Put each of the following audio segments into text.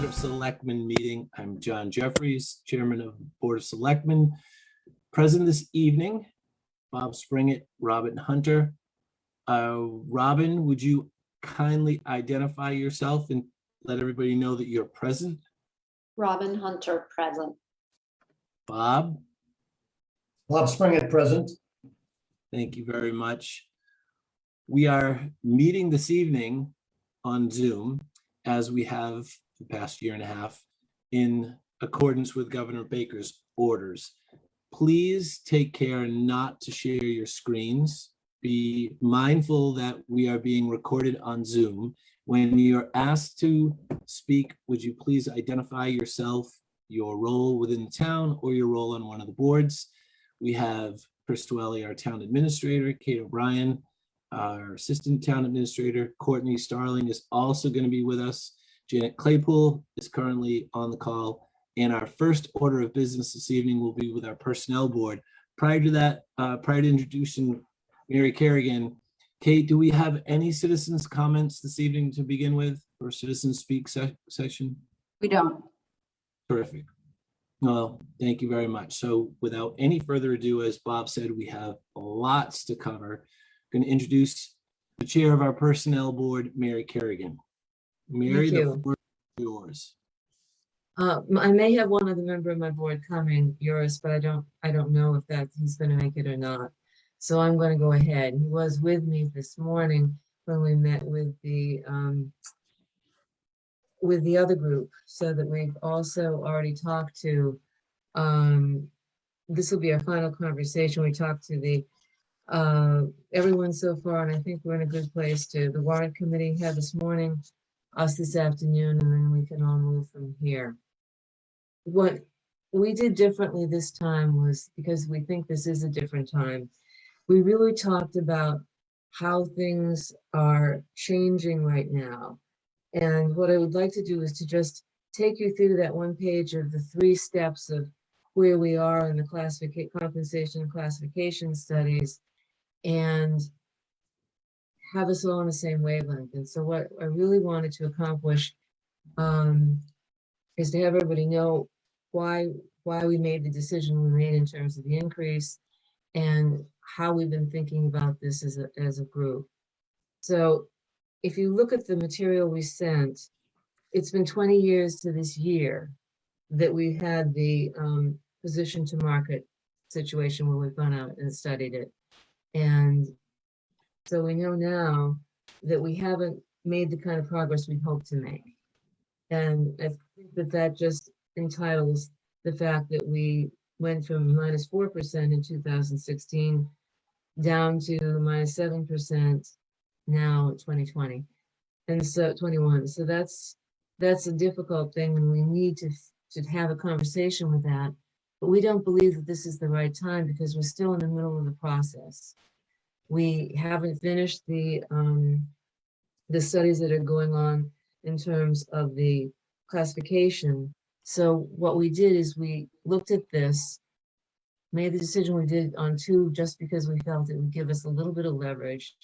Board of Selectmen meeting. I'm John Jeffries, Chairman of the Board of Selectmen. Present this evening, Bob Springett, Robin Hunter. Robin, would you kindly identify yourself and let everybody know that you're present? Robin Hunter, present. Bob? Bob Springett, present. Thank you very much. We are meeting this evening on Zoom, as we have the past year and a half, in accordance with Governor Baker's orders. Please take care not to share your screens. Be mindful that we are being recorded on Zoom. When you're asked to speak, would you please identify yourself, your role within the town, or your role on one of the boards? We have Chris Dwelly, our town administrator, Kate O'Brien, our assistant town administrator. Courtney Starling is also going to be with us. Janet Claypool is currently on the call. And our first order of business this evening will be with our personnel board. Prior to that, prior to introducing Mary Kerrigan, Kate, do we have any citizens' comments this evening to begin with, or citizens speak session? We don't. Terrific. Well, thank you very much. So without any further ado, as Bob said, we have lots to cover. I'm going to introduce the chair of our personnel board, Mary Kerrigan. Mary, the floor is yours. I may have one other member of my board coming, yours, but I don't know if that he's going to make it or not. So I'm going to go ahead. He was with me this morning when we met with the other group, so that we've also already talked to. This will be our final conversation. We talked to the everyone so far, and I think we're in a good place to. The warrant committee had this morning, us this afternoon, and then we can all move from here. What we did differently this time was, because we think this is a different time, we really talked about how things are changing right now. And what I would like to do is to just take you through that one page of the 3 steps of where we are in the compensation and classification studies, and have us all on the same wavelength. And so what I really wanted to accomplish is to have everybody know why we made the decision we made in terms of the increase, and how we've been thinking about this as a group. So if you look at the material we sent, it's been 20 years to this year that we had the position to market situation where we've gone out and studied it. And so we know now that we haven't made the kind of progress we hoped to make. And I think that just entitles the fact that we went from -4% in 2016 down to -7% now in 2020, and so 21. So that's a difficult thing, and we need to have a conversation with that. But we don't believe that this is the right time, because we're still in the middle of the process. We haven't finished the studies that are going on in terms of the classification. So what we did is we looked at this, made the decision we did on 2 just because we felt it would give us a little bit of leverage.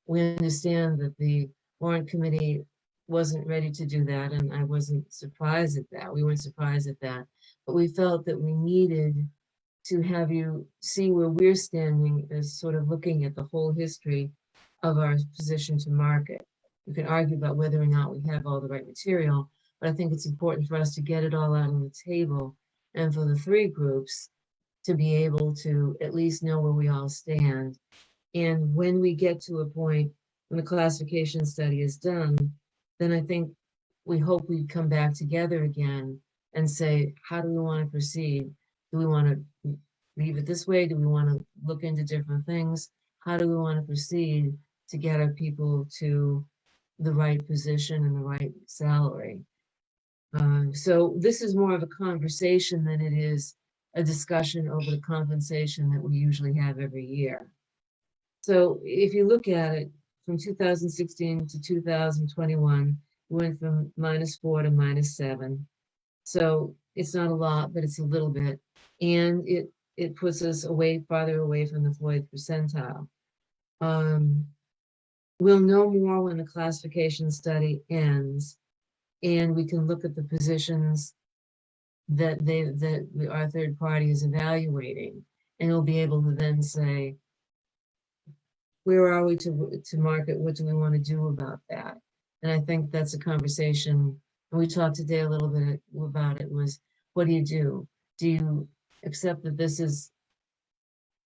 We understand that the warrant committee wasn't ready to do that, and I wasn't surprised at that. We weren't surprised at that, but we felt that we needed to have you see where we're standing as sort of looking at the whole history of our position to market. We can argue about whether or not we have all the right material, but I think it's important for us to get it all out on the table, and for the 3 groups to be able to at least know where we all stand. And when we get to a point when the classification study is done, then I think we hope we come back together again and say, how do we want to proceed? Do we want to leave it this way? Do we want to look into different things? How do we want to proceed to get our people to the right position and the right salary? So this is more of a conversation than it is a discussion over the compensation that we usually have every year. So if you look at it, from 2016 to 2021, we went from -4 to -7. So it's not a lot, but it's a little bit. And it puts us farther away from the 40th percentile. We'll know more when the classification study ends. and we can look at the positions that our third party is evaluating, and we'll be able to then say, where are we to market? What do we want to do about that? And I think that's a conversation, and we talked today a little bit about it, was what do you do? Do you accept that this is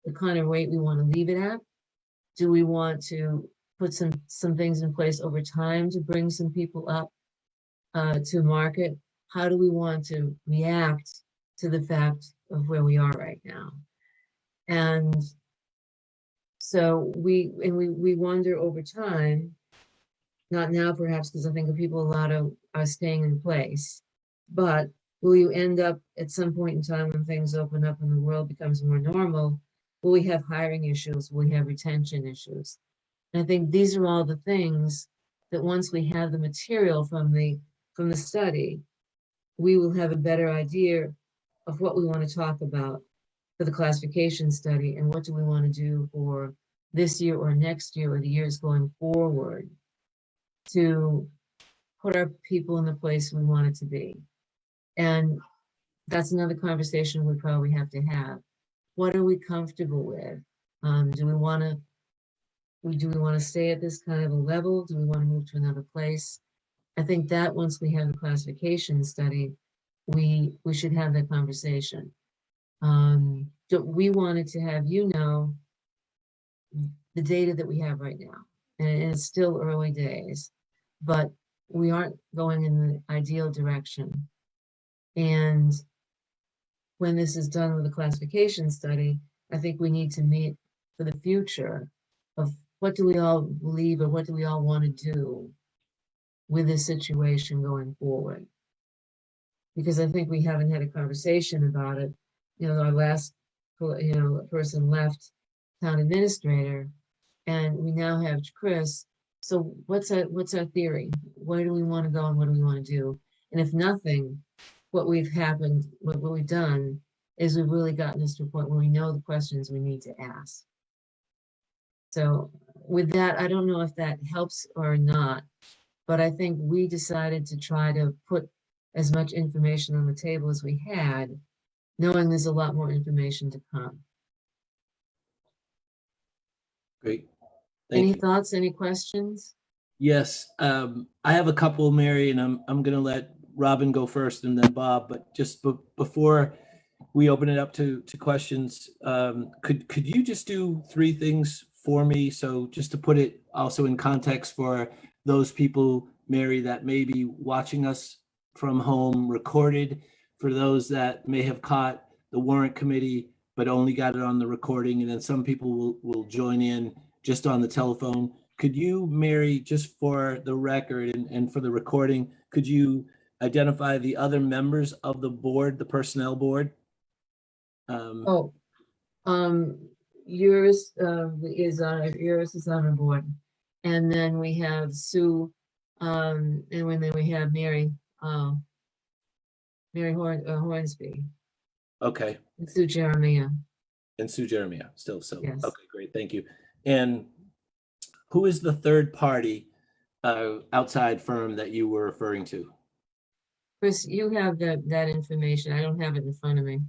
the kind of rate we want to leave it at? Do we want to put some things in place over time to bring some people up to market? How do we want to react to the fact of where we are right now? And so we wonder over time, not now perhaps, because I think people a lot of are staying in place, but will you end up at some point in time when things open up and the world becomes more normal, will we have hiring issues? Will we have retention issues? And I think these are all the things that once we have the material from the study, we will have a better idea of what we want to talk about for the classification study and what do we want to do for this year or next year or the years going forward to put our people in the place we want it to be. And that's another conversation we probably have to have. What are we comfortable with? Do we want to stay at this kind of a level? Do we want to move to another place? I think that once we have the classification study, we should have that conversation. We wanted to have the data that we have right now, and it's still early days, but we aren't going in the ideal direction. And when this is done with the classification study, I think we need to meet for the future of what do we all believe or what do we all want to do with this situation going forward. Because I think we haven't had a conversation about it. Our last, person left, town administrator, and we now have Chris. So what's our theory? Where do we want to go and what do we want to do? And if nothing, what we've done is we've really gotten us to a point where we know the questions we need to ask. So with that, I don't know if that helps or not, but I think we decided to try to put as much information on the table as we had, knowing there's a lot more information to come. Great. Any Thank you. thoughts, any questions? Yes, I have a couple, Mary, and I'm going to let Robin go first and then Bob, but just before we open it up to questions, could you just do three things for me? So just to put it also in context for those people, Mary, that may be watching us from home recorded, for those that may have caught the warrant committee but only got it on the recording, and then some people will join in just on the telephone. Could you, Mary, just for the record and for the recording, could you identify the other members of the board, the personnel board? Yours is on our board, and then we have Sue, and then we have Mary Hornsby, Okay, and Sue Jeremiah. and Sue Jeremiah still. So, Yes. okay, great, thank you. And who is the third party outside firm that you were referring to? Chris, you have that information. I don't have it in front of me.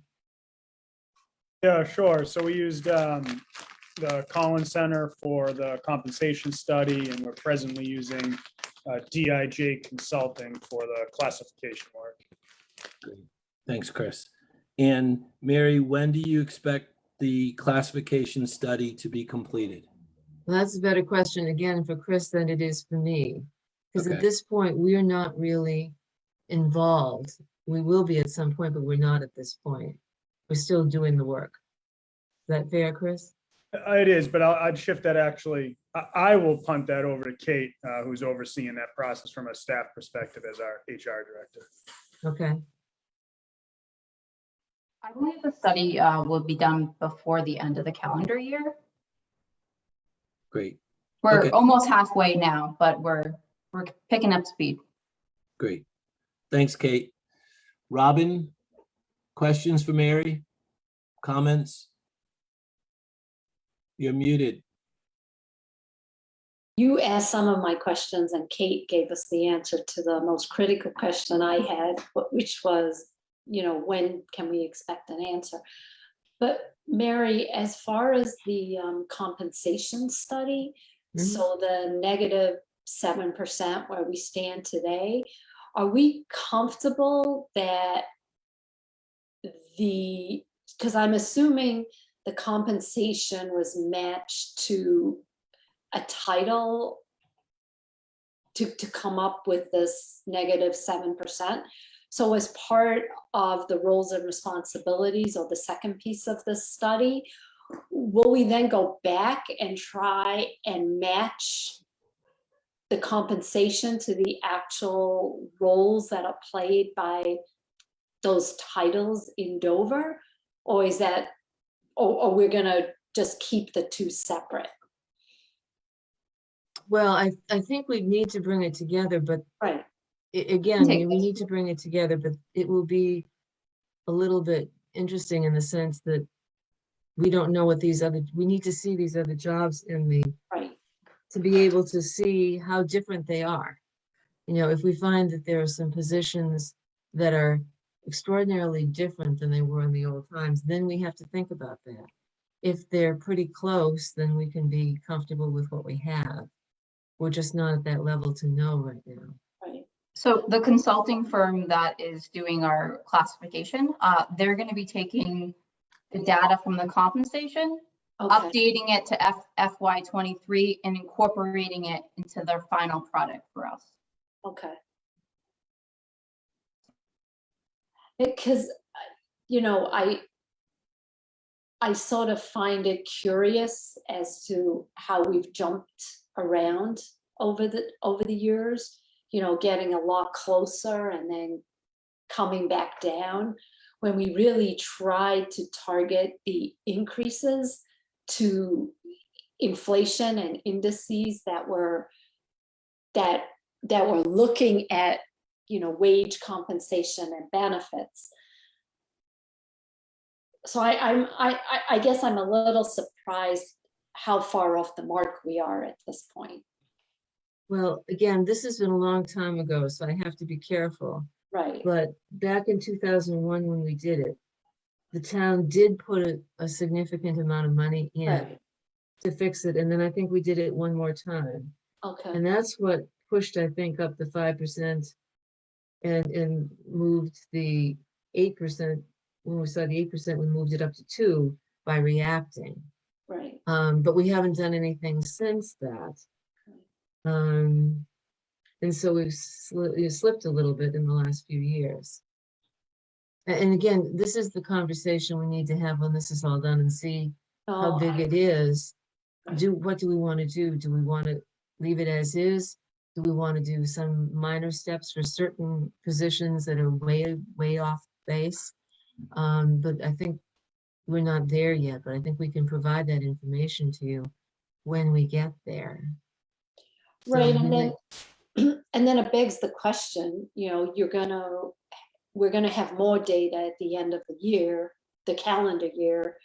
Yeah, sure. So we used the Collins Center for the compensation study, and we're presently using DIJ Consulting for the classification work. Great. Thanks, Chris. And Mary, when do you expect the classification study to be completed? Well, that's a better question again for Chris than it is for me. Because Okay. at this point, we are not really involved. We will be at some point, but we're not at this point. We're still doing the work. Is that fair, Chris? It is, but I'd shift that actually. I will punt that over to Kate, who's overseeing that process from a staff perspective as our HR director. Okay. I believe the study will be done before the end of the calendar year. Great, We're Okay. almost halfway now, but we're picking up speed. great. Thanks, Kate. Robin, questions for Mary? Comments? You're muted. you asked some of my questions and Kate gave us the answer to the most critical question I had, which was, when can we expect an answer? But Mary, as far as the compensation study, so the -7% where we stand today, are we comfortable that because I'm assuming the compensation was matched to a title to come up with this -7%. So as part of the roles and responsibilities, or the second piece of this study, will we then go back and try and match the compensation to the actual roles that are played by those titles in Dover? Or is that, or we're gonna just keep the two separate? Well, I think we need to bring it together, but Right. again, Take we this. need to bring it together, but it will be a little bit interesting in the sense that we don't know what we need to see these other jobs Right. to be able to see how different they are. If we find that there are some positions that are extraordinarily different than they were in the old times, then we have to think about that. If they're pretty close, then we can be comfortable with what we have. We're just not at that level to know right now. Right. So the consulting firm that is doing our classification, they're going to be taking the data from the compensation, Okay. updating it to FY23 and incorporating it into their final product for us. Okay. Because, I sort of find it curious as to how we've jumped around over the years, getting a lot closer and then coming back down, when we really tried to target the increases to inflation and indices that were looking at, wage compensation and benefits. So I guess I'm a little surprised how far off the mark we are at this point. Well, again, this has been a long time ago, so I have to be careful. Right. But back in 2001, when we did it, the town did put a significant amount of money in Right. to fix it. And then I think we did it one more time. Okay. And that's what pushed, I think, up the 5% and moved the 8%. When we saw the 8%, we moved it up to 2% by reacting. Right. But we haven't done anything since that. And so we've slipped a little bit in the last few years. And again, this is the conversation we need to have when this is all done and see how big it is. What do we want to do? Do we want to leave it as is? Do we want to do some minor steps for certain positions that are way off base? But I think we're not there yet, but I think we can provide that information to you when we get there. Right. So And we then and then it begs the question, we're gonna have more data at the end of the year, the calendar year.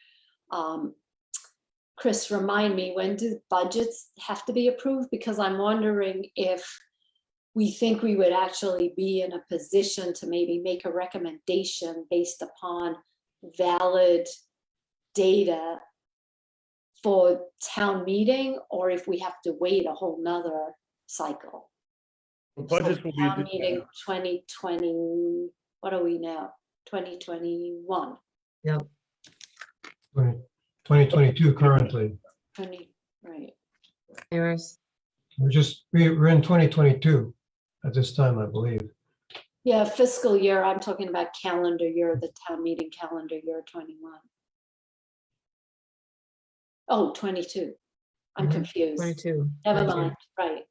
Chris, remind me, when do budgets have to be approved? Because I'm wondering if we think we would actually be in a position to maybe make a recommendation based upon valid data for town meeting, or if we have to wait a whole nother cycle. The budgets will be, Town meeting 2020, what are we now? 2021, Yep. 2022 currently. 20, right? Eris, We're in 2022 at this time, I believe. Yeah, fiscal year, I'm talking about calendar year, the town meeting calendar year 21. Oh, 22. I'm Mhm. confused. 22. Never 22. mind, right.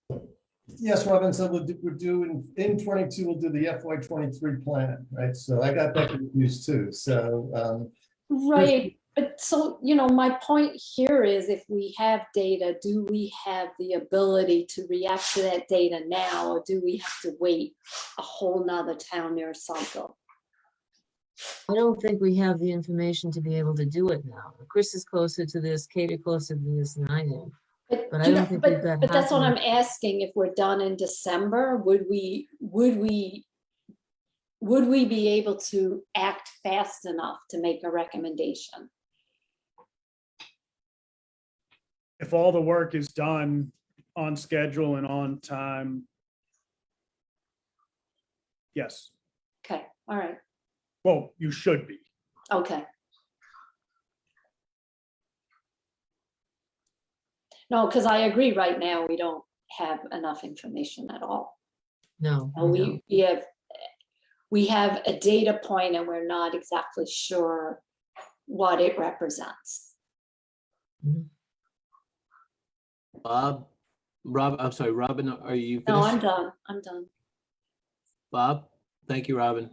Yes, Robin, so we're doing, in 22, we'll do the FY23 plan, right? So I got that confused too. So, Right, but so, my point here is, if we have data, do we have the ability to react to that data now, or do we have to wait a whole nother town year cycle? I don't think we have the information to be able to do it now. Chris is closer to this, Kate is closer to this than I am. But I don't think we've got But that's half what of I'm asking, if we're done in December, would we be able to act fast enough to make a recommendation? If all the work is done on schedule and on time, yes. Okay, all right, Well, you should be. okay. No, because I agree, right now, we don't have enough information at all. No, And we don't. we have a data point and we're not exactly sure what it represents. Bob, I'm sorry, Robin, are you No, finished? I'm done. Bob? Thank you, Robin.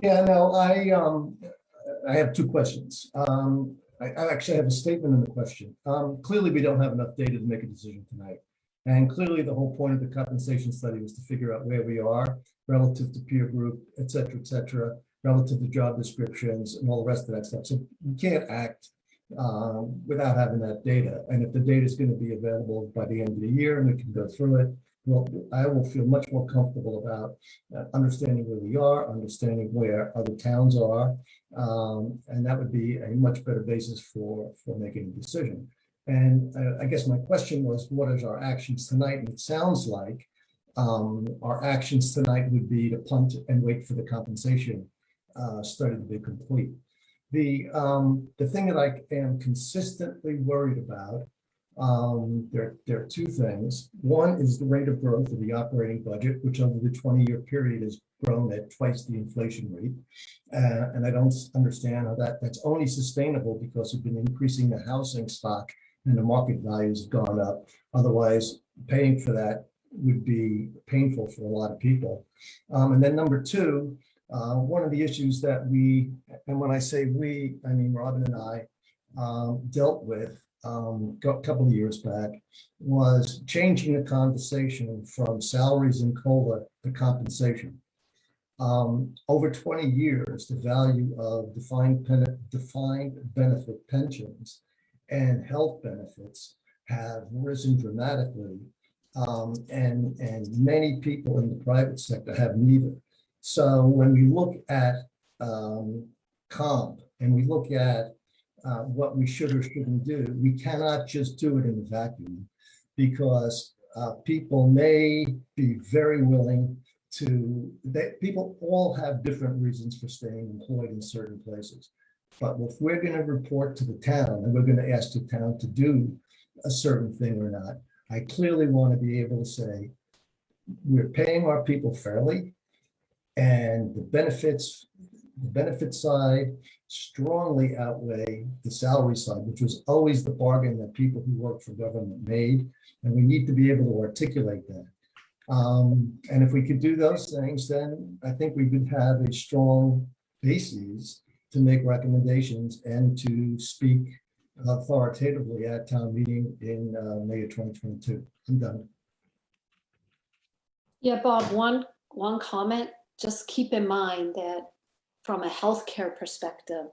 Yeah, no, I have two questions. I actually have a statement and a question. Clearly, we don't have enough data to make a decision tonight. And clearly, the whole point of the compensation study was to figure out where we are relative to peer group, et cetera, relative to job descriptions and all the rest of that stuff. So we can't act without having that data. And if the data is going to be available by the end of the year and we can go through it, well, I will feel much more comfortable about understanding where we are, understanding where other towns are, and that would be a much better basis for making a decision. And I guess my question was, what is our actions tonight? And it sounds like our actions tonight would be to punt and wait for the compensation study to be complete. The thing that I am consistently worried about, there are two things. One is the rate of growth of the operating budget, which over the 20-year period has grown at twice the inflation rate. And I don't understand how that's only sustainable because we've been increasing the housing stock and the market values have gone up. Otherwise, paying for that would be painful for a lot of people. And then number two, one of the issues that we, and when I say we, I mean Robin and I, dealt with a couple of years back, was changing the conversation from salaries and COLA to compensation. Over 20 years, the value of defined benefit pensions and health benefits have risen dramatically, and many people in the private sector have neither. So when we look at comp and we look at what we should or shouldn't do, we cannot just do it in a vacuum, because people may be very willing to, people all have different reasons for staying employed in certain places. But if we're going to report to the town and we're going to ask the town to do a certain thing or not, I clearly want to be able to say, we're paying our people fairly, and the benefit side strongly outweigh the salary side, which was always the bargain that people who work for government made, and we need to be able to articulate that. And if we could do those things, then I think we would have a strong basis to make recommendations and to speak authoritatively at town meeting in May of 2022. I'm done. Yeah, Bob, one comment, just keep in mind that from a healthcare perspective,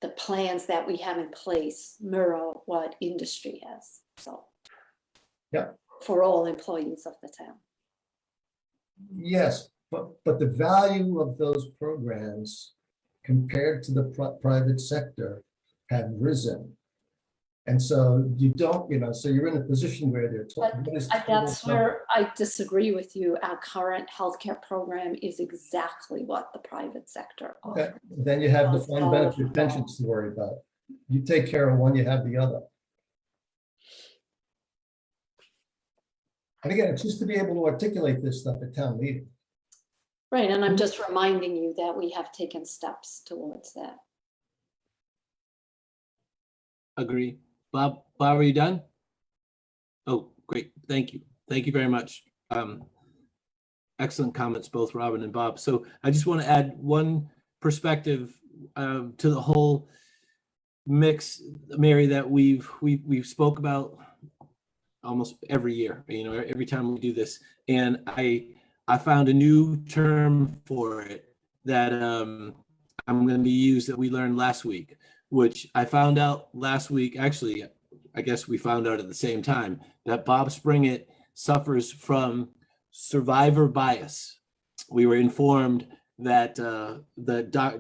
the plans that we have in place mirror what industry has. So, yeah, for all employees of the town. Yes, but the value of those programs compared to the private sector have risen. And so you don't, so you're in a position where they're talking. That's where I disagree with you. Our current healthcare program is exactly what the private sector offers. Okay, then you have defined benefit pensions to worry about. You take care of one, you have the other. And again, it's just to be able to articulate this stuff at town meeting. Right, and I'm just reminding you that we have taken steps towards that. Agree. Bob, are you done? Oh, great. Thank you. Thank you very much. Excellent comments, both Robin and Bob. So I just want to add one perspective to the whole mix, Mary, that we've spoke about almost every year, every time we do this. And I found a new term for it that I'm going to use that we learned last week, which I found out last week. Actually, I guess we found out at the same time, that Bob Springett suffers from survivor bias. We were informed that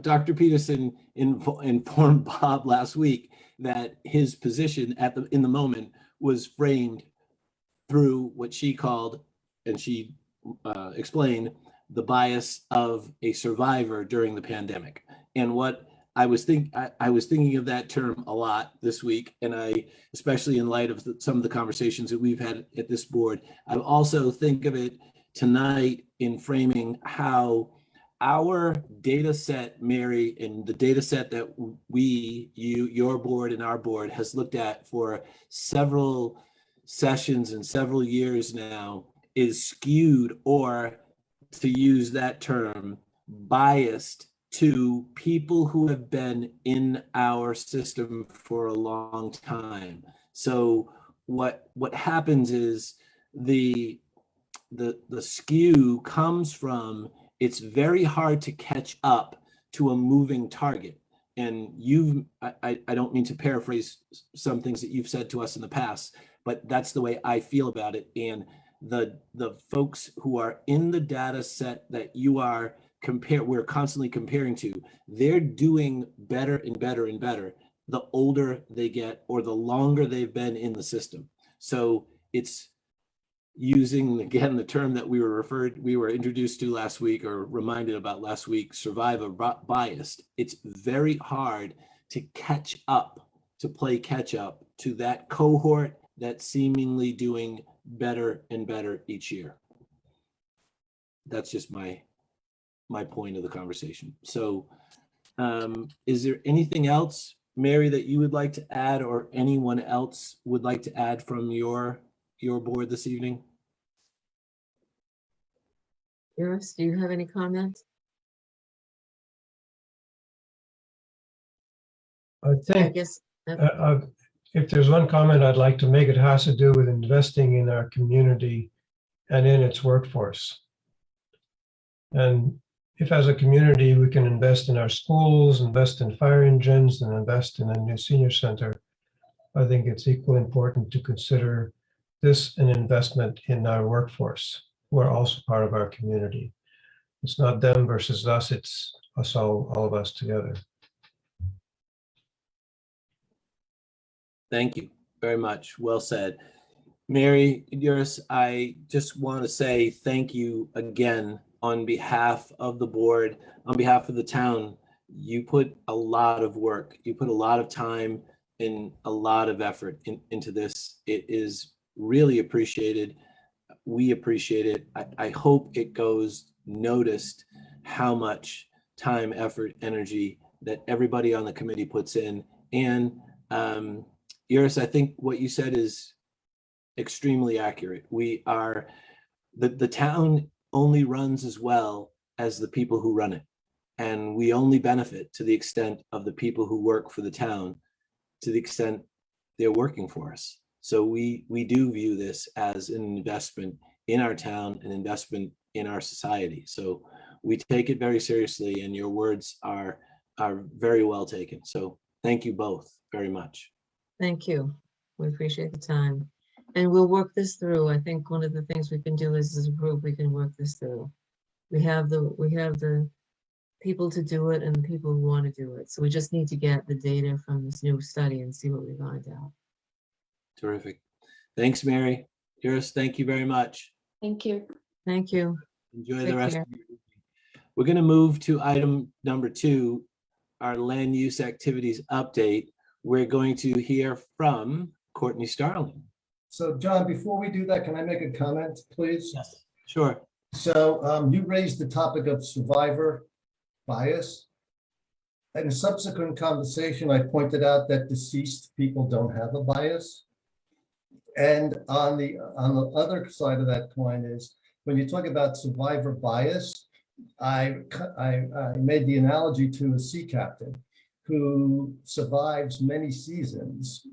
Dr. Peterson informed Bob last week that his position in the moment was framed through what she called, and she explained, the bias of a survivor during the pandemic. And what I was thinking of that term a lot this week, and especially in light of some of the conversations that we've had at this board, I also think of it tonight in framing how our data set, Mary, and the data set that your board and our board has looked at for several sessions and several years now is skewed, or to use that term, biased to people who have been in our system for a long time. So what happens is the skew comes from, it's very hard to catch up to a moving target. And I don't mean to paraphrase some things that you've said to us in the past, but that's the way I feel about it. And the folks who are in the data set that we're constantly comparing to, they're doing better and better and better the older they get or the longer they've been in the system. So it's using, again, the term that we were introduced to last week, or reminded about last week, survivor biased. It's very hard to play catch up to that cohort that's seemingly doing better and better each year. That's just my point of the conversation. So is there anything else, Mary, that you would like to add, or anyone else would like to add from your board this evening? Iris, do you have any comments? I I think guess, if there's one comment I'd like to make, it has to do with investing in our community and in its workforce. And if as a community we can invest in our schools, invest in fire engines, and invest in a new senior center, I think it's equally important to consider this an investment in our workforce, who are also part of our community. It's not them versus us, it's us all of us together. Thank you very much. Well said. Mary, Iris, I just want to say thank you again on behalf of the board, on behalf of the town. You put a lot of work, you put a lot of time and a lot of effort into this. It is really appreciated. We appreciate it. I hope it goes noticed how much time, effort, energy that everybody on the committee puts in. And Iris, I think what you said is extremely accurate. We are, the town only runs as well as the people who run it. And we only benefit to the extent of the people who work for the town, to the extent they're working for us. So we do view this as an investment in our town, an investment in our society. So we take it very seriously, and your words are very well taken. So thank you both very much. thank you. We appreciate the time. And we'll work this through. I think one of the things we can do is, as a group, we can work this through. We have the people to do it and the people who want to do it. So we just need to get the data from this new study and see what we find out. Terrific. Thanks, Mary. Iris, thank you very much. Thank you. Thank you. Enjoy Take the rest care. of your evening. We're going to move to item number 2, our land use activities update. We're going to hear from Courtney Starling. So John, before we do that, can I make a comment, please? Yes, sure. So you raised the topic of survivor bias. In a subsequent conversation, I pointed out that deceased people don't have a bias. And on the other side of that coin is, when you talk about survivor bias, I made the analogy to a sea captain who survives many seasons,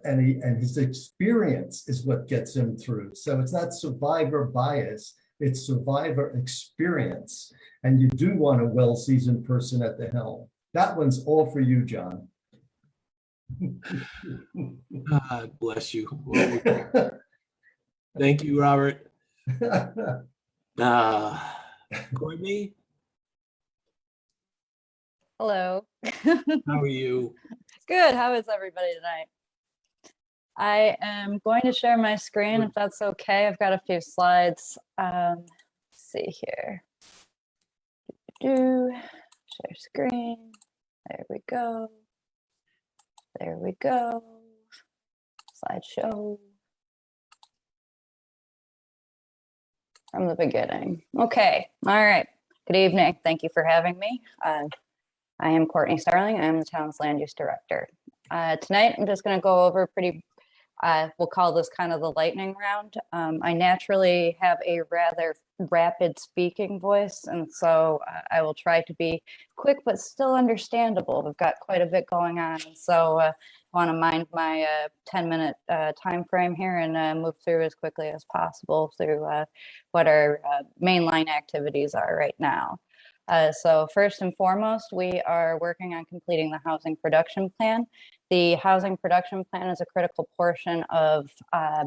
and his experience is what gets him through. So it's not survivor bias, it's survivor experience. And you do want a well-seasoned person at the helm. That one's all for you, John. God bless you. Well, thank you, Robert. Courtney, Hello. how are you? Good. How is everybody tonight? I am going to share my screen if that's okay. I've got a few slides. Let's see here. Share screen. There we go. There we go. Slideshow. From the beginning. Okay. All right. Good evening. Thank you for having me. I am Courtney Starling. I am the town's land use director. Tonight, I'm just going to go over we'll call this kind of the lightning round. I naturally have a rather rapid speaking voice, and so I will try to be quick but still understandable. We've got quite a bit going on, so I want to mind my 10-minute time frame here and move through as quickly as possible through what our mainline activities are right now. So first and foremost, we are working on completing the housing production plan. The housing production plan is a critical portion of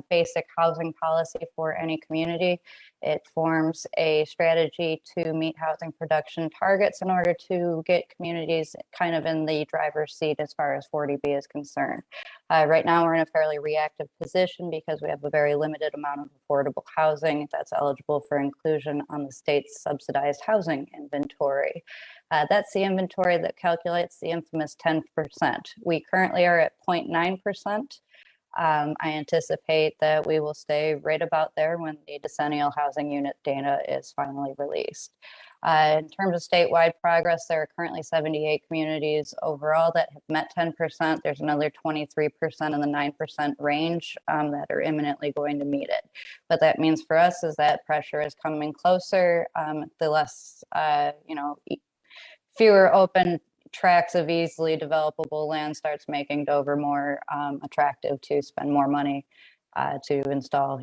basic housing policy for any community. It forms a strategy to meet housing production targets in order to get communities kind of in the driver's seat as far as 40B is concerned. Right now, we're in a fairly reactive position because we have a very limited amount of affordable housing that's eligible for inclusion on the state's subsidized housing inventory. That's the inventory that calculates the infamous 10%. We currently are at 0.9%. I anticipate that we will stay right about there when the decennial housing unit data is finally released. In terms of statewide progress, there are currently 78 communities overall that have met 10%. There's another 23% in the 9% range that are imminently going to meet it. What that means for us is that pressure is coming closer, the less, fewer open tracts of easily developable land starts making Dover more attractive to spend more money to install,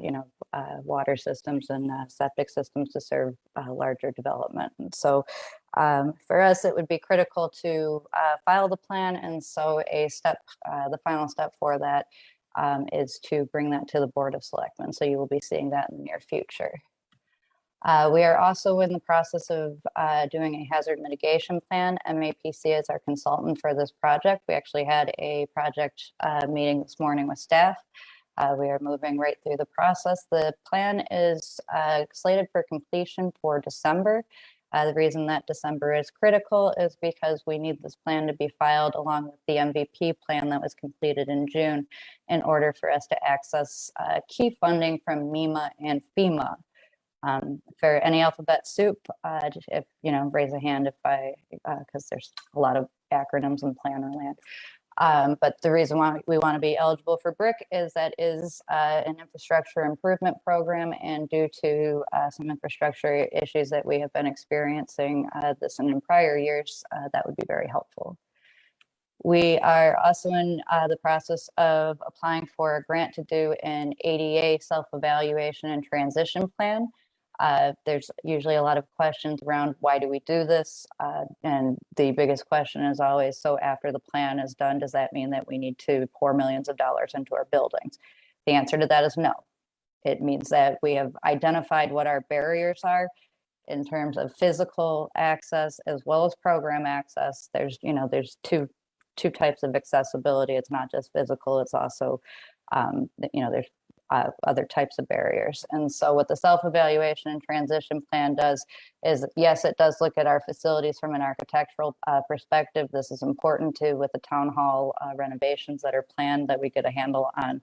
water systems and septic systems to serve larger development. And so for us, it would be critical to file the plan. And so the final step for that is to bring that to the Board of Selectmen. So you will be seeing that in the near future. We are also in the process of doing a hazard mitigation plan. MAPC is our consultant for this project. We actually had a project meeting this morning with staff. We are moving right through the process. The plan is slated for completion for December. The reason that December is critical is because we need this plan to be filed along with the MVP plan that was completed in June in order for us to access key funding from MEMA and FEMA. For any alphabet soup, if raise a hand because there's a lot of acronyms in planner land. But the reason why we want to be eligible for BRIC is that is an infrastructure improvement program, and due to some infrastructure issues that we have been experiencing this and in prior years, that would be very helpful. We are also in the process of applying for a grant to do an ADA self-evaluation and transition plan. There's usually a lot of questions around why do we do this? And the biggest question is always, so after the plan is done, does that mean that we need to pour millions of dollars into our buildings? The answer to that is no. It means that we have identified what our barriers are in terms of physical access as well as program access. There's two types of accessibility. It's not just physical, it's also, there's other types of barriers. And so what the self-evaluation and transition plan does is, yes, it does look at our facilities from an architectural perspective. This is important too with the town hall renovations that are planned, that we get a handle on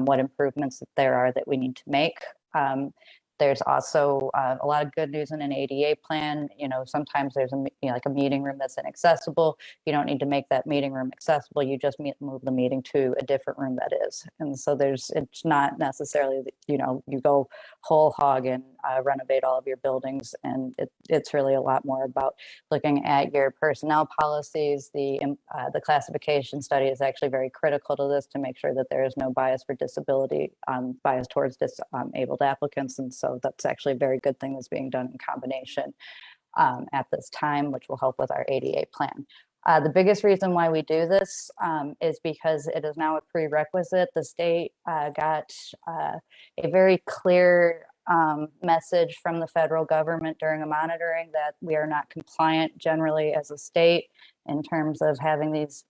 what improvements that there are that we need to make. There's also a lot of good news in an ADA plan. Sometimes there's like a meeting room that's inaccessible. You don't need to make that meeting room accessible. You just move the meeting to a different room that is. And so it's not necessarily, you go whole hog and renovate all of your buildings. And it's really a lot more about looking at your personnel policies. The classification study is actually very critical to this to make sure that there is no bias for disability, bias towards disabled applicants. And so that's actually a very good thing that's being done in combination at this time, which will help with our ADA plan. The biggest reason why we do this is because it is now a prerequisite. The state got a very clear message from the federal government during a monitoring that we are not compliant generally as a state in terms of having these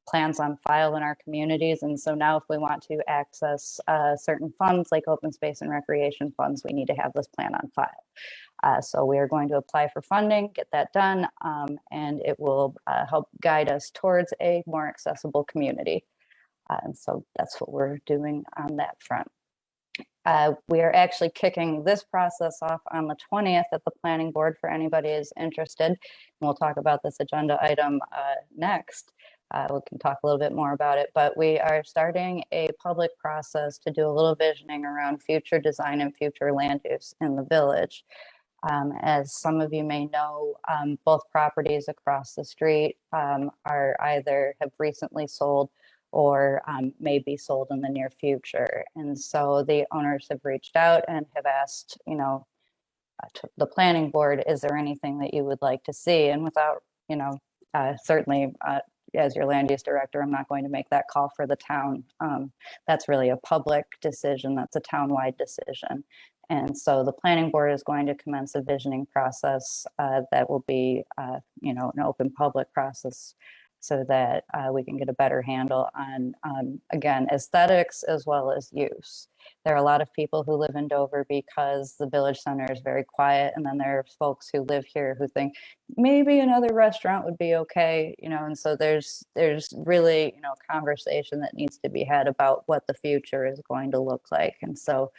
plans on file in our communities. And so now if we want to access certain funds like open space and recreation funds, we need to have this plan on file. So we are going to apply for funding, get that done, and it will help guide us towards a more accessible community. And so that's what we're doing on that front. We are actually kicking this process off on the 20th at the planning board for anybody who's interested. And we'll talk about this agenda item next. We can talk a little bit more about it, but we are starting a public process to do a little visioning around future design and future land use in the village. As some of you may know, both properties across the street are either have recently sold or may be sold in the near future. And so the owners have reached out and have asked, you know, to the planning board, is there anything that you would like to see? And without, you know, certainly as your land use director, I'm not going to make that call for the town. That's really a public decision. That's a town-wide decision. And so the planning board is going to commence a visioning process that will be, you know, an open public process so that we can get a better handle on, again, aesthetics as well as use. There are a lot of people who live in Dover because the village center is very quiet. And then there are folks who live here who think maybe another restaurant would be okay, you know, and so there's really, you know, conversation that needs to be had about what the future is going to look like. And so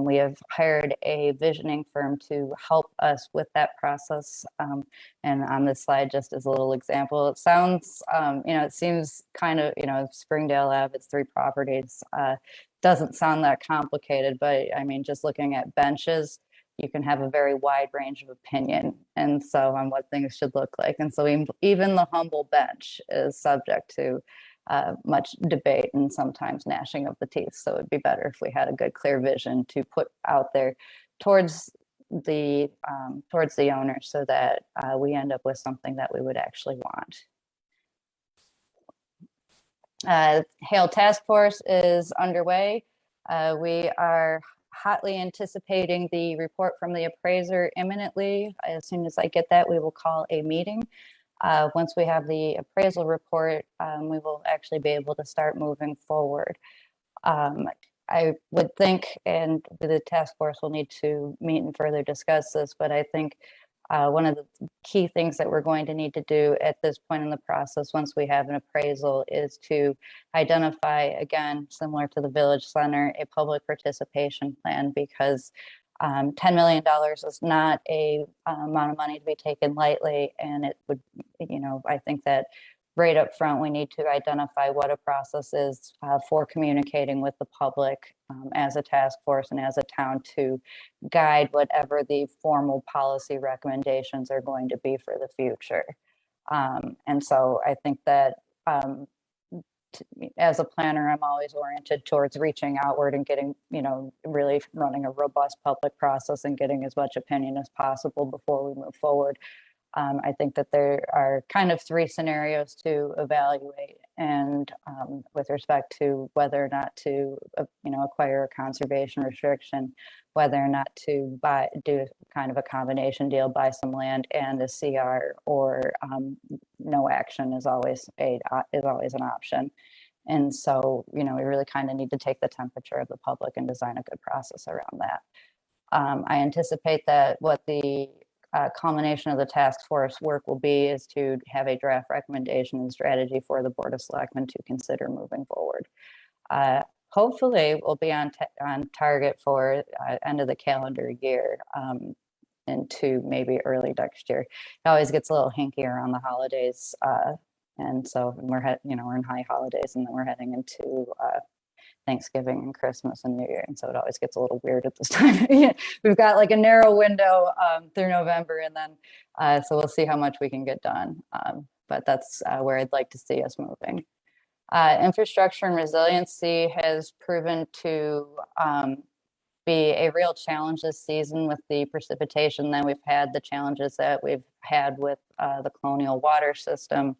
we have hired a visioning firm to help us with that process. And on this slide, just as a little example, it sounds, you know, it seems kind of, you know, Springdale Ave, it's 3 properties. Doesn't sound that complicated, but I mean, just looking at benches, you can have a very wide range of opinion. And so on what things should look like. And so even the humble bench is subject to much debate and sometimes gnashing of the teeth. So it'd be better if we had a good, clear vision to put out there towards the owner so that we end up with something that we would actually want. Hail Task Force is underway. We are hotly anticipating the report from the appraiser imminently. As soon as I get that, we will call a meeting. Once we have the appraisal report, we will actually be able to start moving forward. I would think, and the task force will need to meet and further discuss this, but I think one of the key things that we're going to need to do at this point in the process, once we have an appraisal, is to identify, again, similar to the village center, a public participation plan, because $10 million is not a amount of money to be taken lightly. And it would, you know, I think that right up front, we need to identify what a process is for communicating with the public as a task force and as a town to guide whatever the formal policy recommendations are going to be for the future. And so I think that as a planner, I'm always oriented towards reaching outward and getting, you know, really running a robust public process and getting as much opinion as possible before we move forward. I think that there are kind of 3 scenarios to evaluate, and with respect to whether or not to, you know, acquire a conservation restriction, whether or not to do kind of a combination deal, buy some land and a CR, or no action is always an option. And so, you know, we really kind of need to take the temperature of the public and design a good process around that. I anticipate that what the culmination of the task force work will be is to have a draft recommendation and strategy for the Board of Selectmen to consider moving forward. Hopefully we'll be on target for end of the calendar year into maybe early next year. It always gets a little hinky around the holidays. And so we're we're in high holidays, and then we're heading into Thanksgiving and Christmas and New Year. And so it always gets a little weird at this time. We've got like a narrow window through November, and then so we'll see how much we can get done. But that's where I'd like to see us moving. Infrastructure and resiliency has proven to be a real challenge this season with the precipitation that we've had, the challenges that we've had with the colonial water system,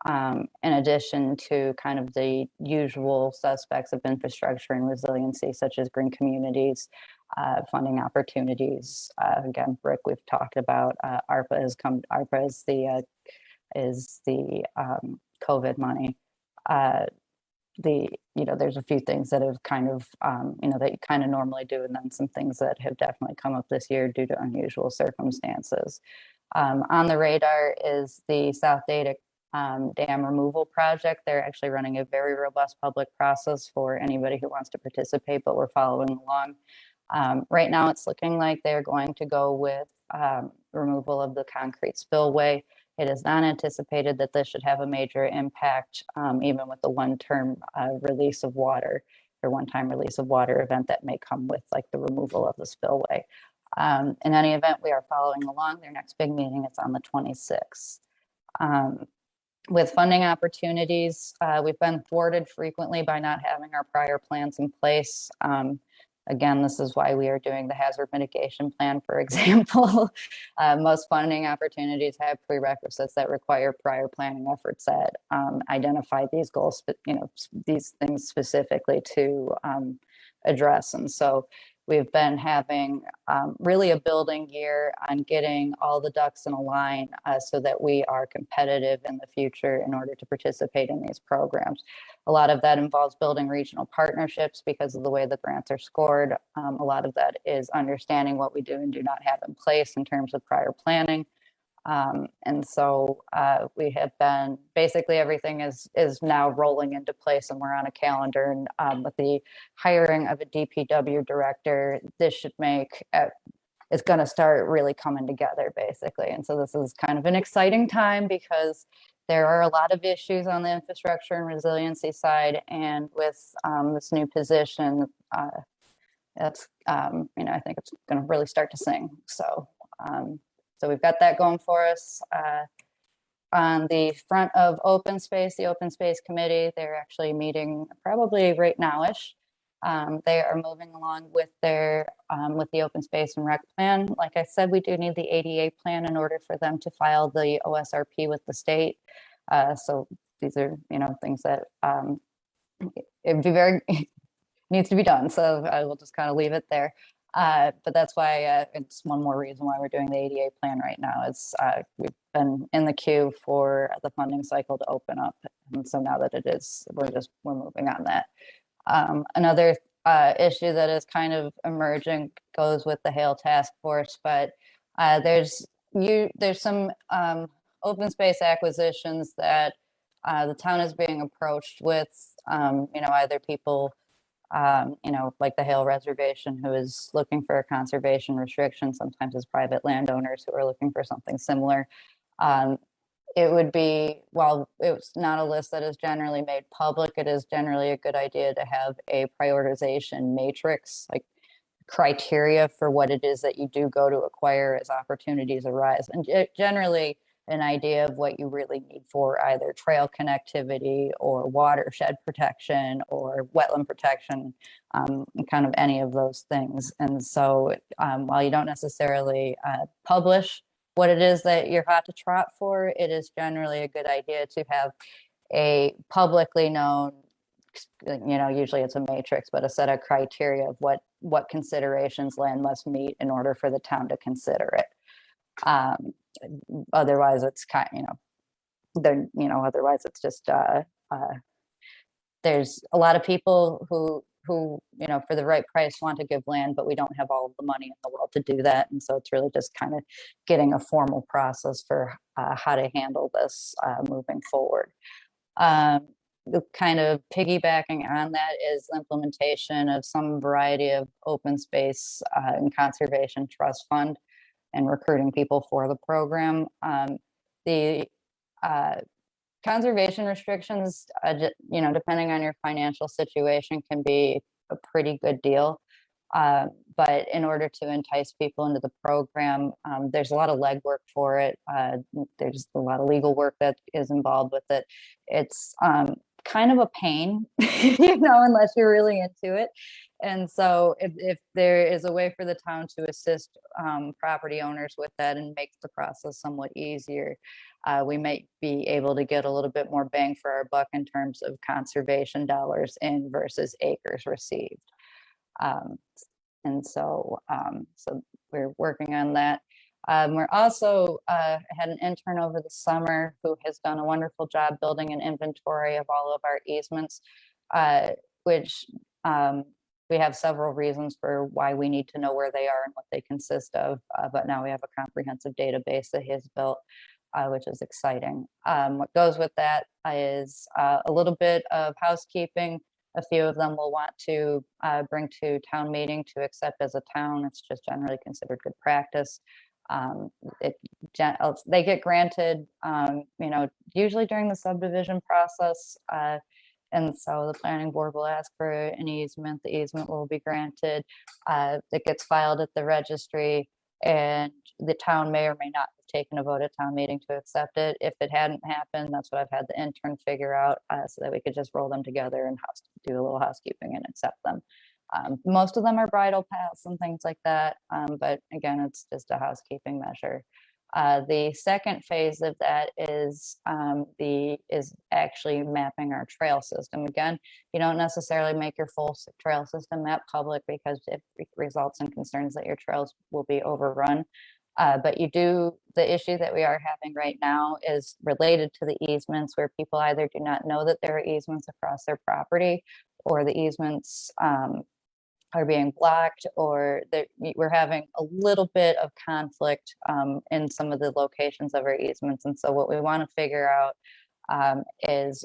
in addition to kind of the usual suspects of infrastructure and resiliency, such as green communities, funding opportunities. Again, Rick, we've talked about ARPA is the COVID money. There's a few things that have kind of, that you kind of normally do, and then some things that have definitely come up this year due to unusual circumstances. On the radar is the South Data dam removal project. They're actually running a very robust public process for anybody who wants to participate, but we're following along. Right now, it's looking like they're going to go with removal of the concrete spillway. It is not anticipated that this should have a major impact, even with the one-time release of water event that may come with like the removal of the spillway. In any event, we are following along. Their next big meeting is on the 26th. With funding opportunities, we've been thwarted frequently by not having our prior plans in place. Again, this is why we are doing the hazard mitigation plan, for example. Most funding opportunities have prerequisites that require prior planning efforts that identify these goals, these things specifically to address. And so we've been having really a building year on getting all the ducks in a line so that we are competitive in the future in order to participate in these programs. A lot of that involves building regional partnerships because of the way the grants are scored. A lot of that is understanding what we do and do not have in place in terms of prior planning. And so we have been, basically everything is now rolling into place, and we're on a calendar. And with the hiring of a DPW director, this should make, it's going to start really coming together basically. And so this is kind of an exciting time because there are a lot of issues on the infrastructure and resiliency side. And with this new position, that's, I think it's going to really start to sing. So, so we've got that going for us. On the front of open space, the open space committee, they're actually meeting probably right now-ish. They are moving along with their with the open space and rec plan. Like I said, we do need the ADA plan in order for them to file the OSRP with the state. So these are, things that it'd be very needs to be done. So I will just kind of leave it there. But that's why it's one more reason why we're doing the ADA plan right now. It's we've been in the queue for the funding cycle to open up, and so now that it is, we're moving on that. Another issue that is kind of emerging goes with the Hale task force, but there's some open space acquisitions that the town is being approached with. Either people, like the Hale Reservation, who is looking for a conservation restriction. Sometimes it's private landowners who are looking for something similar. It would be, while it's not a list that is generally made public, it is generally a good idea to have a prioritization matrix, like criteria for what it is that you do go to acquire as opportunities arise. And generally an idea of what you really need for either trail connectivity or watershed protection or wetland protection, kind of any of those things. And so while you don't necessarily publish what it is that you're hot to trot for, it is generally a good idea to have a publicly known, usually it's a matrix, but a set of criteria of what considerations land must meet in order for the town to consider it. Otherwise it's otherwise it's just there's a lot of people who for the right price want to give land, but we don't have all of the money in the world to do that. And so it's really just kind of getting a formal process for how to handle this moving forward. The kind of piggybacking on that is implementation of some variety of open space and conservation trust fund and recruiting people for the program. The conservation restrictions, depending on your financial situation, can be a pretty good deal. But in order to entice people into the program, there's a lot of legwork for it. There's a lot of legal work that is involved with it. It's kind of a pain, unless you're really into it. And so if there is a way for the town to assist property owners with that and make the process somewhat easier, we might be able to get a little bit more bang for our buck in terms of conservation dollars in versus acres received. And so we're working on that. We're also had an intern over the summer who has done a wonderful job building an inventory of all of our easements, which we have several reasons for why we need to know where they are and what they consist of. But now we have a comprehensive database that he has built, which is exciting. What goes with that is a little bit of housekeeping. A few of them will want to bring to town meeting to accept as a town. It's just generally considered good practice. They get granted, usually during the subdivision process. And so the planning board will ask for an easement. The easement will be granted. It gets filed at the registry, and the town may or may not have taken a vote at town meeting to accept it. If it hadn't happened, that's what I've had the intern figure out, so that we could just roll them together and do a little housekeeping and accept them. Most of them are bridle paths and things like that, but again, it's just a housekeeping measure. The second phase of that is actually mapping our trail system. Again, you don't necessarily make your full trail system map public because it results in concerns that your trails will be overrun. But the issue that we are having right now is related to the easements, where people either do not know that there are easements across their property, or the easements are being blocked, or we're having a little bit of conflict in some of the locations of our easements. And so what we want to figure out is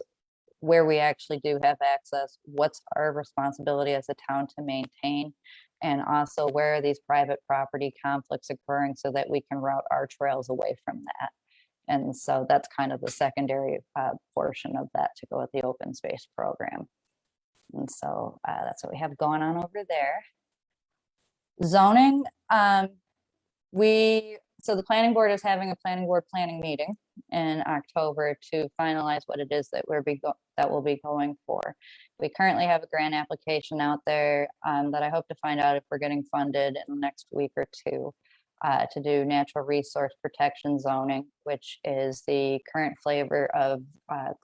where we actually do have access, what's our responsibility as a town to maintain, and also where are these private property conflicts occurring so that we can route our trails away from that. And so that's kind of the secondary portion of that to go with the open space program. And so that's what we have going on over there. Zoning, so the planning board is having a planning board planning meeting in October to finalize what it is that we'll be going for. We currently have a grant application out there that I hope to find out if we're getting funded in the next week or two to do natural resource protection zoning, which is the current flavor of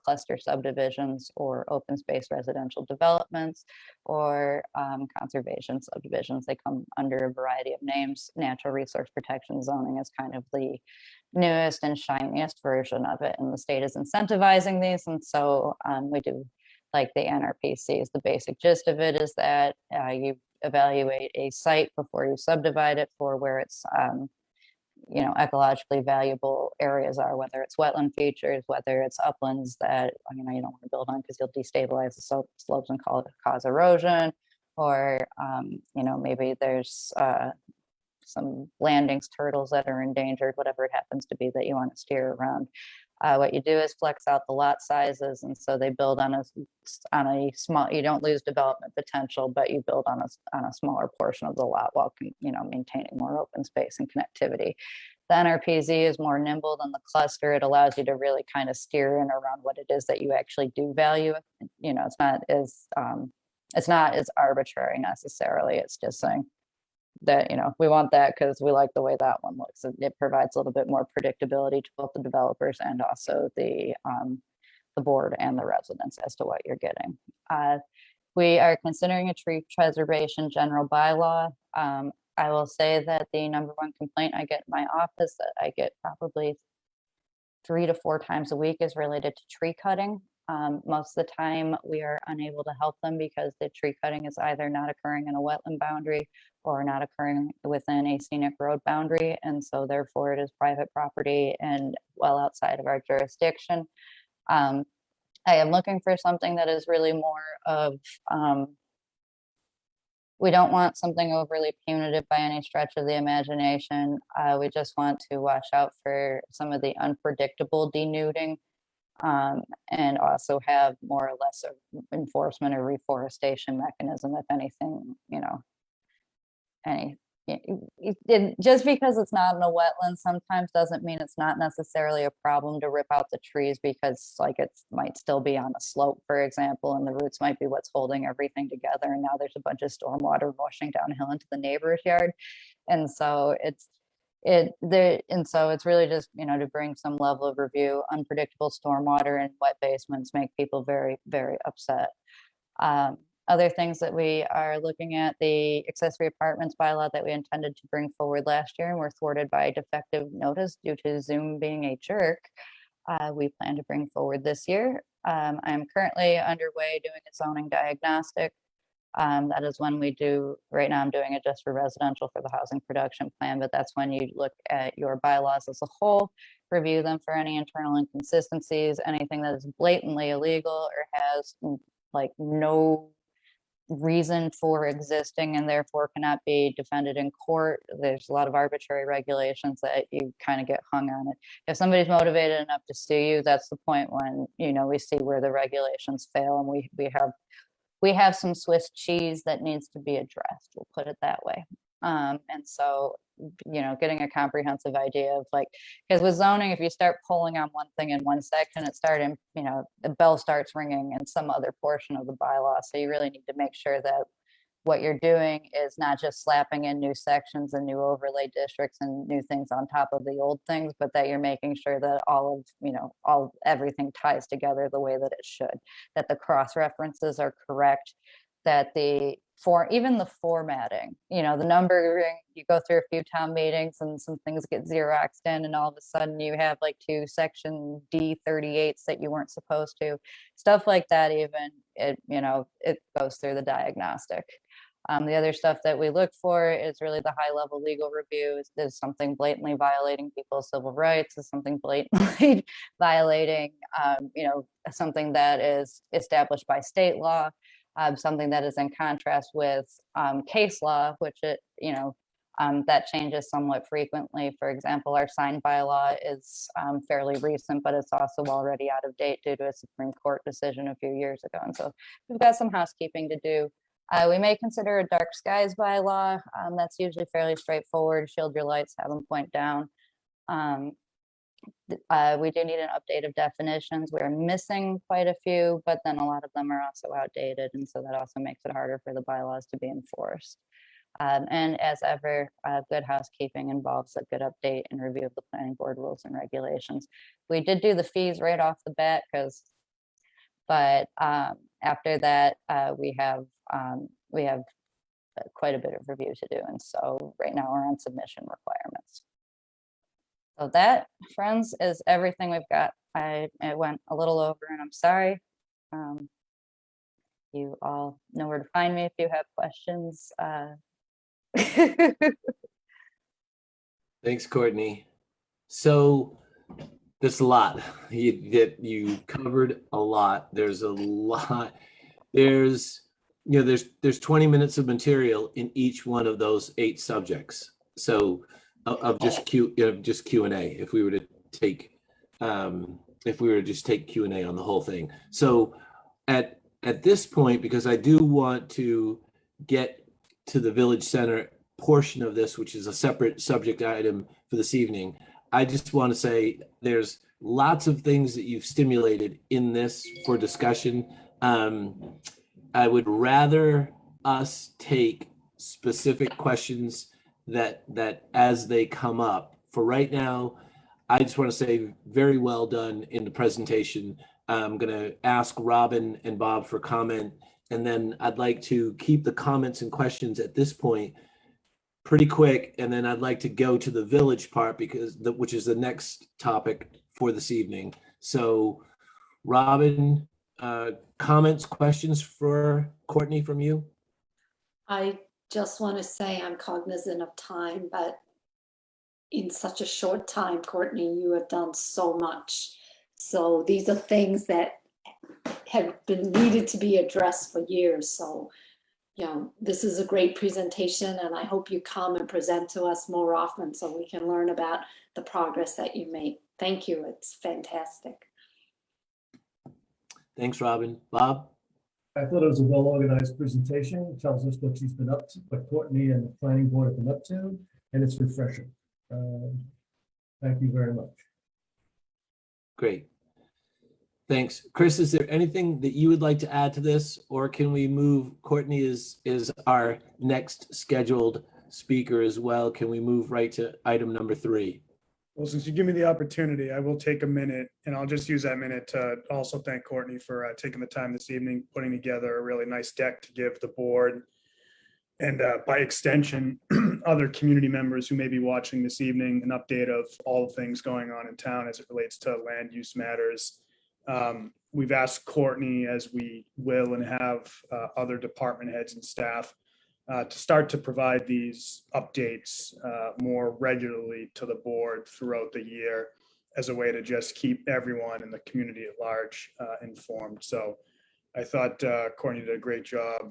cluster subdivisions or open space residential developments or conservation subdivisions. They come under a variety of names. Natural resource protection zoning is kind of the newest and shiniest version of it, and the state is incentivizing these. And so we do like the NRPCs. The basic gist of it is that you evaluate a site before you subdivide it for where it's ecologically valuable areas are, whether it's wetland features, whether it's uplands that you don't want to build on because you'll destabilize the slopes and cause erosion, or maybe there's some landings, turtles that are endangered, whatever it happens to be that you want to steer around. What you do is flex out the lot sizes, and so they build on a small. You don't lose development potential, but you build on a smaller portion of the lot while maintaining more open space and connectivity. The NRPZ is more nimble than the cluster. It allows you to really kind of steer in around what it is that you actually do value. It's not as arbitrary necessarily. It's just saying that we want that because we like the way that one looks. It provides a little bit more predictability to both the developers and also the board and the residents as to what you're getting. We are considering a tree preservation general bylaw. I will say that the number one complaint I get in my office, that I get probably 3 to 4 times a week, is related to tree cutting. Most of the time we are unable to help them because the tree cutting is either not occurring in a wetland boundary or not occurring within a scenic road boundary. And so therefore it is private property and well outside of our jurisdiction. I am looking for something that is really more of, we don't want something overly punitive by any stretch of the imagination. We just want to watch out for some of the unpredictable denuding. And also have more or less of enforcement or reforestation mechanism, if anything, any just because it's not in a wetland sometimes doesn't mean it's not necessarily a problem to rip out the trees, because like it might still be on a slope, for example, and the roots might be what's holding everything together. And now there's a bunch of stormwater washing downhill into the neighbor's yard. And so it's really just, to bring some level of review. Unpredictable stormwater and wet basements make people very, very upset. Other things that we are looking at, the accessory apartments bylaw that we intended to bring forward last year and were thwarted by a defective notice due to Zoom being a jerk. We plan to bring forward this year. I'm currently underway doing a zoning diagnostic. That is when right now I'm doing it just for residential for the housing production plan, but that's when you look at your bylaws as a whole, review them for any internal inconsistencies, anything that is blatantly illegal or has like no reason for existing and therefore cannot be defended in court. There's a lot of arbitrary regulations that you kind of get hung on it. If somebody's motivated enough to sue you, that's the point when, we see where the regulations fail, and we have some Swiss cheese that needs to be addressed. We'll put it that way. And so, getting a comprehensive idea of because with zoning, if you start pulling on one thing in one section, the bell starts ringing in some other portion of the bylaw. So you really need to make sure that what you're doing is not just slapping in new sections and new overlay districts and new things on top of the old things, but that you're making sure that everything ties together the way that it should, that the cross references are correct, that even the formatting, the numbering, you go through a few town meetings and some things get Xeroxed in, and all of a sudden you have two section D38s that you weren't supposed to, stuff like that. Even it goes through the diagnostic. The other stuff that we look for is really the high level legal review. Is something blatantly violating people's civil rights? Is something blatantly violating, something that is established by state law? Something that is in contrast with case law, which that changes somewhat frequently. For example, our sign bylaw is fairly recent, but it's also already out of date due to a Supreme Court decision a few years ago. And so we've got some housekeeping to do. We may consider a dark skies bylaw. That's usually fairly straightforward. Shield your lights, have them point down. We do need an update of definitions. We're missing quite a few, but then a lot of them are also outdated. And so that also makes it harder for the bylaws to be enforced. And as ever, good housekeeping involves a good update and review of the planning board rules and regulations. We did do the fees right off the bat but after that, we have quite a bit of review to do. And so right now we're on submission requirements. So that, friends, is everything we've got. I went a little over and I'm sorry. You all know where to find me if you have questions. Thanks, Courtney. So there's a lot you covered a lot. There's a lot. There's 20 minutes of material in each one of those 8 subjects. So of just Q&A, if we were to take just take Q&A on the whole thing. So at this point, because I do want to get to the village center portion of this, which is a separate subject item for this evening, I just want to say there's lots of things that you've stimulated in this for discussion. I would rather us take specific questions that as they come up. For right now, I just want to say very well done in the presentation. I'm going to ask Robin and Bob for comment, and then I'd like to keep the comments and questions at this point pretty quick, and then I'd like to go to the village part which is the next topic for this evening. So Robin, comments, questions for Courtney from you? I just want to say I'm cognizant of time, but in such a short time, Courtney, you have done so much. So these are things that have been needed to be addressed for years. So, this is a great presentation, and I hope you come and present to us more often so we can learn about the progress that you make. Thank you. It's fantastic. Thanks, Robin. Bob? I thought it was a well-organized presentation. It tells us what she's been up to, what Courtney and the planning board have been up to, and it's refreshing. Thank you very much. Great. Thanks. Chris, is there anything that you would like to add to this, or can we move, Courtney is our next scheduled speaker as well. Can we move right to item number 3? Well, since you give me the opportunity, I will take a minute, and I'll just use that minute to also thank Courtney for taking the time this evening, putting together a really nice deck to give the board and by extension, other community members who may be watching this evening, an update of all the things going on in town as it relates to land use matters. We've asked Courtney, as we will and have other department heads and staff, to start to provide these updates more regularly to the board throughout the year as a way to just keep everyone in the community at large informed. So I thought Courtney did a great job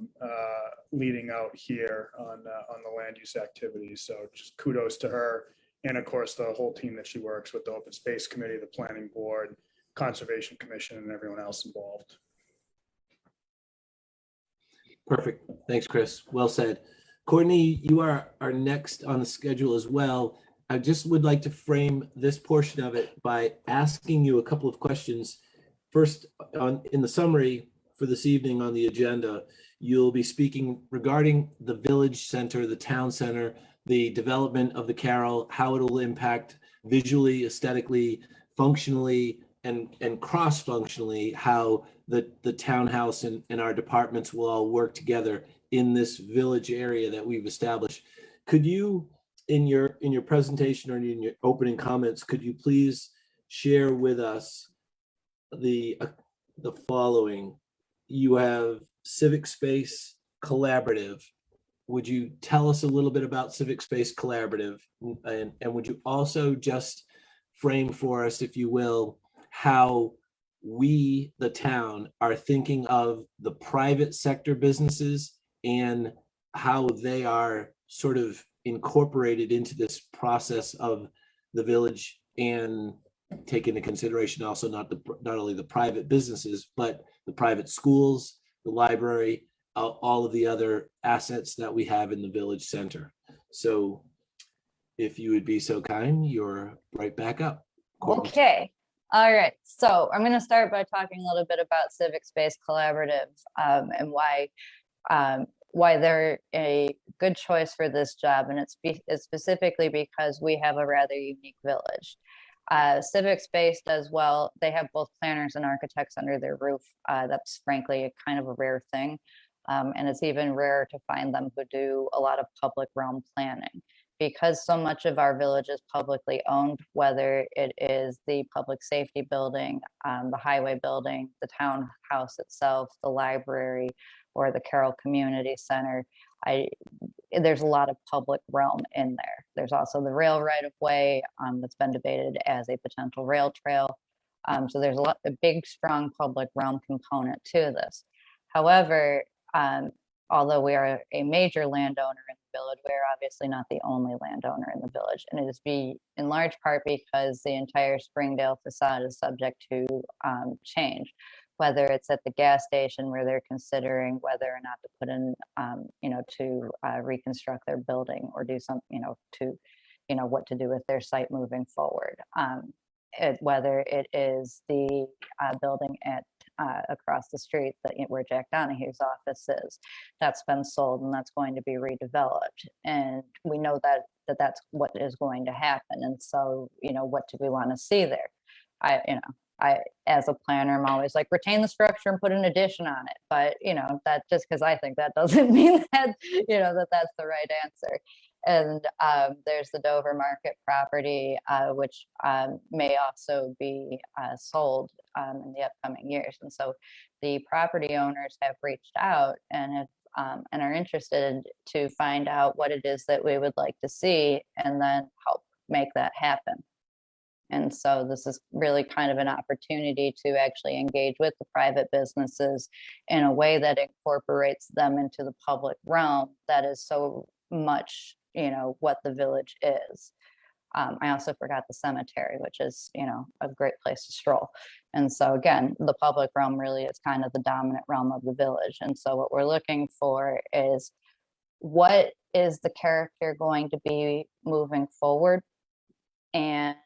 leading out here on the land use activities. So just kudos to her. And of course, the whole team that she works with, the Open Space Committee, the Planning Board, Conservation Commission, and everyone else involved. Perfect. Thanks, Chris. Well said. Courtney, you are next on the schedule as well. I just would like to frame this portion of it by asking you a couple of questions. First, in the summary for this evening on the agenda, you'll be speaking regarding the village center, the town center, the development of the Carroll, how it'll impact visually, aesthetically, functionally, and cross-functionally, how the townhouse and our departments will all work together in this village area that we've established. Could you, in your presentation or in your opening comments, could you please share with us the following? You have Civic Space Collaborative. Would you tell us a little bit about Civic Space Collaborative? And would you also just frame for us, if you will, how we, the town, are thinking of the private sector businesses and how they are sort of incorporated into this process of the village, and take into consideration also not only the private businesses, but the private schools, the library, all of the other assets that we have in the village center. So if you would be so kind, you're right back up. Courtney. Okay. All right. So I'm going to start by talking a little bit about Civic Space Collaborative and why they're a good choice for this job. And it's specifically because we have a rather unique village. Civic Space does well. They have both planners and architects under their roof. That's frankly a kind of a rare thing. And it's even rarer to find them who do a lot of public realm planning. Because so much of our village is publicly owned, whether it is the public safety building, the highway building, the townhouse itself, the library, or the Carroll Community Center, there's a lot of public realm in there. There's also the rail right-of-way that's been debated as a potential rail trail. So there's a big, strong public realm component to this. However, although we are a major landowner in the village, we are obviously not the only landowner in the village. And it is in large part because the entire Springdale facade is subject to change, whether it's at the gas station where they're considering whether or not to put in, to reconstruct their building or do something, what to do with their site moving forward. Whether it is the building at across the street where Jack Donahue's office is, that's been sold and that's going to be redeveloped. And we know that that's what is going to happen. And so, what do we want to see there? I, as a planner, I'm always like, retain the structure and put an addition on it. But, that just because I think that doesn't mean that, that's the right answer. And there's the Dover Market property, which may also be sold in the upcoming years. And so the property owners have reached out and are interested to find out what it is that we would like to see and then help make that happen. And so this is really kind of an opportunity to actually engage with the private businesses in a way that incorporates them into the public realm that is so much, what the village is. I also forgot the cemetery, which is, you know, a great place to stroll. And so again, the public realm really is kind of the dominant realm of the village. And so what we're looking for is, what is the character going to be moving forward? And,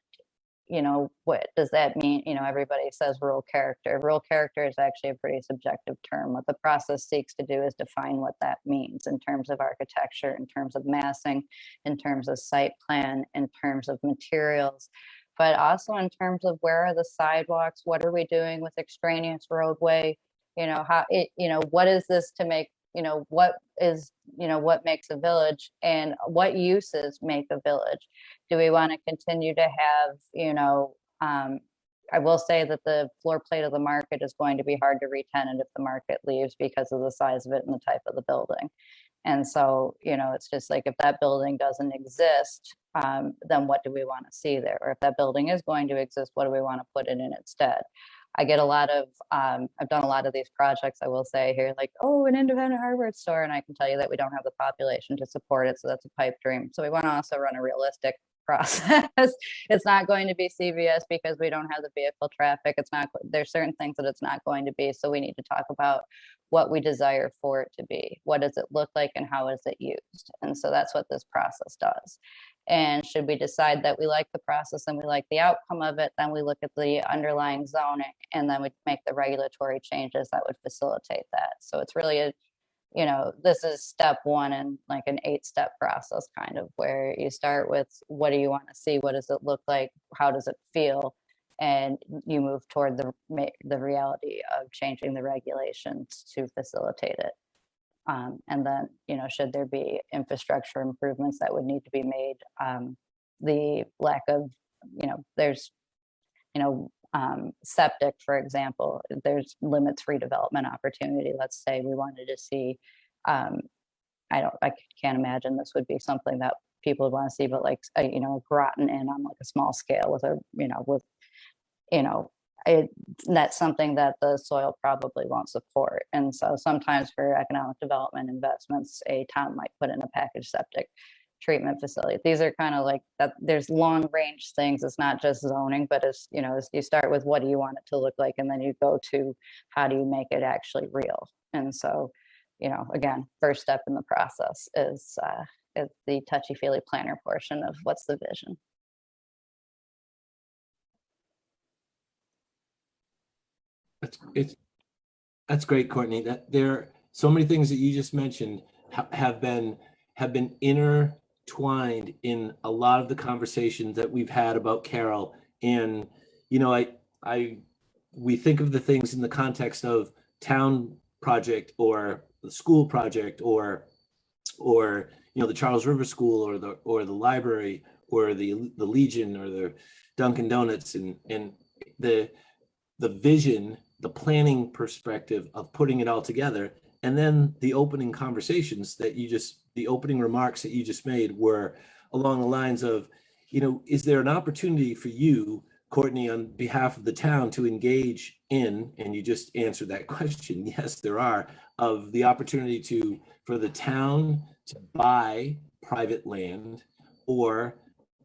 you know, what does that mean? You know, everybody says rural character. Rural character is actually a pretty subjective term. What the process seeks to do is define what that means in terms of architecture, in terms of massing, in terms of site plan, in terms of materials, but also in terms of where are the sidewalks? What are we doing with extraneous roadway? You know, how it, you know, what is this to make, you know, what is, you know, what makes a village and what uses make a village? Do we want to continue to have, you know, I will say that the floor plate of the market is going to be hard to re-tenant if the market leaves because of the size of it and the type of the building. And so, you know, it's just like, if that building doesn't exist, then what do we want to see there? Or if that building is going to exist, what do we want to put in instead? I get a lot of, I've done a lot of these projects, I will say here, like, oh, an independent hardware store. And I can tell you that we don't have the population to support it. So that's a pipe dream. So we want to also run a realistic process. It's not going to be CVS because we don't have the vehicle traffic. It's not, there's certain things that it's not going to be. So we need to talk about what we desire for it to be. What does it look like and how is it used? And so that's what this process does. And should we decide that we like the process and we like the outcome of it, then we look at the underlying zoning and then we make the regulatory changes that would facilitate that. So it's really a, you know, this is step one in like an 8-step process, kind of, where you start with what do you want to see? What does it look like? How does it feel? And you move toward the reality of changing the regulations to facilitate it. And then, you know, should there be infrastructure improvements that would need to be made? The lack of, you know, there's, you know, septic, for example, there's limits redevelopment opportunity. Let's say we wanted to see, I can't imagine this would be something that people would want to see, but like, you know, a Groton Inn on like a small scale with a, you know, that's something that the soil probably won't support. And so sometimes for economic development investments, a town might put in a packaged septic treatment facility. These are kind of like that. There's long range things. It's not just zoning, but it's, you know, you start with what do you want it to look like? And then you go to how do you make it actually real? And so, you know, again, first step in the process is the touchy-feely planner portion of what's the vision. That's great, Courtney. That there are so many things that you just mentioned have been intertwined in a lot of the conversations that we've had about Carroll. And you know, we think of the things in the context of town project or the school project or you know, the Charles River School or the library or the Legion or the Dunkin' Donuts, and the vision, the planning perspective of putting it all together. And then the opening conversations that the opening remarks that you just made were along the lines of, you know, is there an opportunity for you, Courtney, on behalf of the town to engage in, and you just answered that question, yes, there are, of the opportunity for the town to buy private land, or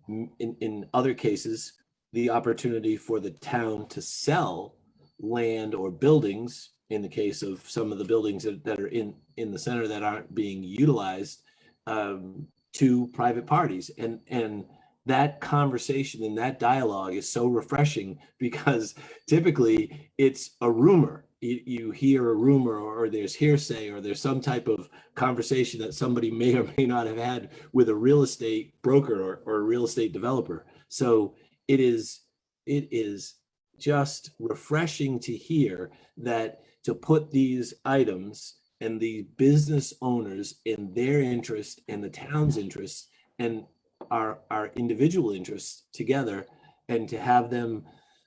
in other cases, the opportunity for the town to sell land or buildings, in the case of some of the buildings that are in the center that aren't being utilized, to private parties. And that conversation and that dialogue is so refreshing, because typically it's a rumor. You hear a rumor, or there's hearsay, or there's some type of conversation that somebody may or may not have had with a real estate broker or a real estate developer. So it is just refreshing to hear that, to put these items and the business owners in their interest and the town's interests and our individual interests together, and to have them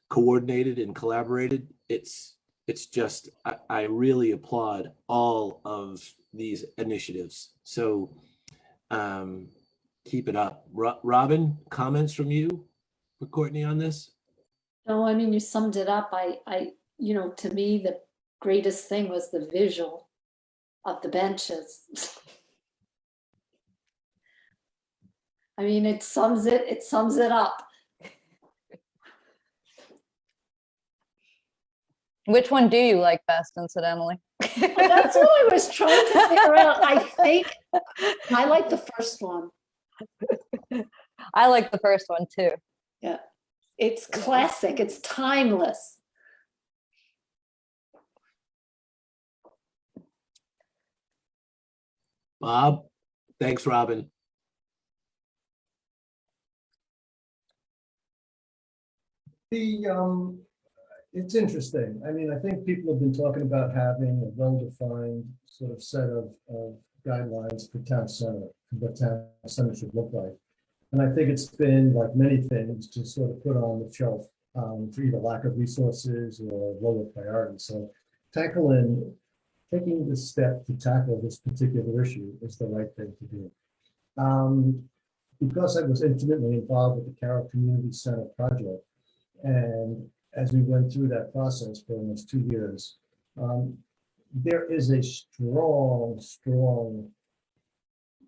coordinated and collaborated. It's just, I really applaud all of these initiatives. So keep it up. Robin, comments from you for Courtney on this? No, I mean, you summed it up. You know, to me, the greatest thing was the visual of the benches. I mean, it sums it up. Which one do you like best, incidentally? That's what I was trying to figure out. I think I like the first one. I like the first one too. Yeah. It's classic. It's timeless. Bob? Thanks, Robin. It's interesting. I mean, I think people have been talking about having a well-defined sort of set of guidelines for town center, what town center should look like. And I think it's been, like many things, just sort of put on the shelf for either lack of resources or lower priority. So taking the step to tackle this particular issue is the right thing to do. Because I was intimately involved with the Carroll Community Center project, and as we went through that process for almost 2 years, there is a strong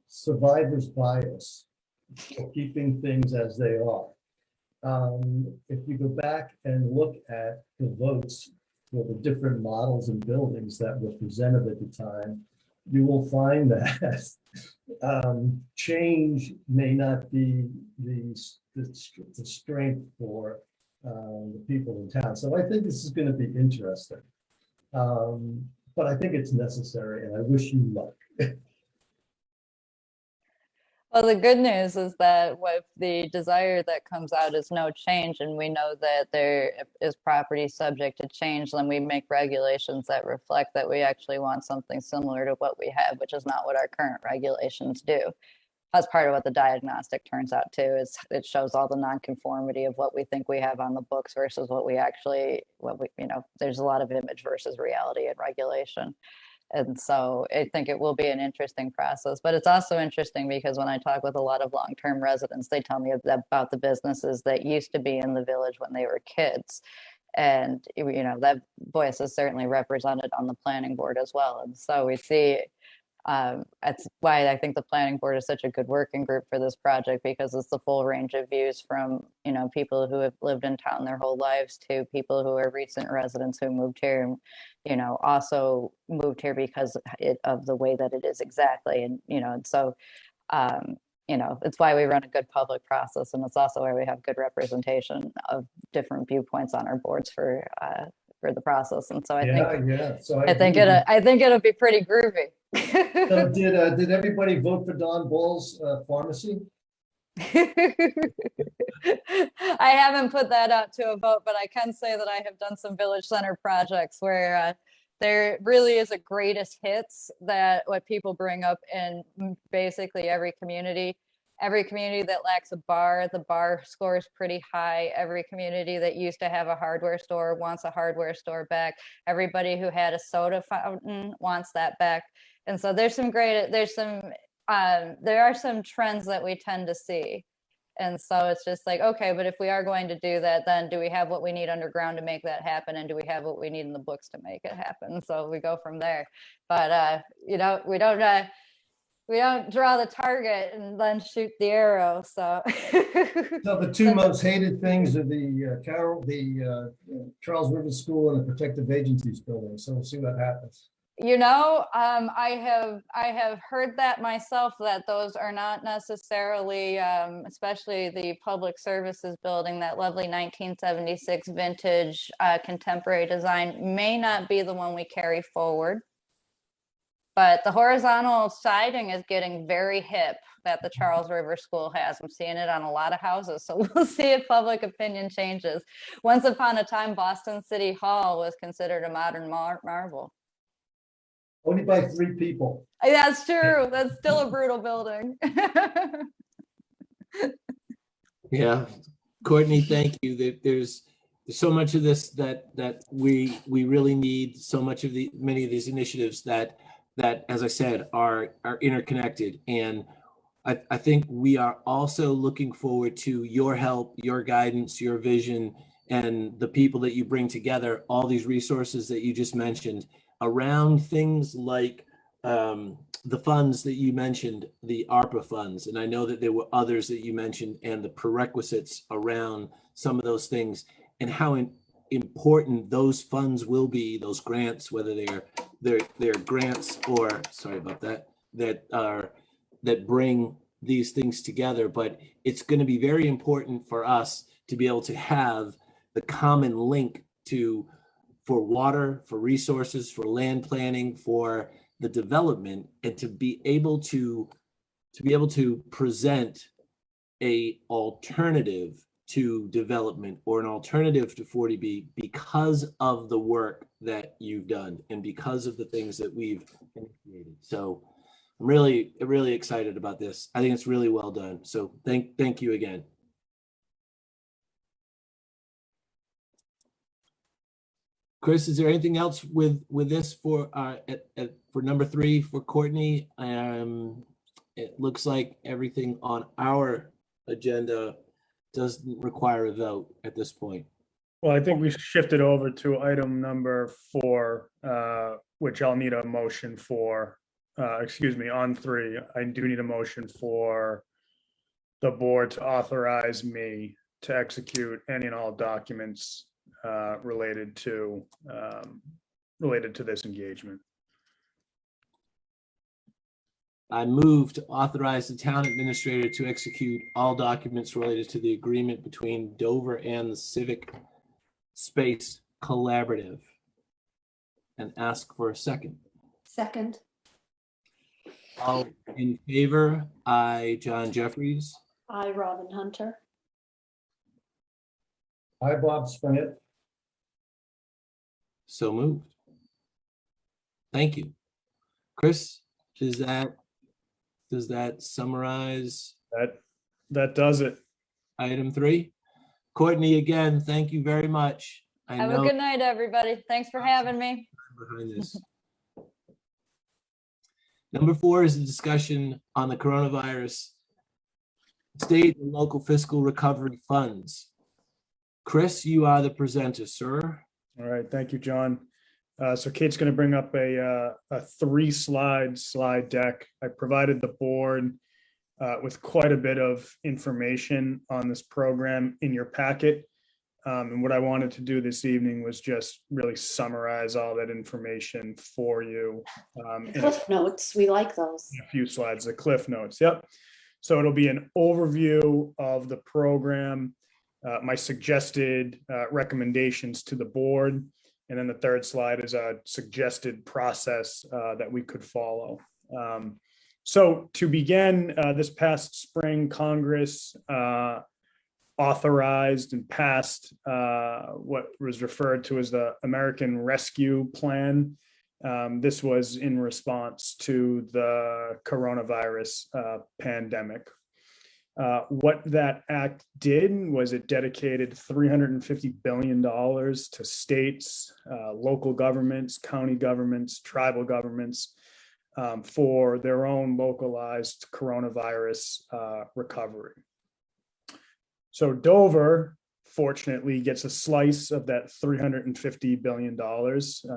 survivor's bias for keeping things as they are. If you go back and look at the votes for the different models and buildings that were presented at the time, you will find that change may not be the strength for the people in town. So I think this is going to be interesting. But I think it's necessary, and I wish you luck. Well, the good news is that with the desire that comes out is no change, and we know that there is property subject to change, then we make regulations that reflect that we actually want something similar to what we have, which is not what our current regulations do. That's part of what the diagnostic turns out too, is it shows all the nonconformity of what we think we have on the books versus what we actually, there's a lot of image versus reality in regulation. And so I think it will be an interesting process, but it's also interesting because when I talk with a lot of long-term residents, they tell me about the businesses that used to be in the village when they were kids. And, that voice is certainly represented on the planning board as well. And so we see, that's why I think the planning board is such a good working group for this project, because it's the full range of views from, people who have lived in town their whole lives to people who are recent residents who moved here, also moved here because of the way that it is exactly. And, and so, it's why we run a good public process. And it's also why we have good representation of different viewpoints on our boards for the process. And so I think, So I think it'll be pretty groovy. So did everybody vote for Don Ball's pharmacy? I haven't put that out to a vote, but I can say that I have done some village center projects where there really is a greatest hits that what people bring up in basically every community. Every community that lacks a bar, the bar score is pretty high. Every community that used to have a hardware store wants a hardware store back. Everybody who had a soda fountain wants that back. And so there are some trends that we tend to see. And so it's just like, okay, but if we are going to do that, then do we have what we need underground to make that happen? And do we have what we need in the books to make it happen? So we go from there. But, we don't draw the target and then shoot the arrow. So, So the two most hated things are the Charles River School and the Protective Agencies building. So we'll see what happens. I have heard that myself, that those are not necessarily, especially the public services building, that lovely 1976 vintage contemporary design may not be the one we carry forward. But the horizontal siding is getting very hip that the Charles River School has. I'm seeing it on a lot of houses. So we'll see if public opinion changes. Once upon a time, Boston City Hall was considered a modern marvel. Only by 3 people. That's true. That's still a brutal building. Yeah, Courtney, thank you. There's so much of this that we really need, so much of many of these initiatives that, as I said, are interconnected. And I think we are also looking forward to your help, your guidance, your vision, and the people that you bring together, all these resources that you just mentioned around things like the funds that you mentioned, the ARPA funds, and I know that there were others that you mentioned, and the prerequisites around some of those things, and how important those funds will be, those grants, whether they're grants or, sorry about that, that bring these things together. But it's going to be very important for us to be able to have the common link for water, for resources, for land planning, for the development, and to be able to present a alternative to development or an alternative to 40B because of the work that you've done and because of the things that we've created. So I'm really excited about this. I think it's really well done. So thank you again. Chris, is there anything else with this for for number 3 for Courtney? It looks like everything on our agenda doesn't require a vote at this point. Well, I think we shifted over to item number 4, which I'll need a motion for. Excuse me, on 3, I do need a motion for the board to authorize me to execute any and all documents related to this engagement. I move to authorize the town administrator to execute all documents related to the agreement between Dover and the Civic Space Collaborative, and ask for a second. Second. All in favor? I, John Jeffries. I, Robin Hunter. Hi, Bob Springett. So moved. Thank you. Chris, does that summarize That does it. item 3? Courtney, again, thank you very much. I Have a know good night, everybody. Thanks for having me. behind this. Number 4 is a discussion on the coronavirus state and local fiscal recovery funds. Chris, you are the presenter, sir. All right, thank you, John. So Kate's going to bring up a 3-slide deck. I provided the board with quite a bit of information on this program in your packet. And what I wanted to do this evening was just really summarize all that information for you. In Cliff notes, we like those. a few slides, the cliff notes. Yep. So it'll be an overview of the program, my suggested recommendations to the board. And then the 3rd slide is a suggested process that we could follow. So to begin, this past spring, Congress authorized and passed what was referred to as the American Rescue Plan. This was in response to the coronavirus pandemic. What that act did was it dedicated $350 billion to states, local governments, county governments, tribal governments for their own localized coronavirus recovery. So Dover, fortunately, gets a slice of that $350 billion,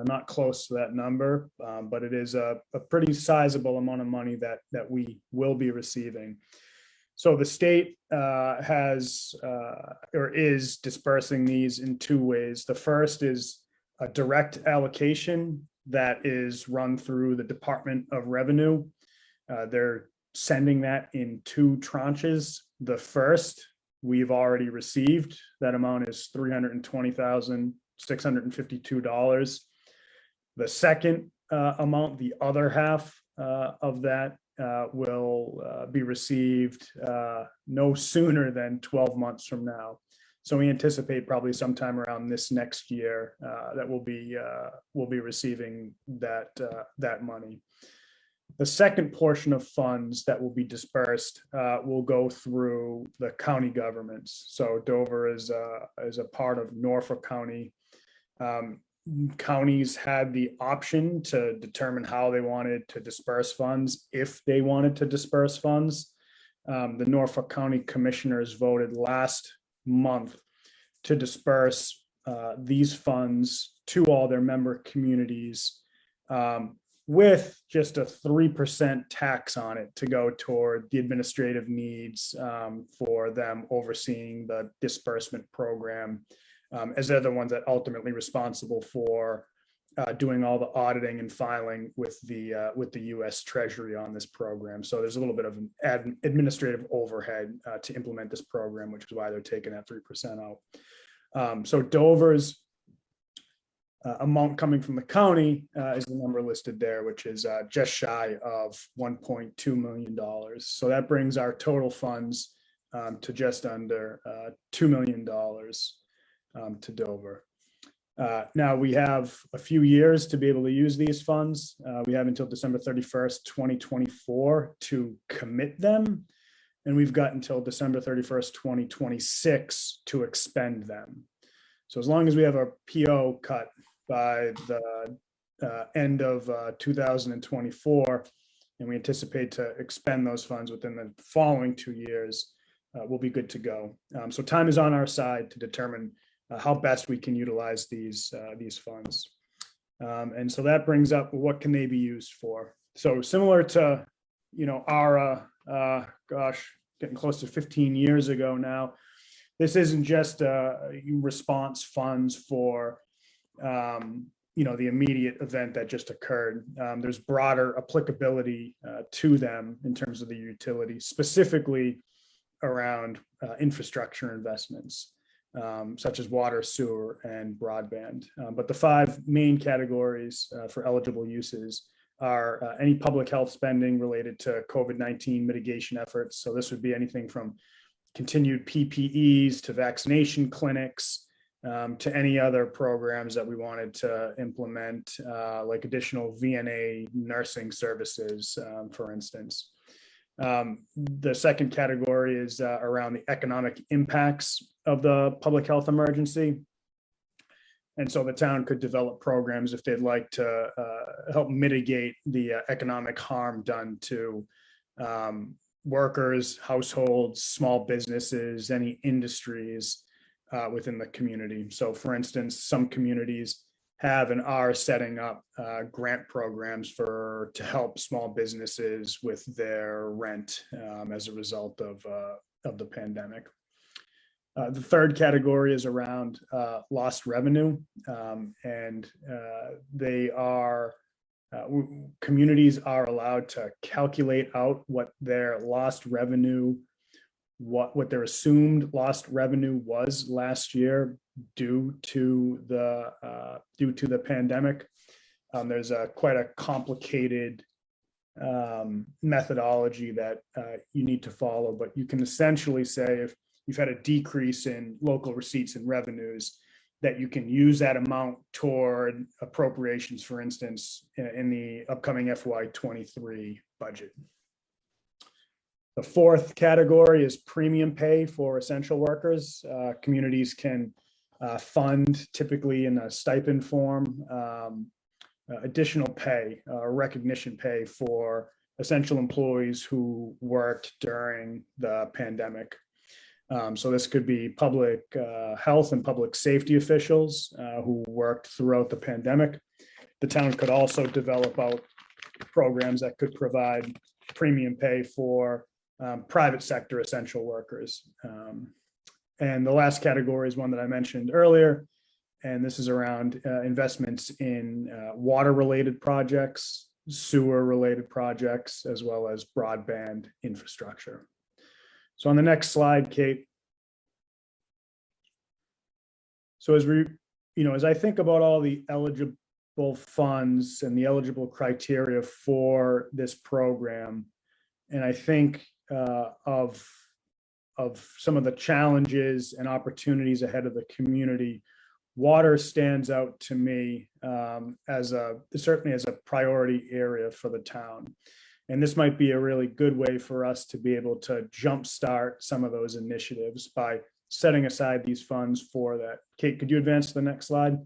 not close to that number, but it is a pretty sizable amount of money that we will be receiving. So the state has or is dispersing these in 2 ways. The first is a direct allocation that is run through the Department of Revenue. They're sending that in 2 tranches. The first we've already received. That amount is $320,652. The second amount, the other half of that, will be received no sooner than 12 months from now. So we anticipate probably sometime around this next year that we'll be receiving that money. The second portion of funds that will be dispersed will go through the county governments. So Dover is a part of Norfolk County. Counties had the option to determine how they wanted to disperse funds, if they wanted to disperse funds. The Norfolk County Commissioners voted last month to disperse these funds to all their member communities with just a 3% tax on it to go toward the administrative needs for them overseeing the disbursement program, as they're the ones that ultimately responsible for doing all the auditing and filing with the U.S. Treasury on this program. So there's a little bit of an administrative overhead to implement this program, which is why they're taking that 3% out. So Dover's amount coming from the county is the number listed there, which is just shy of $1.2 million. So that brings our total funds to just under $2 million to Dover. Now we have a few years to be able to use these funds. We have until December 31st, 2024 to commit them. And we've got until December 31st, 2026 to expend them. So as long as we have a PO cut by the end of 2024, and we anticipate to expend those funds within the following 2 years, we'll be good to go. So time is on our side to determine how best we can utilize these funds. And so that brings up what can they be used for. So similar to, our, getting close to 15 years ago now, this isn't just response funds for, the immediate event that just occurred. There's broader applicability to them in terms of the utility, specifically around infrastructure investments, such as water, sewer, and broadband. But the 5 main categories for eligible uses are any public health spending related to COVID-19 mitigation efforts. So this would be anything from continued PPEs to vaccination clinics, to any other programs that we wanted to implement, like additional VNA nursing services, for instance. The second category is around the economic impacts of the public health emergency. And so the town could develop programs if they'd like to help mitigate the economic harm done to workers, households, small businesses, any industries within the community. So for instance, some communities have and are setting up grant programs to help small businesses with their rent as a result of the pandemic. The third category is around lost revenue, and communities are allowed to calculate out what their lost revenue, what their assumed lost revenue was last year due to the pandemic. There's quite a complicated methodology that you need to follow, but you can essentially say if you've had a decrease in local receipts and revenues, that you can use that amount toward appropriations, for instance, in the upcoming FY23 budget. The fourth category is premium pay for essential workers. Communities can fund, typically in a stipend form, additional pay, recognition pay for essential employees who worked during the pandemic. So this could be public health and public safety officials who worked throughout the pandemic. The town could also develop out programs that could provide premium pay for private sector essential workers. And the last category is one that I mentioned earlier, and this is around investments in water-related projects, sewer-related projects, as well as broadband infrastructure. So on the next slide, Kate. So as I think about all the eligible funds and the eligible criteria for this program, and I think of some of the challenges and opportunities ahead of the community, water stands out to me certainly as a priority area for the town. And this might be a really good way for us to be able to jumpstart some of those initiatives by setting aside these funds for that. Kate, could you advance to the next slide?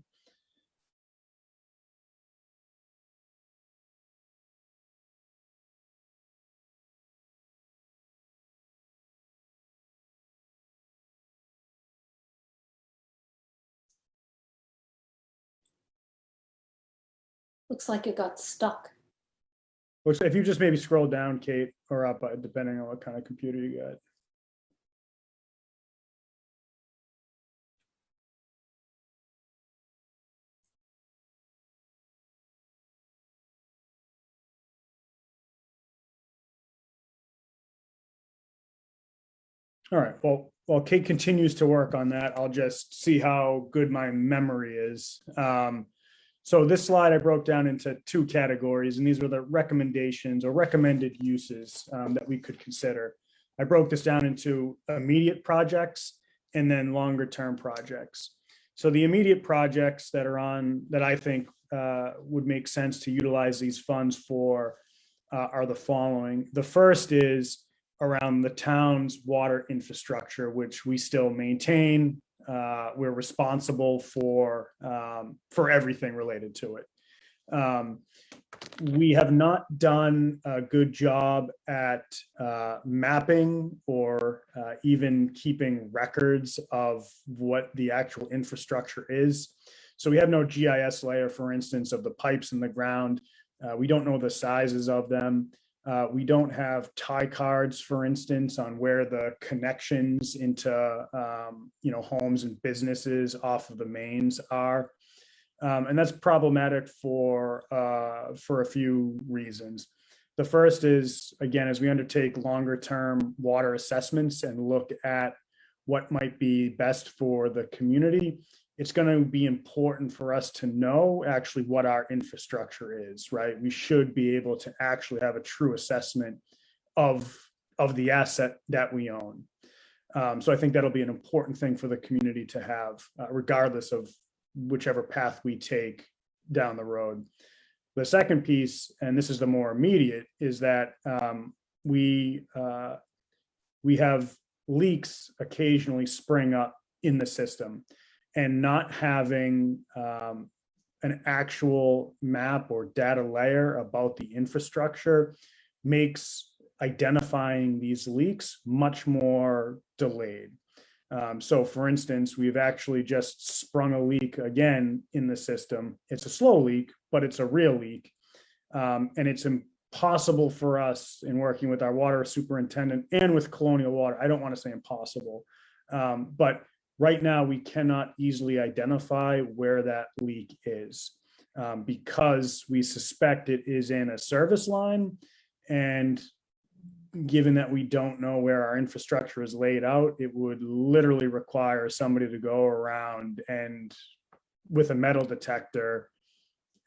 Looks like it got stuck. Which, if you just maybe scroll down, Kate, or up, depending on what kind of computer you got. All right, well, while Kate continues to work on that, I'll just see how good my memory is. So this slide I broke down into two categories, and these were the recommendations or recommended uses that we could consider. I broke this down into immediate projects and then longer term projects. So the immediate projects that are on, that I think would make sense to utilize these funds for are the following. The first is around the town's water infrastructure, which we still maintain. We're responsible for everything related to it. We have not done a good job at mapping or even keeping records of what the actual infrastructure is. So we have no GIS layer, for instance, of the pipes in the ground. We don't know the sizes of them. We don't have tie cards, for instance, on where the connections into homes and businesses off of the mains are. And that's problematic for a few reasons. The first is, again, as we undertake longer term water assessments and look at what might be best for the community, it's going to be important for us to know actually what our infrastructure is, right? We should be able to actually have a true assessment of the asset that we own. So I think that'll be an important thing for the community to have, regardless of whichever path we take down the road. The second piece, and this is the more immediate, is that we have leaks occasionally spring up in the system, and not having an actual map or data layer about the infrastructure makes identifying these leaks much more delayed. So for instance, we've actually just sprung a leak again in the system. It's a slow leak, but it's a real leak. And it's impossible for us, in working with our water superintendent and with Colonial Water, I don't want to say impossible, but right now we cannot easily identify where that leak is, because we suspect it is in a service line. And given that we don't know where our infrastructure is laid out, it would literally require somebody to go around and with a metal detector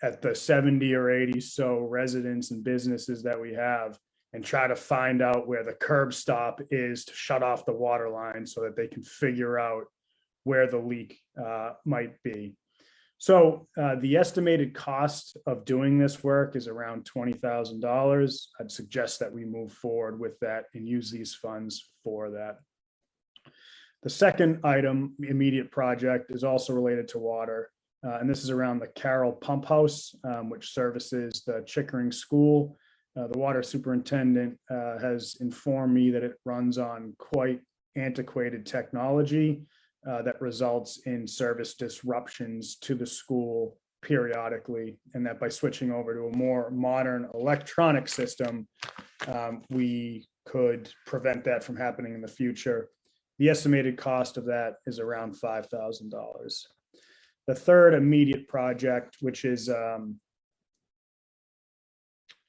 at the 70 or 80 so residents and businesses that we have, and try to find out where the curb stop is to shut off the water line so that they can figure out where the leak might be. So the estimated cost of doing this work is around $20,000. I'd suggest that we move forward with that and use these funds for that. The second item, immediate project, is also related to water. And this is around the Carroll Pump House, which services the Chickering School. The water superintendent has informed me that it runs on quite antiquated technology that results in service disruptions to the school periodically, and that by switching over to a more modern electronic system, we could prevent that from happening in the future. The estimated cost of that is around $5,000. The third immediate project, which is, I'm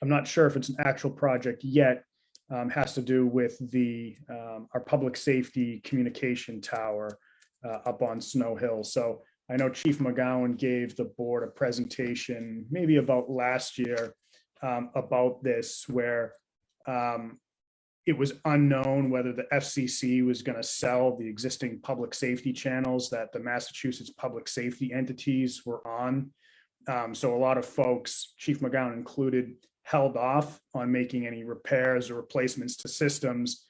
not sure if it's an actual project yet, has to do with our public safety communication tower up on Snow Hill. So I know Chief McGowan gave the board a presentation maybe about last year about this, where it was unknown whether the FCC was going to sell the existing public safety channels that the Massachusetts public safety entities were on. So a lot of folks, Chief McGowan included, held off on making any repairs or replacements to systems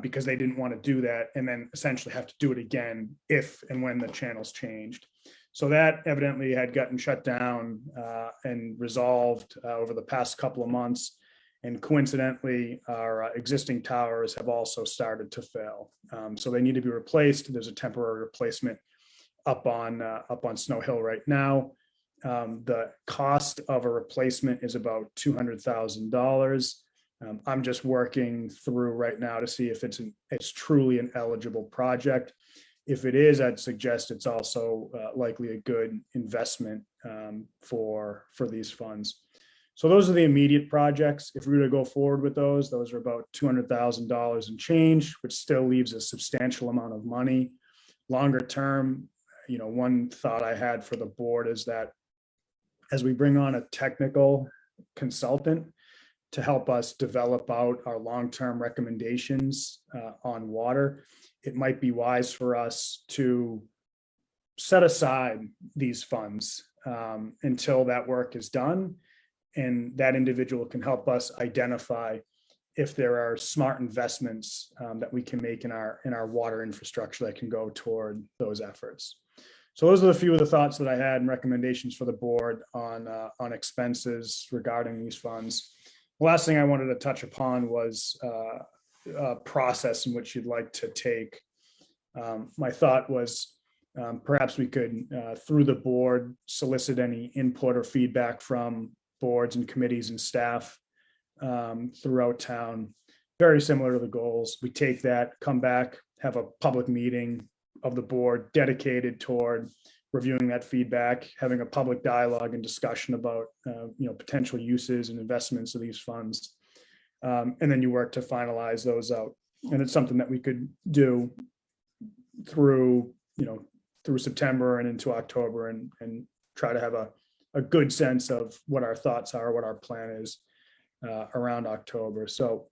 because they didn't want to do that and then essentially have to do it again if and when the channels changed. So that evidently had gotten shut down and resolved over the past couple of months. And coincidentally, our existing towers have also started to fail. So they need to be replaced. There's a temporary replacement up on Snow Hill right now. The cost of a replacement is about $200,000. I'm just working through right now to see if it's truly an eligible project. If it is, I'd suggest it's also likely a good investment for these funds. So those are the immediate projects. If we were to go forward with those are about $200,000 and change, which still leaves a substantial amount of money. Longer term, one thought I had for the board is that as we bring on a technical consultant to help us develop out our long-term recommendations on water, it might be wise for us to set aside these funds until that work is done. And that individual can help us identify if there are smart investments that we can make in our water infrastructure that can go toward those efforts. So those are a few of the thoughts that I had and recommendations for the board on expenses regarding these funds. The last thing I wanted to touch upon was a process in which you'd like to take. My thought was perhaps we could, through the board, solicit any input or feedback from boards and committees and staff throughout town, very similar to the goals. We take that, come back, have a public meeting of the board dedicated toward reviewing that feedback, having a public dialogue and discussion about potential uses and investments of these funds. And then you work to finalize those out. And it's something that we could do through September and into October and try to have a good sense of what our thoughts are, what our plan is around October. So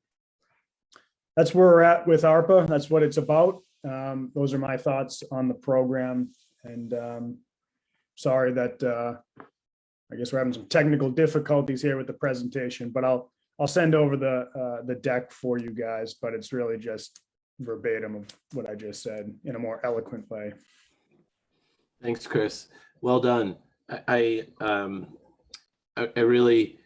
that's where we're at with ARPA. That's what it's about. Those are my thoughts on the program. And sorry that I guess we're having some technical difficulties here with the presentation, but I'll send over the deck for you guys, but it's really just verbatim of what I just said in a more eloquent way. Thanks, Chris. Well done. I really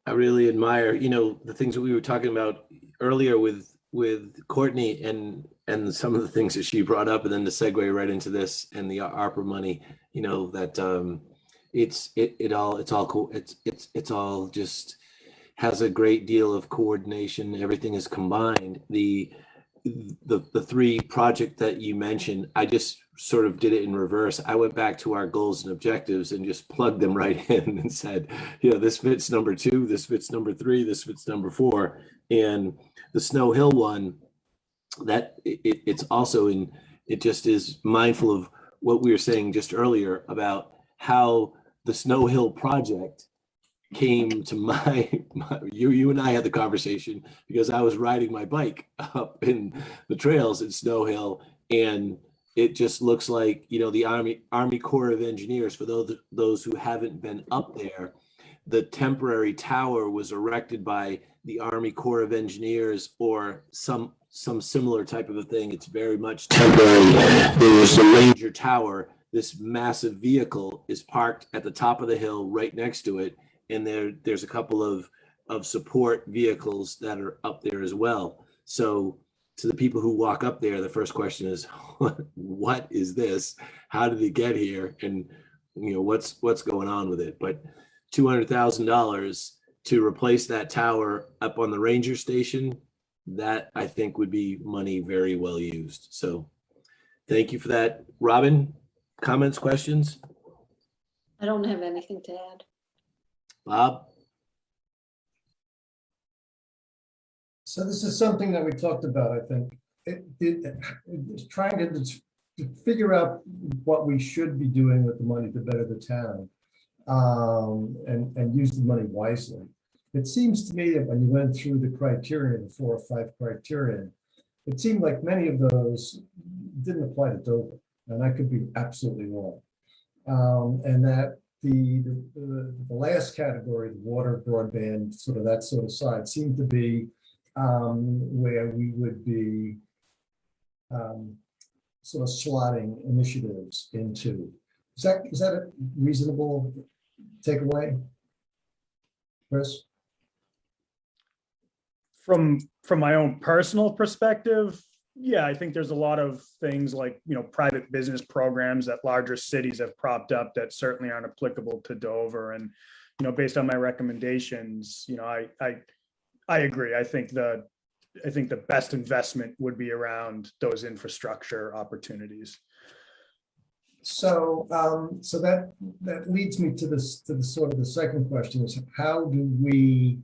admire, the things that we were talking about earlier with Courtney and some of the things that she brought up, and then to segue right into this and the ARPA money, that it's all cool. It's all just has a great deal of coordination. Everything is combined. The three project that you mentioned, I just sort of did it in reverse. I went back to our goals and objectives and just plugged them right in and said, this fits number 2, this fits number 3, this fits number 4. And the Snow Hill one, that it's also it just is mindful of what we were saying just earlier about how the Snow Hill project came to you and I had the conversation because I was riding my bike up in the trails at Snow Hill, and it just looks like, the Army Corps of Engineers, for those who haven't been up there, the temporary tower was erected by the Army Corps of Engineers or some similar type of a thing. It's very much temporary. There's the Ranger Tower. This massive vehicle is parked at the top of the hill right next to it. And there's a couple of support vehicles that are up there as well. So to the people who walk up there, the first question is, what is this? How did it get here? And what's going on with it? But $200,000 to replace that tower up on the ranger station, that I think would be money very well used. So thank you for that. Robin, comments, questions? I don't have anything to add. Bob? So this is something that we talked about, I think. It's trying to figure out what we should be doing with the money to better the town, and use the money wisely. It seems to me that when you went through the criteria, the 4 or 5 criteria, it seemed like many of those didn't apply to Dover, and I could be absolutely wrong. And that the last category, the water, broadband, sort of that sort of side, seemed to be where we would be sort of slotting initiatives into. Is that a reasonable takeaway, Chris? From my own personal perspective, Yeah, I think there's a lot of things like, private business programs that larger cities have propped up that certainly aren't applicable to Dover. And, based on my recommendations, I agree. I think the best investment would be around those infrastructure opportunities. So, so that leads me to this, to the sort of the second question is how do we?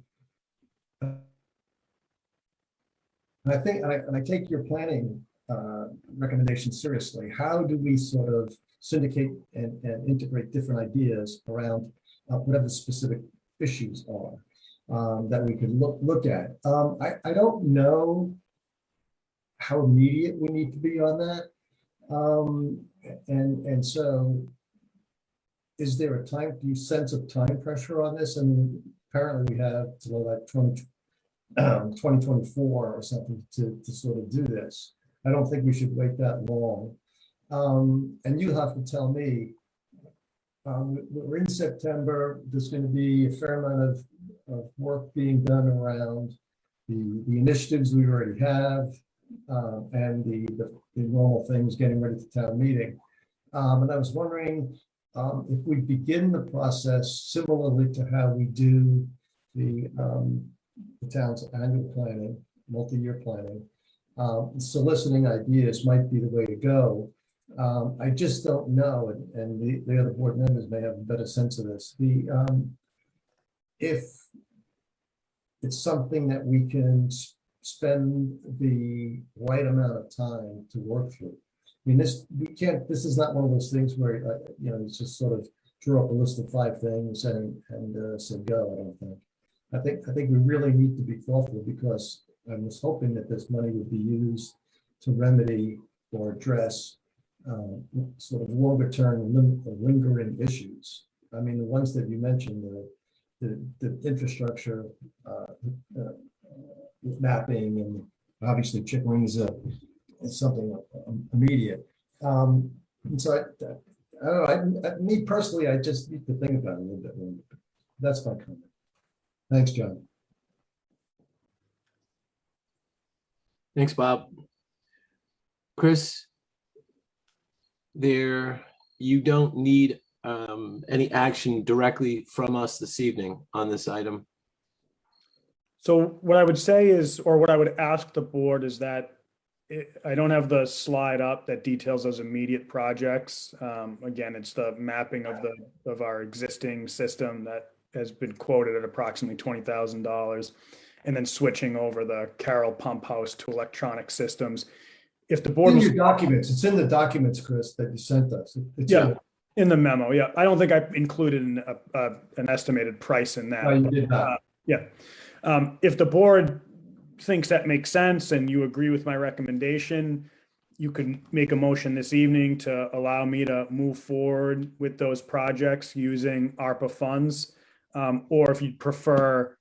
And I think, and I take your planning recommendations seriously. How do we sort of syndicate and integrate different ideas around whatever specific issues are that we could look at? I don't know how immediate we need to be on that. And so is there a time, do you sense a time pressure on this? I mean, apparently we have till like 2024 or something to sort of do this. I don't think we should wait that long. And you have to tell me, we're in September, there's going to be a fair amount of work being done around the initiatives we already have, and the normal things getting ready for town meeting. And I was wondering if we begin the process similarly to how we do the town's annual planning, multi-year planning, soliciting ideas might be the way to go. I just don't know, and the other board members may have a better sense of this. If it's something that we can spend the right amount of time to work through. I mean, this is not one of those things where, it's just sort of draw up a list of 5 things and say go, I don't think. I think we really need to be thoughtful because I was hoping that this money would be used to remedy or address sort of longer term lingering issues. I mean, the ones that you mentioned, the infrastructure mapping, and obviously Chickering is something immediate. And so I don't know, me personally, I just need to think about it a little bit more. That's my comment. Thanks, John. Thanks, Bob. Chris, you don't need any action directly from us this evening on this item. So what I would say is, or what I would ask the board is that I don't have the slide up that details those immediate projects. Again, it's the mapping of our existing system that has been quoted at approximately $20,000, and then switching over the Carroll pump house to electronic systems. If the board in your documents, it's in the documents, Chris, that you sent us. It's in the memo. Yeah, I don't think I included an estimated price in that. No, you did not. If the board thinks that makes sense and you agree with my recommendation, you can make a motion this evening to allow me to move forward with those projects using ARPA funds. Or if you'd prefer,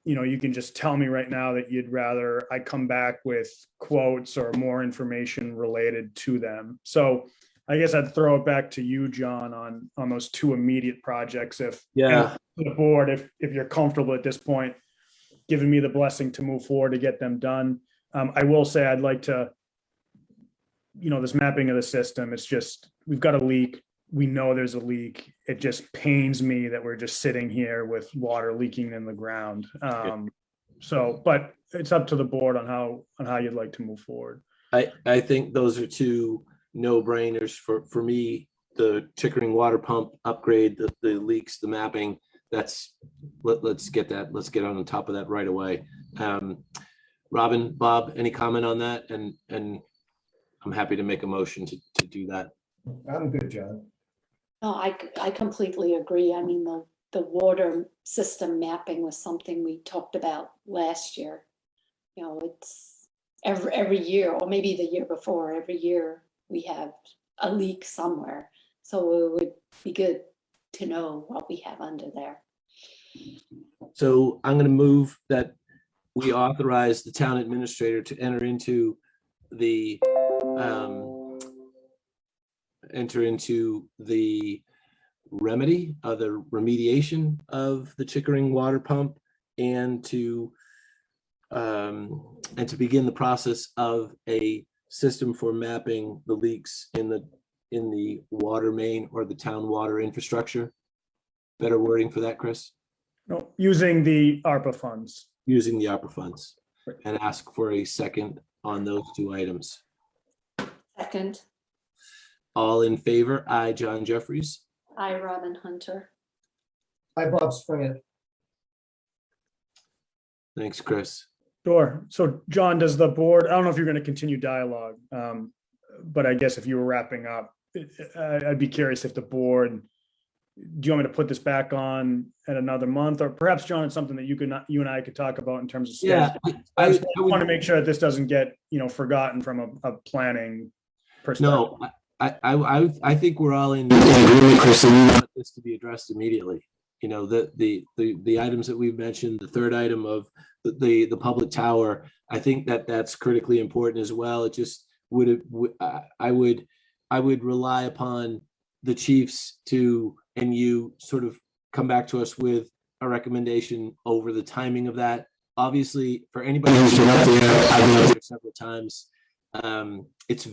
you can just tell me right now that you'd rather I come back with quotes or more information related to them. So I guess I'd throw it back to you, John, on those 2 immediate projects. If the board, if you're comfortable at this point, giving me the blessing to move forward to get them done. I will say I'd like to, this mapping of the system, it's just, we've got a leak. We know there's a leak. It just pains me that we're just sitting here with water leaking in the ground. But it's up to the board on how you'd like to move forward. I think those are 2 no-brainers for me. The Chickering water pump upgrade, the leaks, the mapping. Let's get on top of that right away. Robin, Bob, any comment on that? And I'm happy to make a motion to do that. I'm good, John. No, I completely agree. I mean, the water system mapping was something we talked about last year. It's every year, or maybe the year before, every year we have a leak somewhere. So it would be good to know what we have under there. So I'm going to move that we authorize the town administrator to enter into the remedy of the remediation of the Chickering water pump, and to begin the process of a system for mapping the leaks in the water main or the town water infrastructure. Better wording for that, Chris? No, using the ARPA funds. Using the ARPA funds, Right. and ask for a second on those two items. Second, All in favor? Aye, John Jeffries. I, Robin Hunter. Hi, Bob Springer. Thanks, Chris. Sure. So John, does the board, I don't know if you're going to continue dialogue, but I guess if you were wrapping up, I'd be curious if the board, do you want me to put this back on at another month? Or perhaps, John, it's something that you and I could talk about in terms of Yeah, schedule. I I just would- want to make sure that this doesn't get, forgotten from a planning perspective. No, I think we're all in agreement, Chris, and we want this to be addressed immediately. The items that we've mentioned, the third item of the public tower, I think that's critically important as well. It just I would rely upon the chiefs and you sort of come back to us with a recommendation over the timing of that. Obviously, for anybody who's been up there, I've been up there several times. It's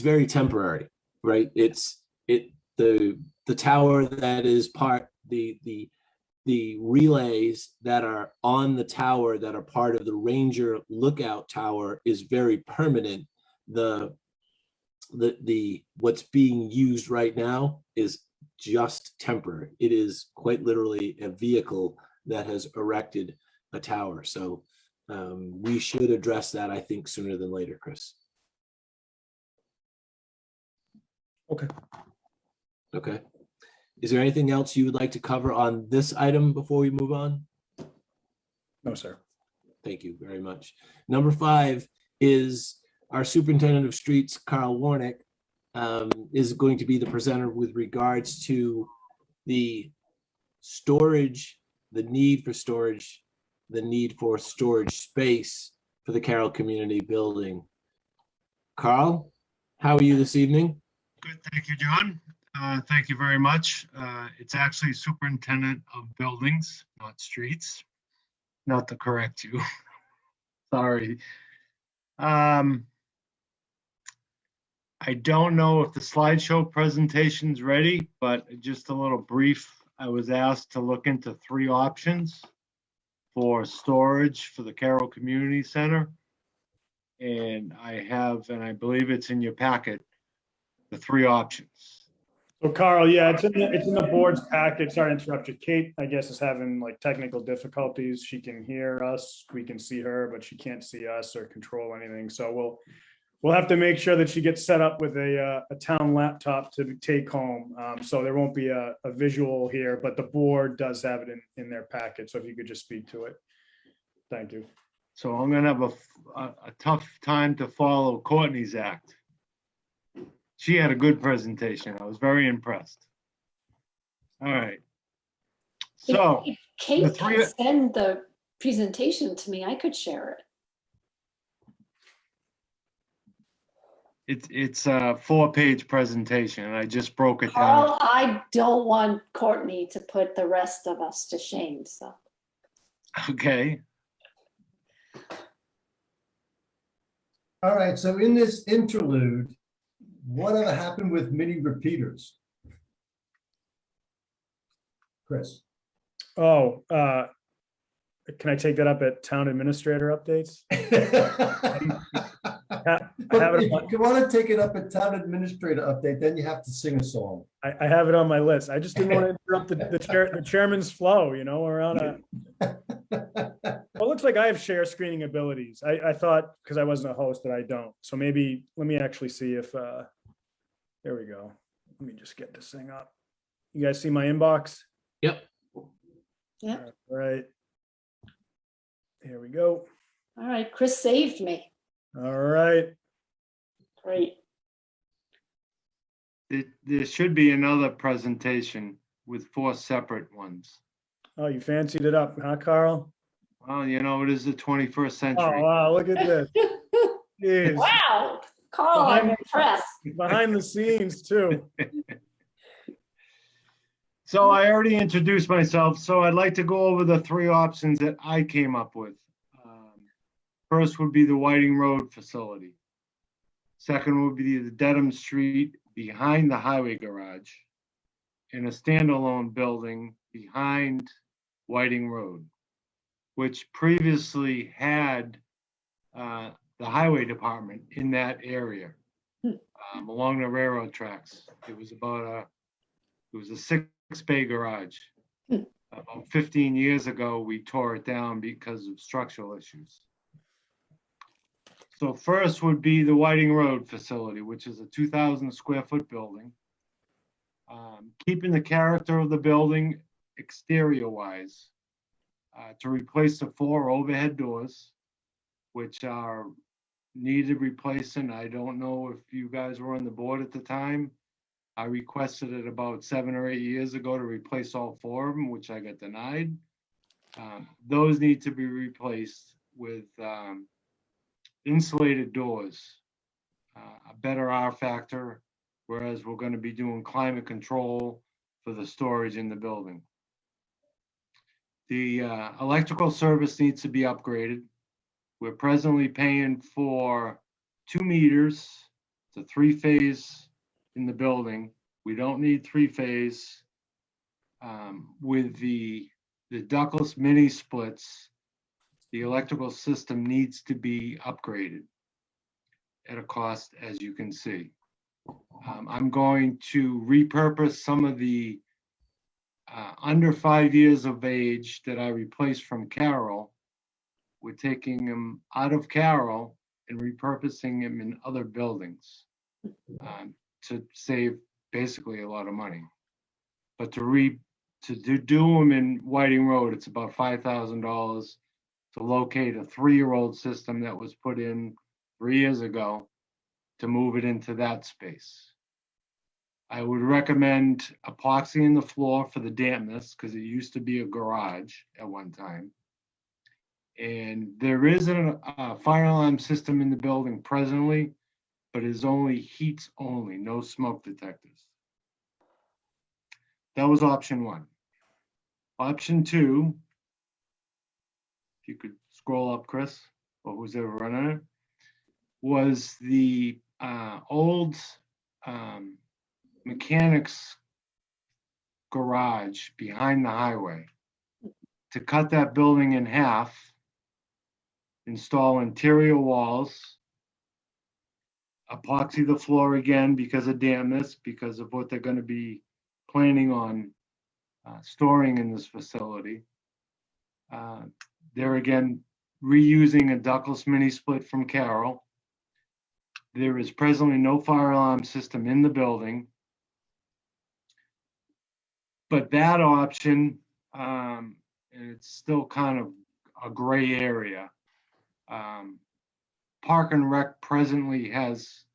very temporary, right? The tower that is part, the relays that are on the tower that are part of the Ranger Lookout Tower is very permanent. What's being used right now is just temporary. It is quite literally a vehicle that has erected a tower. So we should address that, I think, sooner than later, Chris. Okay. Okay. Is there anything else you would like to cover on this item before we move on? No, sir. Thank you very much. Number 5 is our superintendent of streets, Carl Warnick, is going to be the presenter with regards to the storage, the need for storage space for the Carroll Community Building. Carl, how are you this evening? Good, thank you, John. Thank you very much. It's actually superintendent of buildings, not streets. Not to correct you. Sorry. I don't know if the slideshow presentation's ready, but just a little brief. I was asked to look into 3 options for storage for the Carroll Community Center. And I believe it's in your packet, the 3 options. So Carl, yeah, it's in the board's packet. Sorry to interrupt you. Kate, I guess, is having like technical difficulties. She can hear us, we can see her, but she can't see us or control anything. So we'll have to make sure that she gets set up with a town laptop to take home. So there won't be a visual here, but the board does have it in their packet. So if you could just speak to it. Thank you. So I'm gonna have a tough time to follow Courtney's act. She had a good presentation. I was very impressed. All right. So If Kate the 3 can send the presentation to me, I could share it. it's a 4-page presentation and I just broke it down. Carl, I don't want Courtney to put the rest of us to shame, so. Okay. All right, so in this interlude, whatever happened with mini repeaters? Chris? Oh, can I take that up at town administrator updates? But if you want to take it up at town administrator update, then you have to sing a song. I have it on my list. I just didn't want to interrupt the chairman's flow, we're on a. Well, it looks like I have share screening abilities. I thought, because I wasn't a host, that I don't. So maybe, let me actually see if, there we go. Let me just get this thing up. You guys see my inbox? Yep. Yep. All right. Here we go. All right, Chris saved me. All right. Great. There should be another presentation with 4 separate ones. Oh, you fancied it up, huh, Carl? Well, it is the 21st Oh, century. wow, look at this. Jeez. Wow, Carl, I'm impressed. Behind the scenes too. So I already introduced myself, so I'd like to go over the 3 options that I came up with. First would be the Whiting Road facility. Second would be the Dedham Street behind the highway garage, and a standalone building behind Whiting Road, which previously had the highway department in that area along the railroad tracks. It was a six-bay garage. About 15 years ago, we tore it down because of structural issues. So first would be the Whiting Road facility, which is a 2,000 square foot building. Keeping the character of the building exterior wise, to replace the 4 overhead doors, which are needed replacing. I don't know if you guys were on the board at the time. I requested it about 7 or 8 years ago to replace all 4 of them, which I got denied. Those need to be replaced with insulated doors, a better R factor, whereas we're going to be doing climate control for the storage in the building. The electrical service needs to be upgraded. We're presently paying for 2 meters to 3-phase in the building. We don't need 3-phase. With the ductless mini splits, the electrical system needs to be upgraded at a cost, as you can see. I'm going to repurpose some of the under 5 years of age that I replaced from Carroll. We're taking them out of Carroll and repurposing them in other buildings to save basically a lot of money. But to do them in Whiting Road, it's about $5,000 to locate a 3-year-old system that was put in 3 years ago to move it into that space. I would recommend epoxying the floor for the dampness because it used to be a garage at one time. And there is a fire alarm system in the building presently, but it's only heats only, no smoke detectors. That was option 1. Option 2, if you could scroll up, Chris, or who's ever running it, was the old mechanics garage behind the highway. To cut that building in half, install interior walls, epoxy the floor again because of dampness, because of what they're going to be planning on storing in this facility. They're again reusing a ductless mini split from Carroll. There is presently no fire alarm system in the building. But that option, and it's still kind of a gray area. Park and Rec presently has,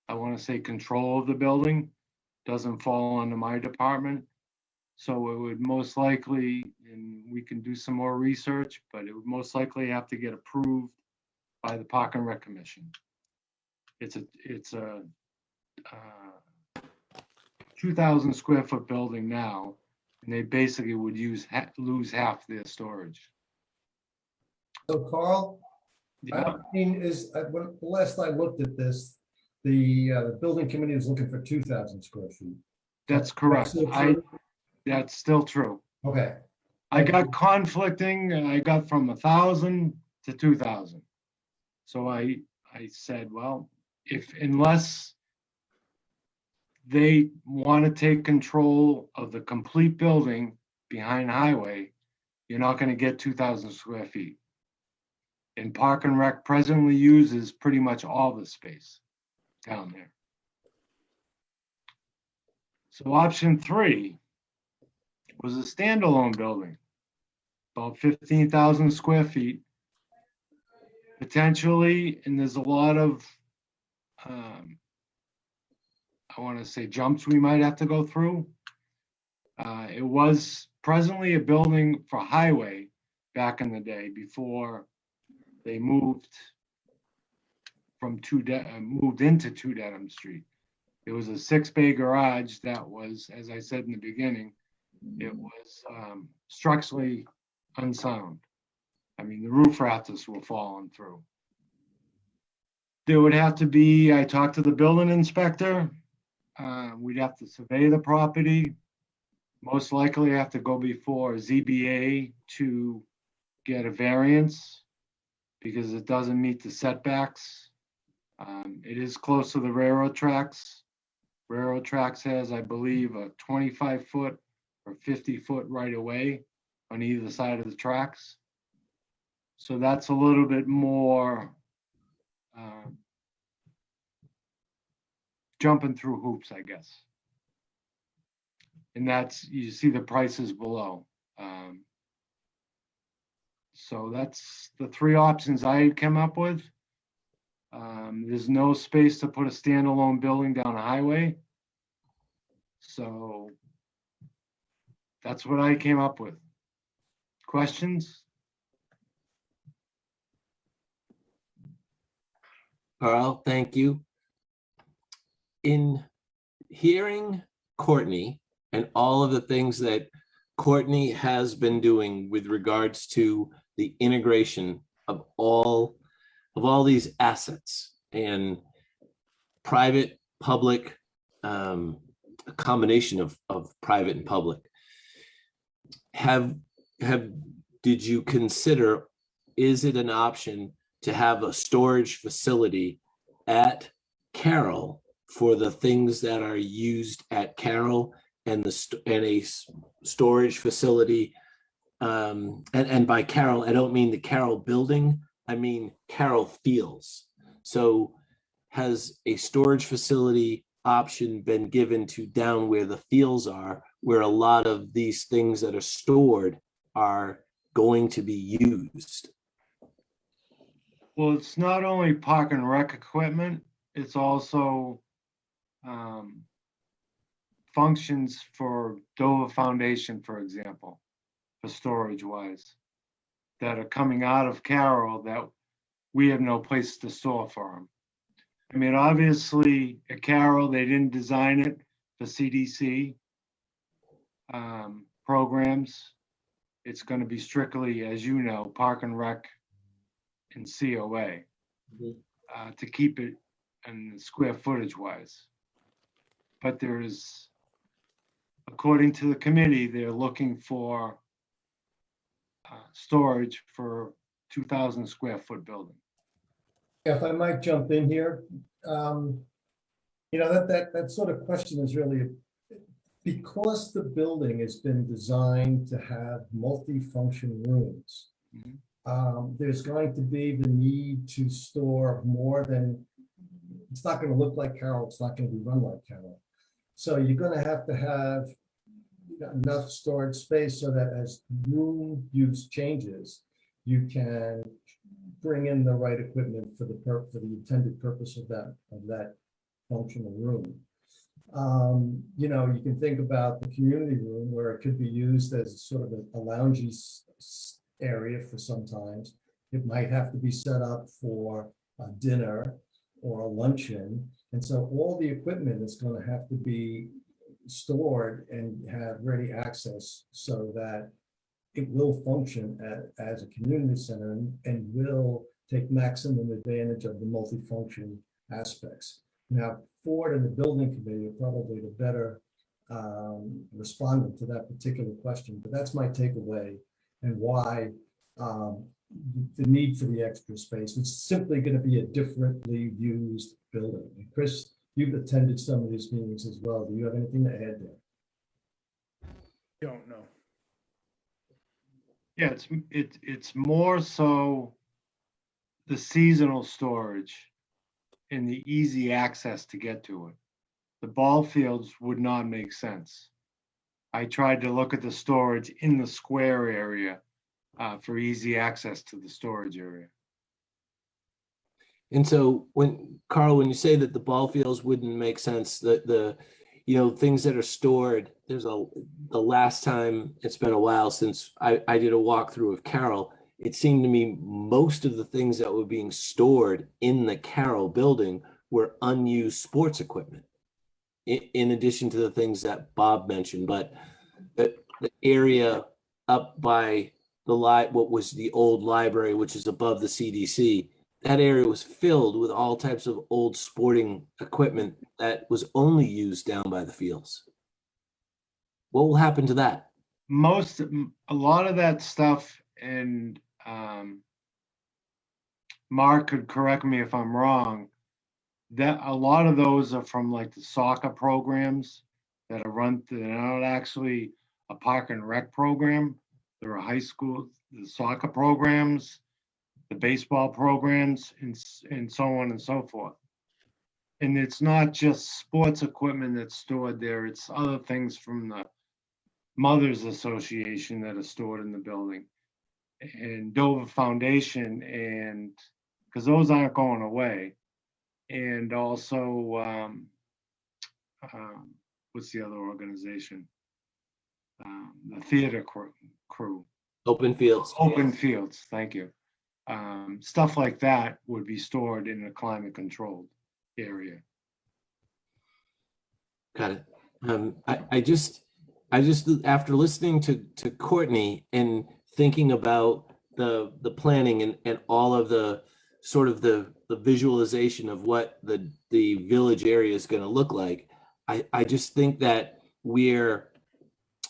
I want to say, control of the building, doesn't fall under my department. So it would most likely, and we can do some more research, but it would most likely have to get approved by the Park and Rec Commission. It's a 2,000 square foot building now, and they basically would lose half their storage. So Carl, Yeah. I mean, when the last I looked at this, the building committee was looking for 2,000 square feet. That's correct. Still true? That's still true. Okay. I got conflicting, and I got from 1,000 to 2,000. So I said, well, unless they want to take control of the complete building behind highway, you're not going to get 2,000 square feet. And Park and Rec presently uses pretty much all the space down there. So option 3 was a standalone building, about 15,000 square feet, potentially, and there's a lot of, I want to say, jumps we might have to go through. It was presently a building for highway back in the day before they moved into 2 Dedham Street. It was a 6-bay garage that was, as I said in the beginning, it was structurally unsound. I mean, the roof rafters were falling through. There would have to be, I talked to the building inspector. We'd have to survey the property. Most likely have to go before ZBA to get a variance because it doesn't meet the setbacks. It is close to the railroad tracks. Railroad tracks has, I believe, a 25-foot or 50-foot right of way on either side of the tracks. So that's a little bit more jumping through hoops, I guess. And that's, you see the prices below. So that's the three options I came up with. There's no space to put a standalone building down a highway. So that's what I came up with. Questions? Carl, thank you. In hearing Courtney and all of the things that Courtney has been doing with regards to the integration of all these assets and private, public, a combination of private and public. Did you consider, is it an option to have a storage facility at Carroll for the things that are used at Carroll and a storage facility? And by Carroll, I don't mean the Carroll building, I mean Carroll Fields. So has a storage facility option been given to down where the fields are, where a lot of these things that are stored are going to be used? Well, it's not only park and rec equipment, it's also functions for Dover Foundation, for example, for storage wise, that are coming out of Carroll that we have no place to store for them. I mean, obviously at Carroll, they didn't design it for CDC programs. It's going to be strictly, as you know, park and rec and COA to keep it in square footage wise. But there's, according to the committee, they're looking for storage for 2,000 square foot building. If I might jump in here, that sort of question is really, because the building has been designed to have multi-function rooms. There's going to be the need to store more than, it's not going to look like Carroll, it's not going to be run like Carroll. So you're going to have enough storage space so that as room use changes, you can bring in the right equipment for the intended purpose of that functional room. You can think about the community room where it could be used as sort of a loungy area for sometimes. It might have to be set up for a dinner or a luncheon. And so all the equipment is going to have to be stored and have ready access so that it will function as a community center and will take maximum advantage of the multifunction aspects. Now, Ford and the building committee are probably the better respondent to that particular question, but that's my takeaway and why the need for the extra space. It's simply going to be a differently used building. And Chris, you've attended some of these meetings as well. Do you have anything to add there? Don't know. Yeah, it's more so the seasonal storage and the easy access to get to it. The ball fields would not make sense. I tried to look at the storage in the square area for easy access to the storage area. And so Carl, when you say that the ball fields wouldn't make sense, the things that are stored, the last time, it's been a while since I did a walkthrough of Carroll, it seemed to me most of the things that were being stored in the Carroll building were unused sports equipment, in addition to the things that Bob mentioned. But the area up by what was the old library, which is above the CDC, that area was filled with all types of old sporting equipment that was only used down by the fields. What will happen to that? A lot of that stuff, and Mark could correct me if I'm wrong, that a lot of those are from like the soccer programs that are run, they're not actually a park and rec program. There are high school, the soccer programs, the baseball programs, and so on and so forth. And it's not just sports equipment that's stored there, it's other things from the Mothers Association that are stored in the building. And Dover Foundation, and, because those aren't going away. And also, what's the other organization? The theater crew. Open fields. Open fields, thank you. Stuff like that would be stored in a climate controlled area. Got it. I just after listening to Courtney and thinking about the planning and all of the sort of the visualization of what the village area is going to look like, I just think that we're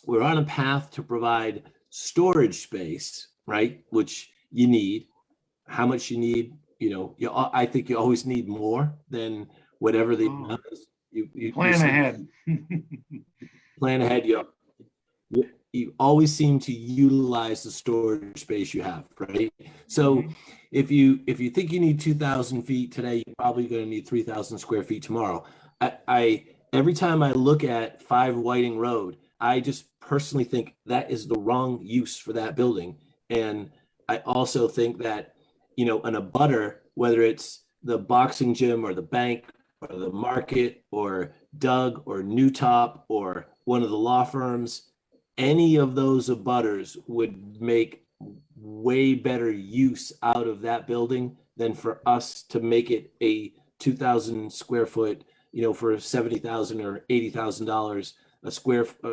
on a path to provide storage space, right? Which you need. How much you need, I think you always need more than whatever the amount is. You Plan ahead. Plan ahead. You always seem to utilize the storage space you have, right? So if you think you need 2,000 feet today, you're probably going to need 3,000 square feet tomorrow. I every time I look at 5 Whiting Road, I just personally think that is the wrong use for that building. And I also think that, an abutter, whether it's the boxing gym or the bank or the market or Doug or Newtop or one of the law firms, any of those abutters would make way better use out of that building than for us to make it a 2,000 square foot, for $70,000 or $80,000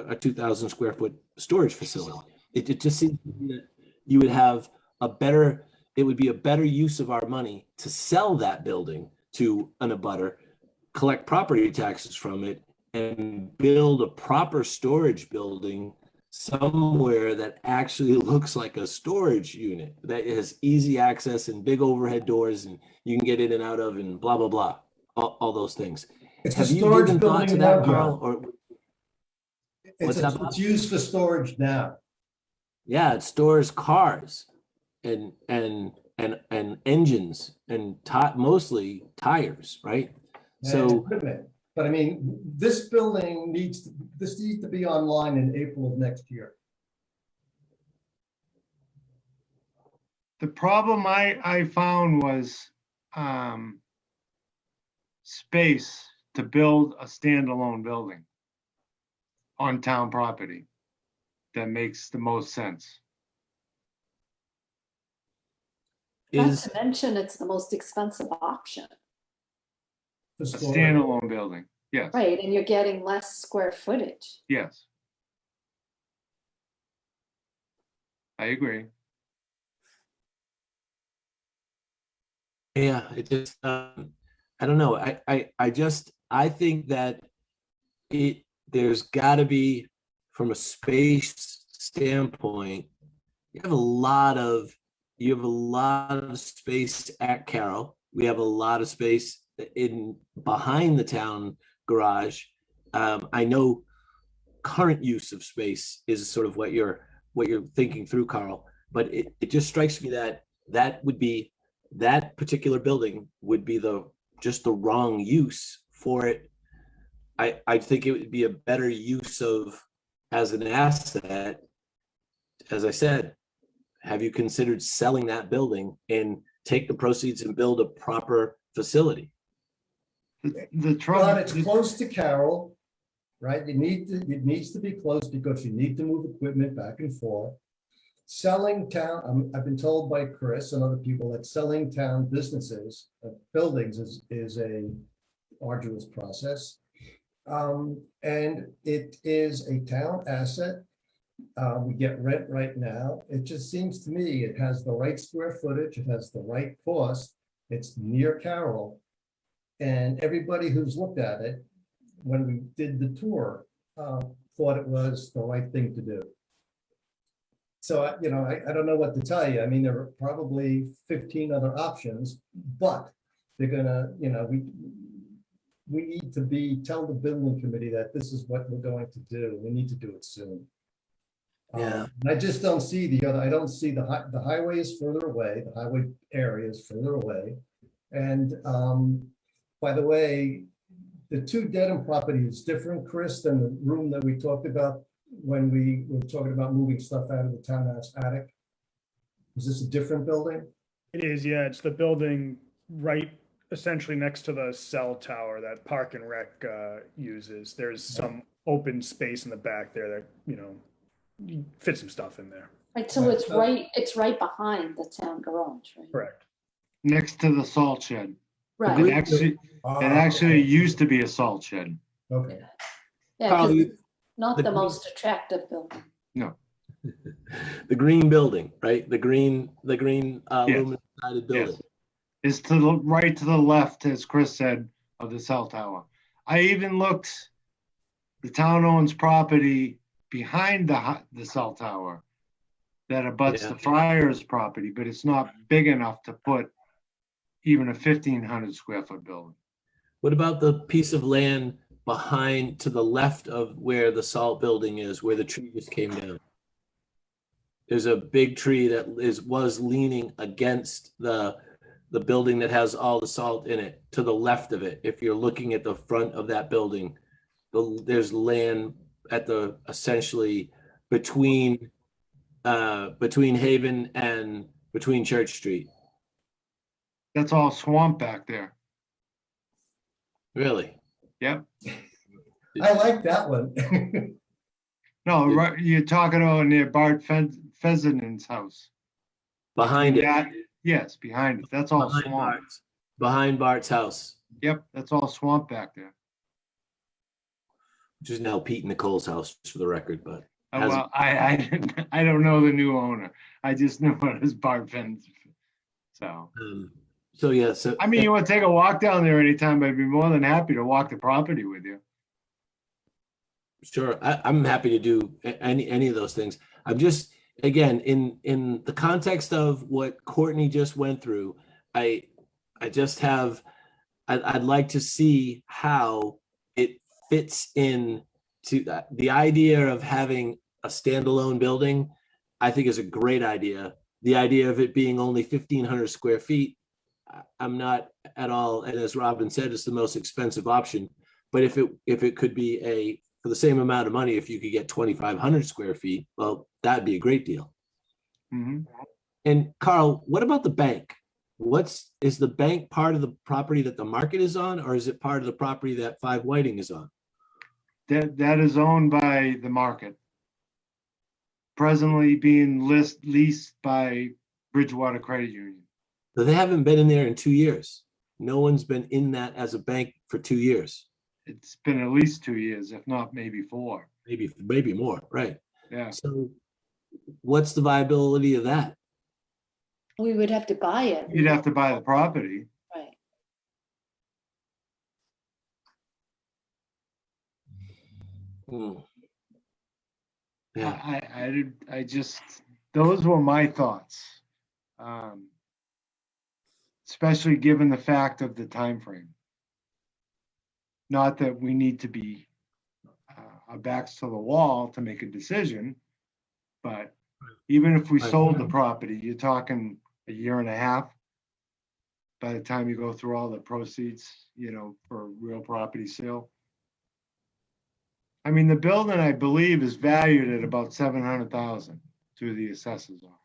a 2,000 square foot storage facility. It just seems that you would have it would be a better use of our money to sell that building to an abutter, collect property taxes from it, and build a proper storage building somewhere that actually looks like a storage unit that has easy access and big overhead doors and you can get in and out of and blah, blah, blah, all those things. It's a Have you storage given thought to building that, now, Carl? John. Or what's that, Bob? It's used for storage now. Yeah, it stores cars and engines and mostly tires, right? And So equipment. But I mean, this building needs to be online in April of next year. The problem I found was space to build a standalone building on town property that makes the most sense. Not to mention, it's the most expensive option, for A storage. standalone building, yes, right? And you're getting less square footage. yes. I agree. yeah, it just I don't know. I think that there's got to be, from a space standpoint, you have a lot of space at Carroll. We have a lot of space behind the town garage. I know current use of space is sort of what you're thinking through, Carl, but it just strikes me that particular building would be just the wrong use for it. I think it would be a better use as an asset. As I said, have you considered selling that building and take the proceeds and build a proper facility? The trouble. But it's close to Carroll, right? It needs to be close because you need to move equipment back and forth. Selling town, I've been told by Chris and other people that selling town businesses, buildings is a arduous process. And it is a town asset. We get rent right now. It just seems to me it has the right square footage, it has the right cost. It's near Carroll. And everybody who's looked at it, when we did the tour, thought it was the right thing to do. So, I don't know what to tell you. I mean, there are probably 15 other options, but they're gonna, we need to tell the building committee that this is what we're going to do. We need to do it soon. Yeah. I just don't see I don't see the highway is further away, the highway area is further away. And by the way, the two Dedham property is different, Chris, than the room that we talked about when we were talking about moving stuff out of the townhouse attic. Is this a different building? It is, yeah, it's the building right essentially next to the cell tower that Park and Rec uses. There's some open space in the back there that, you fit some stuff in there. Right, so it's right behind the town garage, right? Correct. Next to the salt shed. It Right, actually used to be a salt shed. Okay. yeah, Carl, because you- not the- the most attractive building. The green building, right? The green Yes. aluminum sided building. Is to the right to the left, as Chris said, of the cell tower. I even looked, the town owns property behind the cell tower that abuts Yeah. the Friars property, but it's not big enough to put even a 1,500 square foot building. What about the piece of land behind to the left of where the salt building is, where the tree just came down? There's a big tree that was leaning against the building that has all the salt in it, to the left of it. If you're looking at the front of that building, there's land at the essentially between Haven and between Church Street. That's all swamp back there. Really? Yep. I like that one. No, right, you're talking about near Bart Fezzinen's house. Behind it. That, yes, behind it. That's all Behind swamp. Bart's, behind Bart's house, Yep, that's all swamp back there. which is now Pete and Nicole's house, just for the record, but Has- Well, I don't know the new owner. I just know it was Bart Fenz. So, so yeah, so I mean, you want to take a walk down there anytime, I'd be more than happy to walk the property with you. sure, I'm happy to do any of those things. I'm just, again, in the context of what Courtney just went through, I'd like to see how it fits in to that. The idea of having a standalone building, I think, is a great idea. The idea of it being only 1,500 square feet, I'm not at all, and as Robin said, it's the most expensive option. But if it could be for the same amount of money, if you could get 2,500 square feet, well, that'd be a great deal. Mhm. And Carl, what about the bank? Is the bank part of the property that the market is on, or is it part of the property that 5 Whiting is on? That is owned by the market. Presently being leased by Bridgewater Credit Union. But they haven't been in there in 2 years. No one's been in that as a bank for 2 years, It's been at least 2 years, if not maybe 4. maybe more, right? Yeah. So what's the viability of that? We would have to buy it. You'd have to buy the property. Right. Hmm. Yeah, I just, those were my thoughts. Especially given the fact of the time frame. Not that we need to be our backs to the wall to make a decision, but even if we Right. sold the property, you're talking a year and a half. By the time you go through all the proceeds, for a real property sale. I mean, the building, I believe, is valued at about 700,000 through the assessor's office.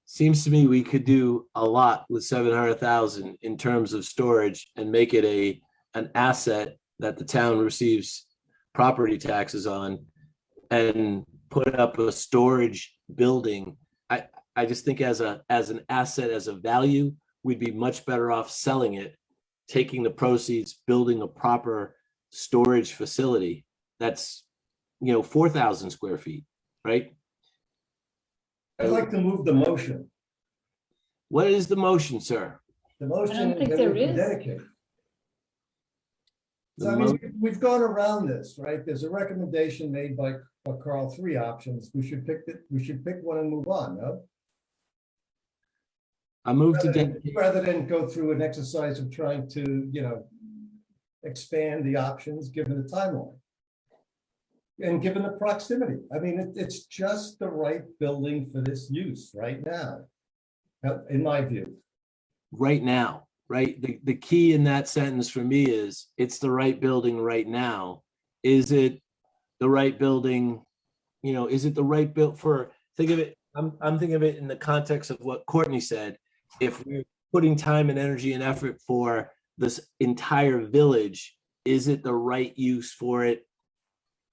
seems to me we could do a lot with 700,000 in terms of storage and make it an asset that the town receives property taxes on, and put up a storage building. I just think as an asset, as a value, we'd be much better off selling it, taking the proceeds, building a proper storage facility that's 4,000 square feet, right? I'd like to move the motion. What is the motion, sir? The motion don't is think that there we is. dedicate. So The I mo- mean, we've gone around this, right? There's a recommendation made by Carl, 3 options. We should pick one and move on, no? I move to Rather than- dedicate. rather than go through an exercise of trying to, expand the options, given the timeline. And given the proximity, I mean, it's just the right building for this use right now, in my view. Right now, right? The key in that sentence for me is it's the right building right now. Is it the right building? Is it the right build for, think of it, I'm thinking of it in the context of what Courtney said. If we're putting time and energy and effort for this entire village, is it the right use for it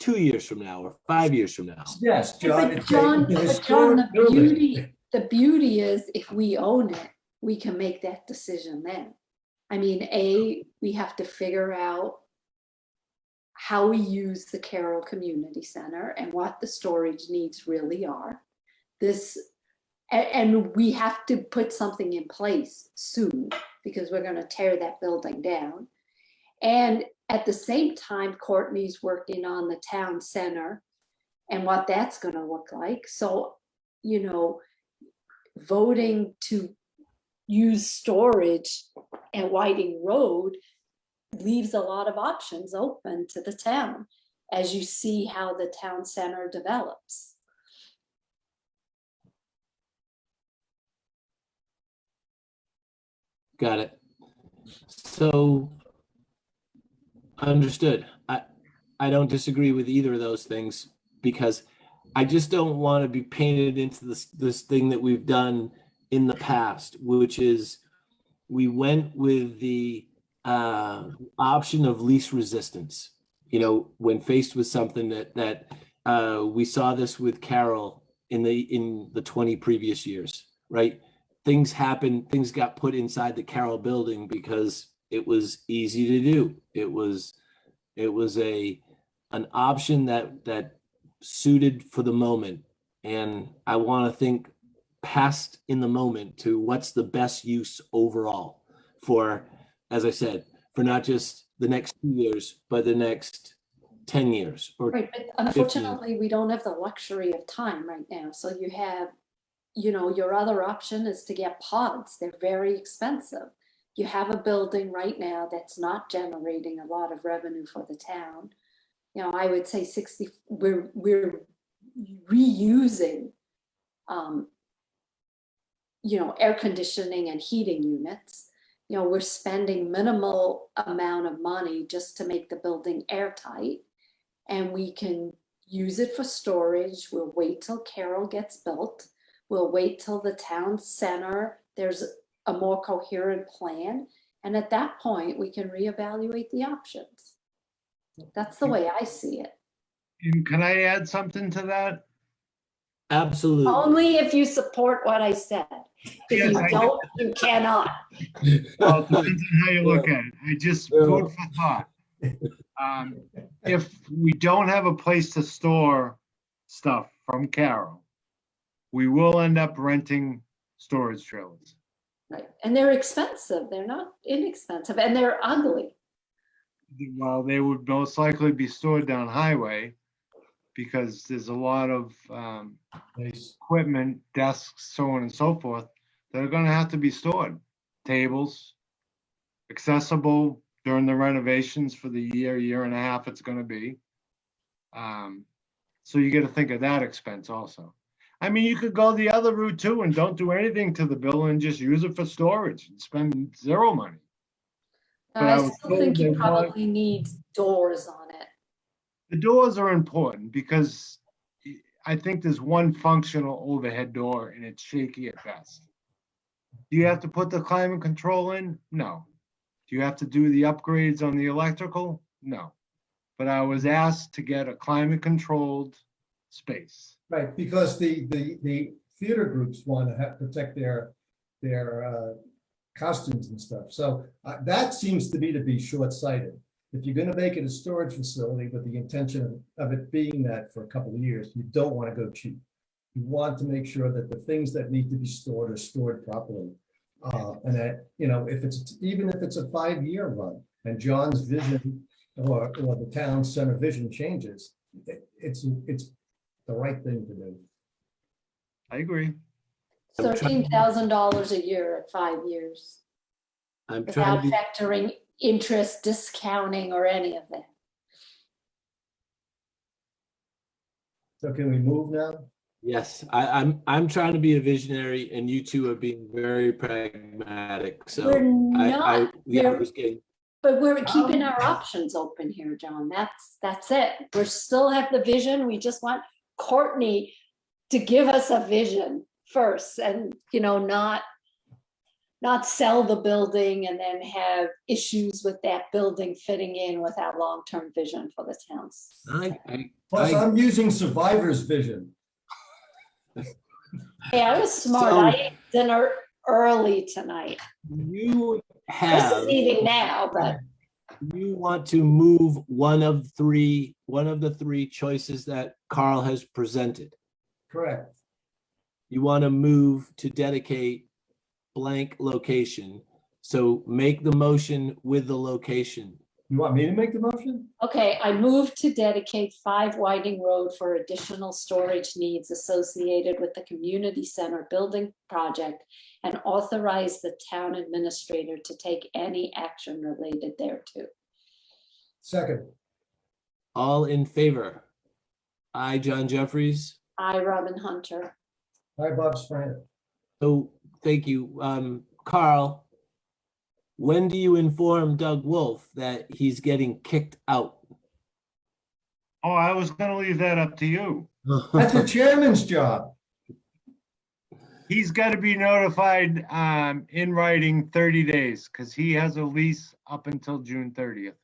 2 years from now or 5 years from now? Yes, John. But it's a John, historic the building. beauty is if we own it, we can make that decision then. I mean, we have to figure out how we use the Carroll Community Center and what the storage needs really are. And we have to put something in place soon because we're going to tear that building down. And at the same time, Courtney's working on the town center and what that's going to look like. So, voting to use storage at Whiting Road leaves a lot of options open to the town as you see how the town center develops. Got it. So understood. I don't disagree with either of those things because I just don't want to be painted into this thing that we've done in the past, which is we went with the option of least resistance. When faced with something that we saw this with Carroll in the 20 previous years, right? Things happened, things got put inside the Carroll building because it was easy to do. It was an option that suited for the moment. And I want to think past in the moment to what's the best use overall for, as I said, for not just the next 2 years, but the next 10 years. Right, but unfortunately, we don't have the luxury of time right now. So you have, your other option is to get pods. They're very expensive. You have a building right now that's not generating a lot of revenue for the town. I would say we're reusing, air conditioning and heating units. We're spending minimal amount of money just to make the building airtight, and we can use it for storage. We'll wait till Carroll gets built. We'll wait till the town center, there's a more coherent plan. And at that point, we can reevaluate the options. That's the way I see it. And can I add something to that? Absolutely. Only if you support what I said. If Yes, you I don't, you cannot. Well, it depends on how you look at it. I just food for thought. If we don't have a place to store stuff from Carroll, we will end up renting storage trailers. Right. And they're expensive. They're not inexpensive, and they're ugly. Well, they would most likely be stored down highway because there's a lot of equipment, desks, so on and so forth, that are gonna have to be stored. Tables, accessible during the renovations for the year and a half it's gonna be. So you gotta think of that expense also. I mean, you could go the other route too and don't do anything to the bill and just use it for storage and spend zero money. But I I was still told think they you want- probably need doors on it. The doors are important because I think there's one functional overhead door and it's shaky at best. Do you have to put the climate control in? No. Do you have to do the upgrades on the electrical? No. But I was asked to get a climate controlled space. Right, because the theater groups want to protect their costumes and stuff. So that seems to me to be short-sighted. If you're going to make it a storage facility with the intention of it being that for a couple of years, you don't want to go cheap. you want to make sure that the things that need to be stored are stored properly. And that, you know, even if it's a 5-year run and John's vision or the town center vision changes, it's the right thing to do. I agree. I'm trying- $13,000 a year at 5 years, I'm trying to without be, factoring interest, discounting, or any of that. So can we move now? yes, I'm trying to be a visionary and you two are being very pragmatic. So We're I not, yeah, I we're- was getting, but we're keeping our options open here, John. That's it. We still have the vision. We just want Courtney to give us a vision first and, you know, not sell the building and then have issues with that building fitting in with our long-term vision for the towns. Plus, I'm using survivor's vision. Hey, I was smart. So- I ate dinner early tonight. you Chris have, is eating now, but you want to move one of the three choices that Carl has presented. Correct. You want to move to dedicate blank location. So make the motion with the location. You want me to make the motion? okay, I moved to dedicate 5 Whiting Road for additional storage needs associated with the community center building project and authorize the town administrator to take any action related thereto. Second. All in favor? I, John Jeffries. I, Robin Hunter. Hi, Bob Sprant. So thank you. Carl, when do you inform Doug Wolf that he's getting kicked out? Oh, I was gonna leave that up to you. That's the chairman's job. He's gotta be notified, in writing 30 days, because he has a lease up until June 30th.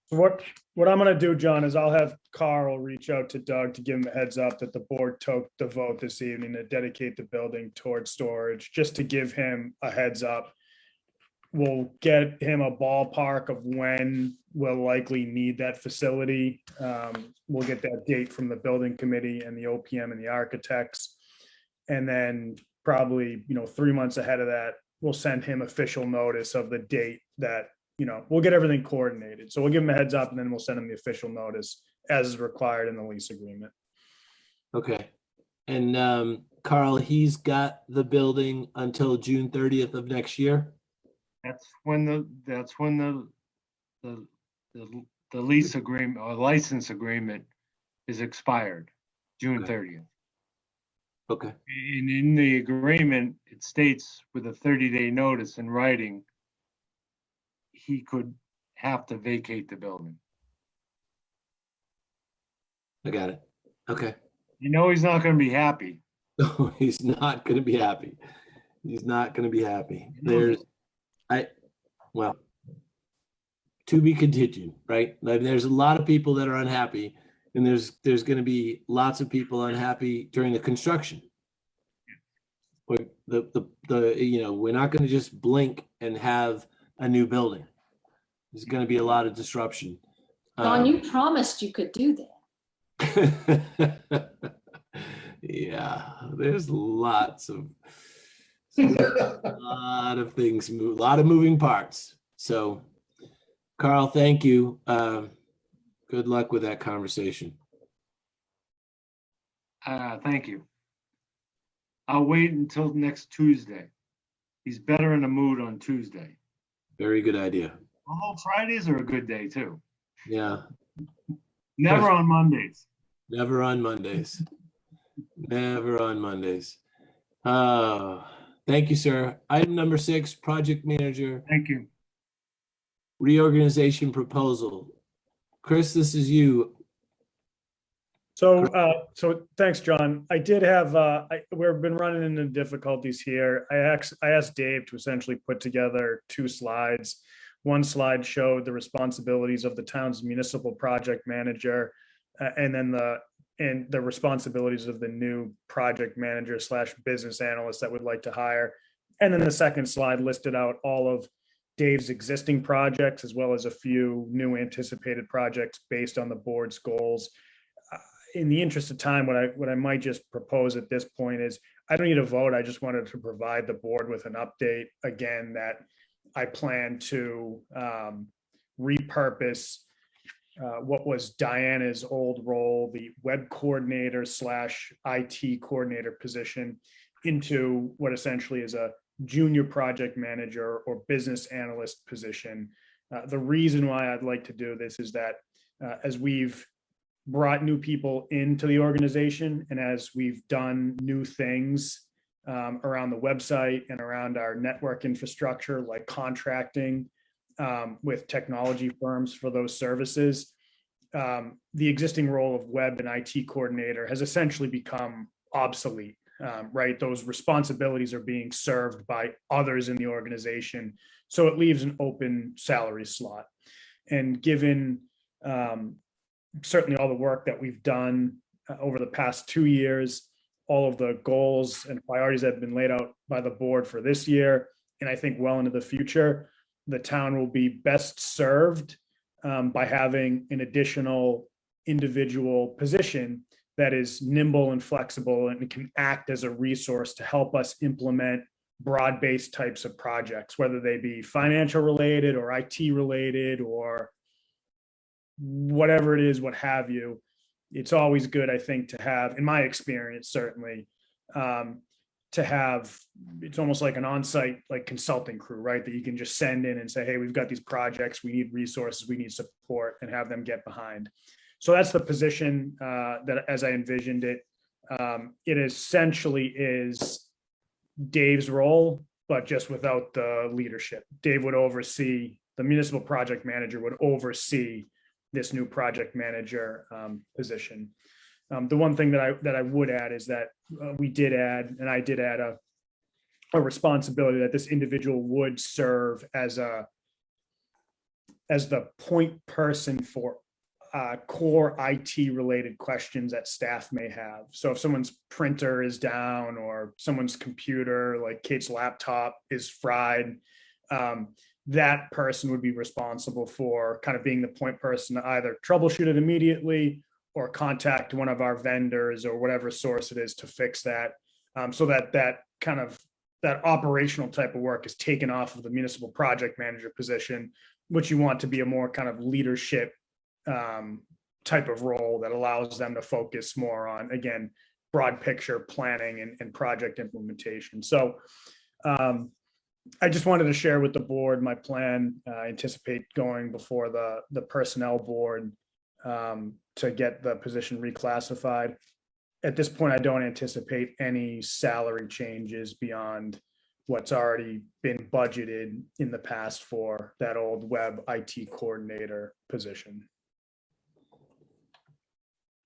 What I'm gonna do, John, is I'll have Carl reach out to Doug to give him a heads up that the board took the vote this evening to dedicate the building towards storage, just to give him a heads up. We'll get him a ballpark of when we'll likely need that facility. We'll get that date from the building committee and the OPM and the architects. And then probably, 3 months ahead of that, we'll send him official notice of the date that, we'll get everything coordinated. So we'll give him a heads up and then we'll send him the official notice as is required in the lease agreement. Okay. And Carl, he's got the building until June 30th of next year? That's when the lease agreement or license agreement is expired, June Okay. 30th. Okay. And in the agreement, it states with a 30-day notice in writing, he could have to vacate the building. I got it. Okay. He's not gonna be happy. No, he's not going to be happy. He's not going to be happy. Well, to be continued, right? Like, there's a lot of people that are unhappy, and there's going to be lots of people unhappy during the construction. We're we're not going to just blink and have a new building. There's going to be a lot of disruption. Don, you promised you could do that. Yeah, there's lots of a lot of things, a lot of moving parts. So, Carl, thank you. Good luck with that conversation. Thank you. I'll wait until next Tuesday. He's better in the mood on Tuesday. Very good idea. Although Fridays are a good day too. Yeah, Never on Mondays. never on Mondays. Never on Mondays. Thank you, sir. Item number 6, project manager Thank you. reorganization proposal. Chris, this is you. So thanks, John. I did have, we've been running into difficulties here. I asked Dave to essentially put together 2 slides. One slide showed the responsibilities of the town's municipal project manager, and then the responsibilities of the new project manager / business analyst that would like to hire. And then the second slide listed out all of Dave's existing projects, as well as a few new anticipated projects based on the board's goals. in the interest of time, what I might just propose at this point is, I don't need a vote. I just wanted to provide the board with an update again, that I plan to repurpose what was Diana's old role, the web coordinator / IT coordinator position, into what essentially is a junior project manager or business analyst position. The reason why I'd like to do this is that as we've brought new people into the organization and as we've done new things around the website and around our network infrastructure, like contracting with technology firms for those services, the existing role of web and IT coordinator has essentially become obsolete, right? Those responsibilities are being served by others in the organization. So it leaves an open salary slot. And given certainly all the work that we've done over the past 2 years, all of the goals and priorities that have been laid out by the board for this year, and I think well into the future, the town will be best served by having an additional individual position that is nimble and flexible and can act as a resource to help us implement broad-based types of projects, whether they be financial related or IT related or whatever it is, what have you. It's always good, I think, to have, in my experience, certainly, to have, it's almost like an on-site like consulting crew, right? That you can just send in and say, hey, we've got these projects, we need resources, we need support, and have them get behind. So that's the position that, as I envisioned it, it essentially is Dave's role, but just without the leadership. Dave would oversee, the municipal project manager would oversee this new project manager position. The one thing that I would add is that we did add, and I did add a responsibility that this individual would serve as the point person for core IT related questions that staff may have. So if someone's printer is down or someone's computer, like Kate's laptop, is fried, that person would be responsible for kind of being the point person to either troubleshoot it immediately or contact one of our vendors or whatever source it is to fix that, so that kind of that operational type of work is taken off of the municipal project manager position, which you want to be a more kind of leadership type of role that allows them to focus more on, again, broad picture planning and project implementation. So I just wanted to share with the board my plan. I anticipate going before the personnel board to get the position reclassified. At this point, I don't anticipate any salary changes beyond what's already been budgeted in the past for that old web IT coordinator position.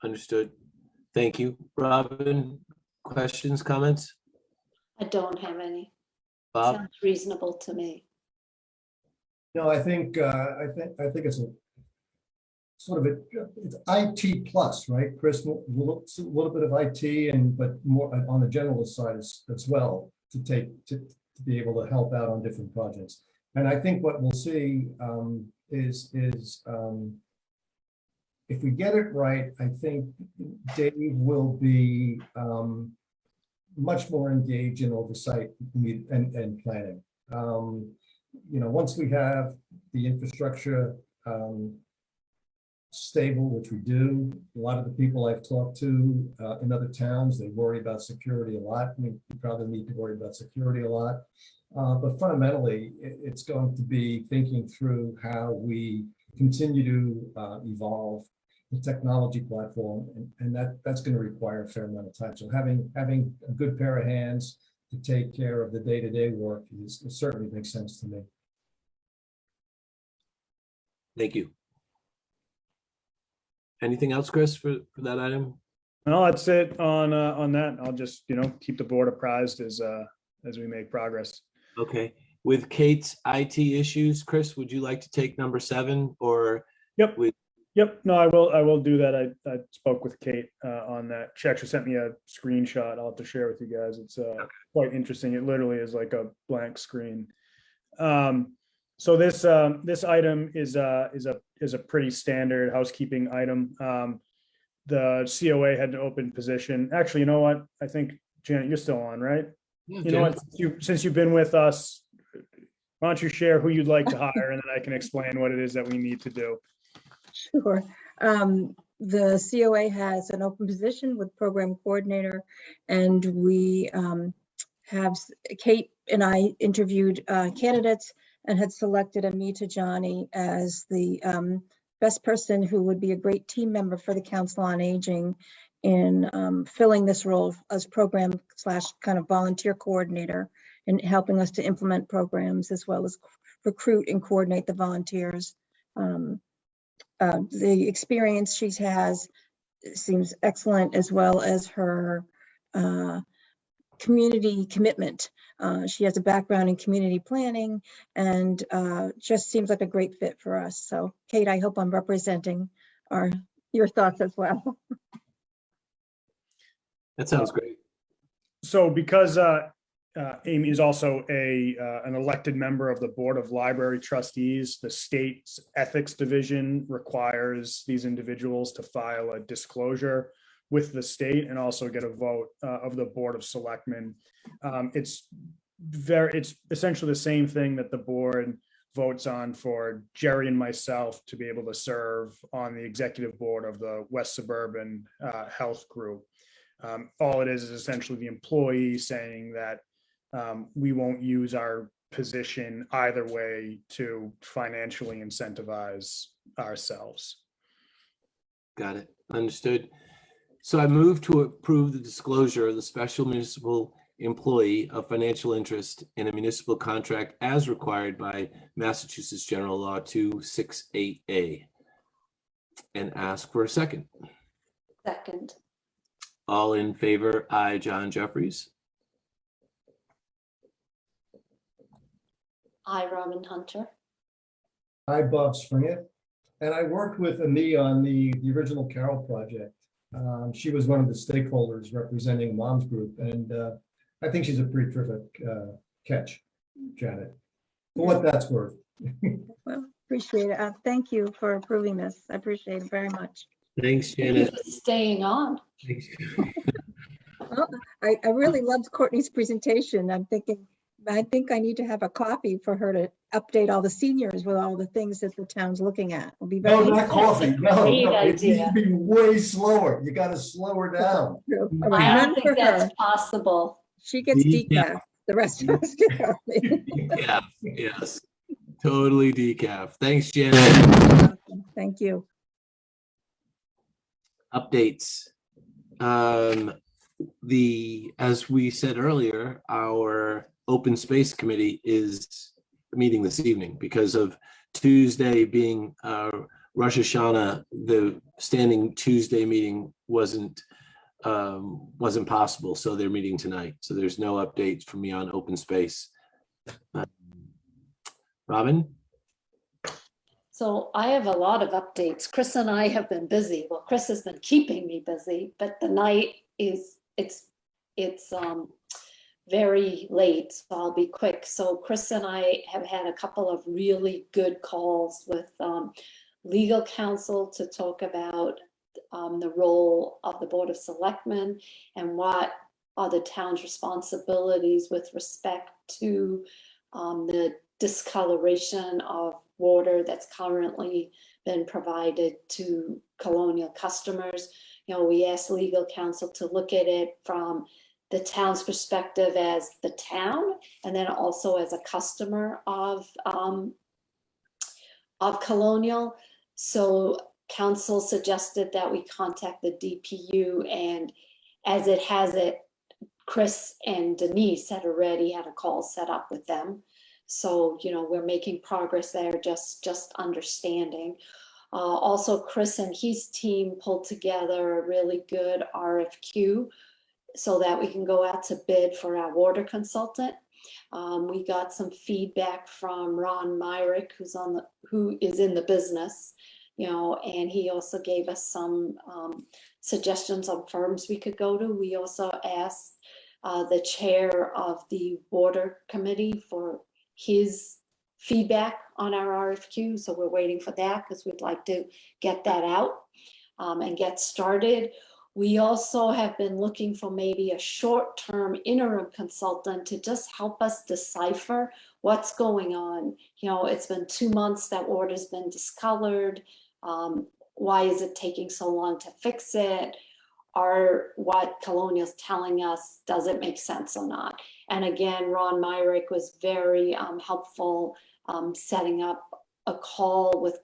Understood. Thank you. Robin, questions, comments? I don't have any. Bob? Sounds reasonable to me. No, I think it's a sort of it's IT plus, right, Chris? A little bit of IT but more on the generalist side as well, to be able to help out on different projects. And I think what we'll see is if we get it right, I think Dave will be much more engaged in oversight and planning. Once we have the infrastructure stable, which we do, a lot of the people I've talked to in other towns, they worry about security a lot. I mean, we probably need to worry about security a lot. But fundamentally, it's going to be thinking through how we continue to evolve the technology platform, and that's going to require a fair amount of time. So having a good pair of hands to take care of the day-to-day work it certainly makes sense to me. Thank you. Anything else, Chris, for that item? No, that's it on that. I'll just, keep the board apprised as we make progress. Okay. With Kate's IT issues, Chris, would you like to take number 7 or? Yep. Yep. No, I will do that. I spoke with Kate on that. She actually sent me a screenshot. I'll have to share with you guys. It's quite interesting. It literally is like a blank screen. So this item is a pretty standard housekeeping item. the COA had an open position. Actually, you know what? I think, Janet, you're still on, right? You know what? Since you've been with us, why don't you share who you'd like to hire, and then I can explain what it is that we need to do. Sure. The COA has an open position with program coordinator, and we have Kate and I interviewed candidates and had selected Amita Johnny as the best person who would be a great team member for the Council on Aging in filling this role as program / kind of volunteer coordinator and helping us to implement programs as well as recruit and coordinate the volunteers. The experience she has seems excellent, as well as her community commitment. She has a background in community planning and just seems like a great fit for us. So Kate, I hope I'm representing your thoughts as well. That sounds great. So because Amy is also an elected member of the Board of Library Trustees, the state's ethics division requires these individuals to file a disclosure with the state and also get a vote of the Board of Selectmen. It's essentially the same thing that the board votes on for Jerry and myself to be able to serve on the executive board of the West Suburban Health Group. All it is essentially the employee saying that we won't use our position either way to financially incentivize ourselves. Got it. Understood. So I move to approve the disclosure of the special municipal employee of financial interest in a municipal contract as required by Massachusetts General Law 268A and ask for a second. Second. All in favor, aye. John Jeffries. Aye, Robin Hunter. Hi, Bob Springer. And I worked with Ami on the original Carol project. She was one of the stakeholders representing Mom's Group, and I think she's a pretty terrific catch, Janet, for what that's worth. Well, appreciate it. Thank you for approving this. I appreciate it very much. Thanks, Thank you Janet. for staying on. Thanks. Well, I really loved Courtney's presentation. I think I need to have a copy for her to update all the seniors with all the things that the town's looking at. It'll be No, very not coffee. No, Great no, it needs idea. to be way slower. You got to slow her down. true. A I don't reminder think for her. that's possible. She gets Decaf. decaf. The rest of us get coffee. Decaf, yes, totally decaf. Thanks, Janet. Thank you. Updates. As we said earlier, our open space committee is meeting this evening because of Tuesday being Rosh Hashanah. The standing Tuesday meeting wasn't possible, so they're meeting tonight. So there's no updates from me on open space. Robin? So I have a lot of updates. Chris and I have been busy. Well, Chris has been keeping me busy, but the night it's very late, so I'll be quick. So Chris and I have had a couple of really good calls with legal counsel to talk about the role of the Board of Selectmen and what are the town's responsibilities with respect to the discoloration of water that's currently been provided to Colonial customers. You know, we asked legal counsel to look at it from the town's perspective as the town, and then also as a customer of Colonial. So council suggested that we contact the DPU, and as it has it, Chris and Denise had already had a call set up with them. So, you know, we're making progress there, just understanding. Also, Chris and his team pulled together a really good RFQ so that we can go out to bid for our water consultant. We got some feedback from Ron Myrick, who is in the business, you know, and he also gave us some suggestions on firms we could go to. We also asked the chair of the water committee for his feedback on our RFQ. So we're waiting for that because we'd like to get that out. and get started. We also have been looking for maybe a short-term interim consultant to just help us decipher what's going on. You know, it's been 2 months that water's been discolored. Why is it taking so long to fix it? Are what Colonial's telling us, does it make sense or not? And again, Ron Myrick was very helpful setting up a call with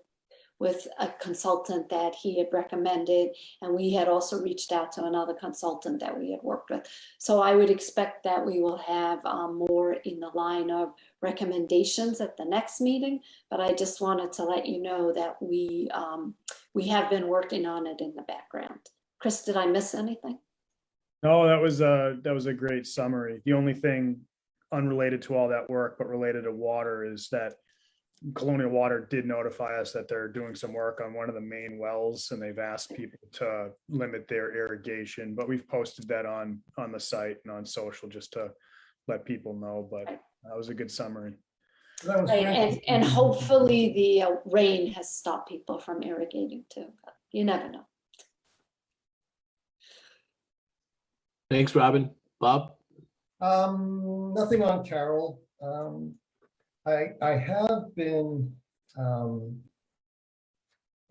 a consultant that he had recommended. And we had also reached out to another consultant that we had worked with. So I would expect that we will have more in the line of recommendations at the next meeting. But I just wanted to let you know that we have been working on it in the background. Chris, did I miss anything? No, that was a great summary. The only thing unrelated to all that work, but related to water, is that Colonial Water did notify us that they're doing some work on one of the main wells, and they've asked people to limit their irrigation. But we've posted that on the site and on social just to let people know. But that was a good summary. That was Right, fantastic. and hopefully the rain has stopped people from irrigating too. But you never know. Thanks, Robin. Bob? Nothing on Carol. I have been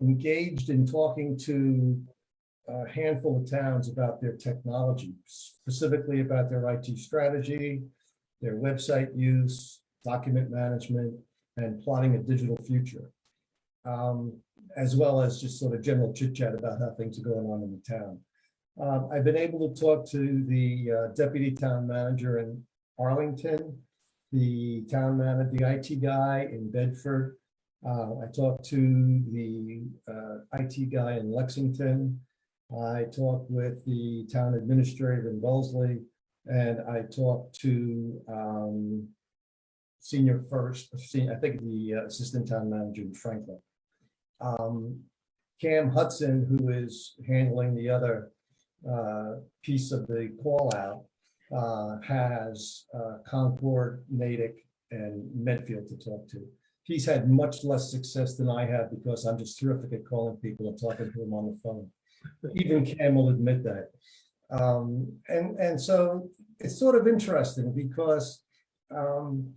engaged in talking to a handful of towns about their technology, specifically about their IT strategy, their website use, document management, and plotting a digital future, as well as just sort of general chit chat about how things are going on in the town. I've been able to talk to the deputy town manager in Arlington, the town manager, the IT guy in Bedford. I talked to the IT guy in Lexington. I talked with the town administrator in Wellesley, and I talked to I think the assistant town manager in Franklin. Cam Hudson, who is handling the other piece of the call out, has Concord, Natick, and Medfield to talk to. He's had much less success than I have because I'm just terrific at calling people and talking to them on the phone. Even Cam will admit that. And so it's sort of interesting because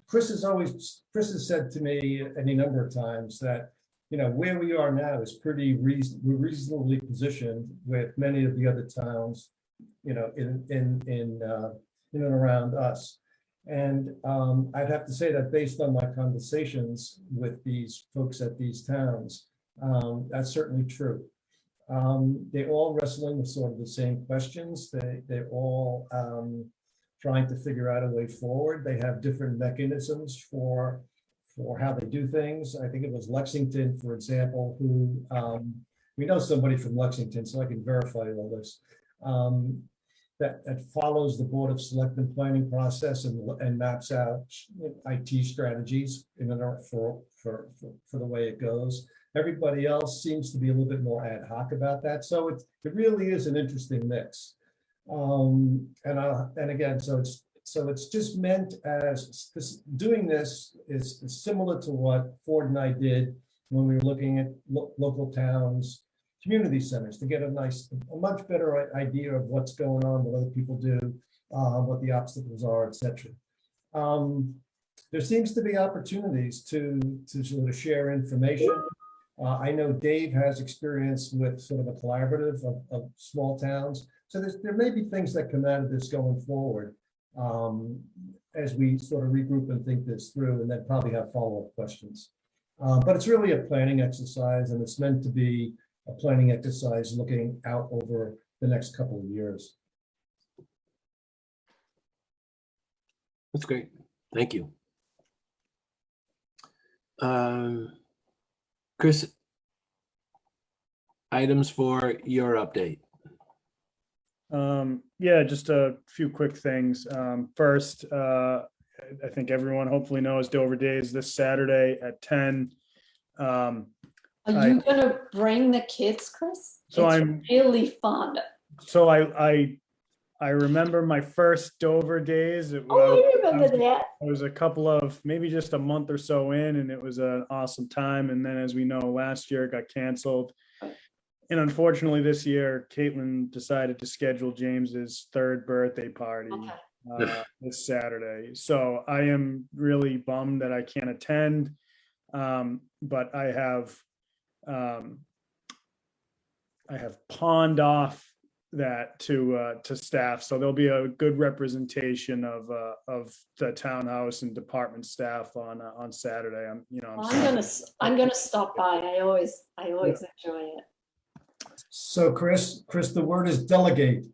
Chris has said to me any number of times that, you know, where we are now is pretty reasonably positioned with many of the other towns, you know, in and around us. And I'd have to say that based on my conversations with these folks at these towns, that's certainly true. They're all wrestling with sort of the same questions. They're all trying to figure out a way forward. They have different mechanisms for how they do things. I think it was Lexington, for example, who we know somebody from Lexington, so I can verify all this. That follows the Board of Selectmen planning process and maps out IT strategies for the way it goes. Everybody else seems to be a little bit more ad hoc about that. So it really is an interesting mix. And again, so it's just meant as doing this is similar to what Ford and I did when we were looking at local towns, community centers, to get a much better idea of what's going on, what other people do, what the obstacles are, etc. There seems to be opportunities to sort of share information. I know Dave has experience with sort of a collaborative of small towns. So there may be things that come out of this going forward as we sort of regroup and think this through, and then probably have follow-up questions. But it's really a planning exercise, and it's meant to be a planning exercise looking out over the next couple of years. That's great. Thank you. Chris, items for your update. Yeah, just a few quick things. First, I think everyone hopefully knows Dover Days this Saturday at 10. Are you gonna bring the kids, Chris? So It's I'm really fun. So I remember my first Dover Days. It Oh, was, I remember that. I was a couple of, maybe just a month or so in, and it was an awesome time. And then, as we know, last year it got canceled. And unfortunately, this year, Caitlin decided to schedule James's third birthday party this Saturday. So I am really bummed that I can't attend. But I have pawned off that to staff, so there'll be a good representation of the townhouse and department staff on Saturday. I'm gonna stop by. I always enjoy it. So Chris, the word is delegate.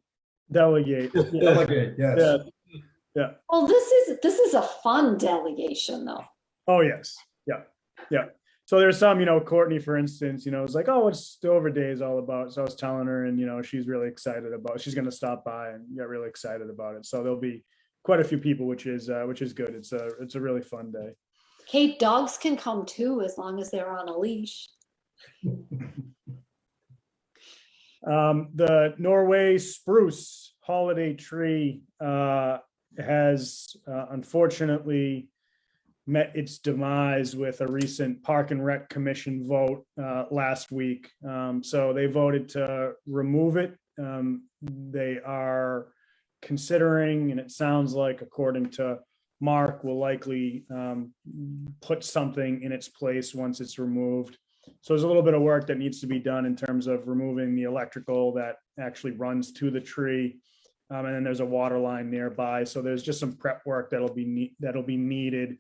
Delegate. Delegate, yes. Yeah. Well, this is a fun delegation though. Oh, yes. Yeah. So there's some, Courtney, for instance, it's like, oh, what's Dover Day is all about. So I was telling her, and, she's really excited she's going to stop by and get really excited about it. So there'll be quite a few people, which is good. It's a really fun day. Kate, dogs can come too, as long as they're on a leash. The Norway spruce holiday tree has unfortunately met its demise with a recent Park and Rec Commission vote last week. So they voted to remove it. They are considering, and it sounds like, according to Mark, will likely put something in its place once it's removed. So there's a little bit of work that needs to be done in terms of removing the electrical that actually runs to the tree. And then there's a water line nearby. So there's just some prep work that'll be needed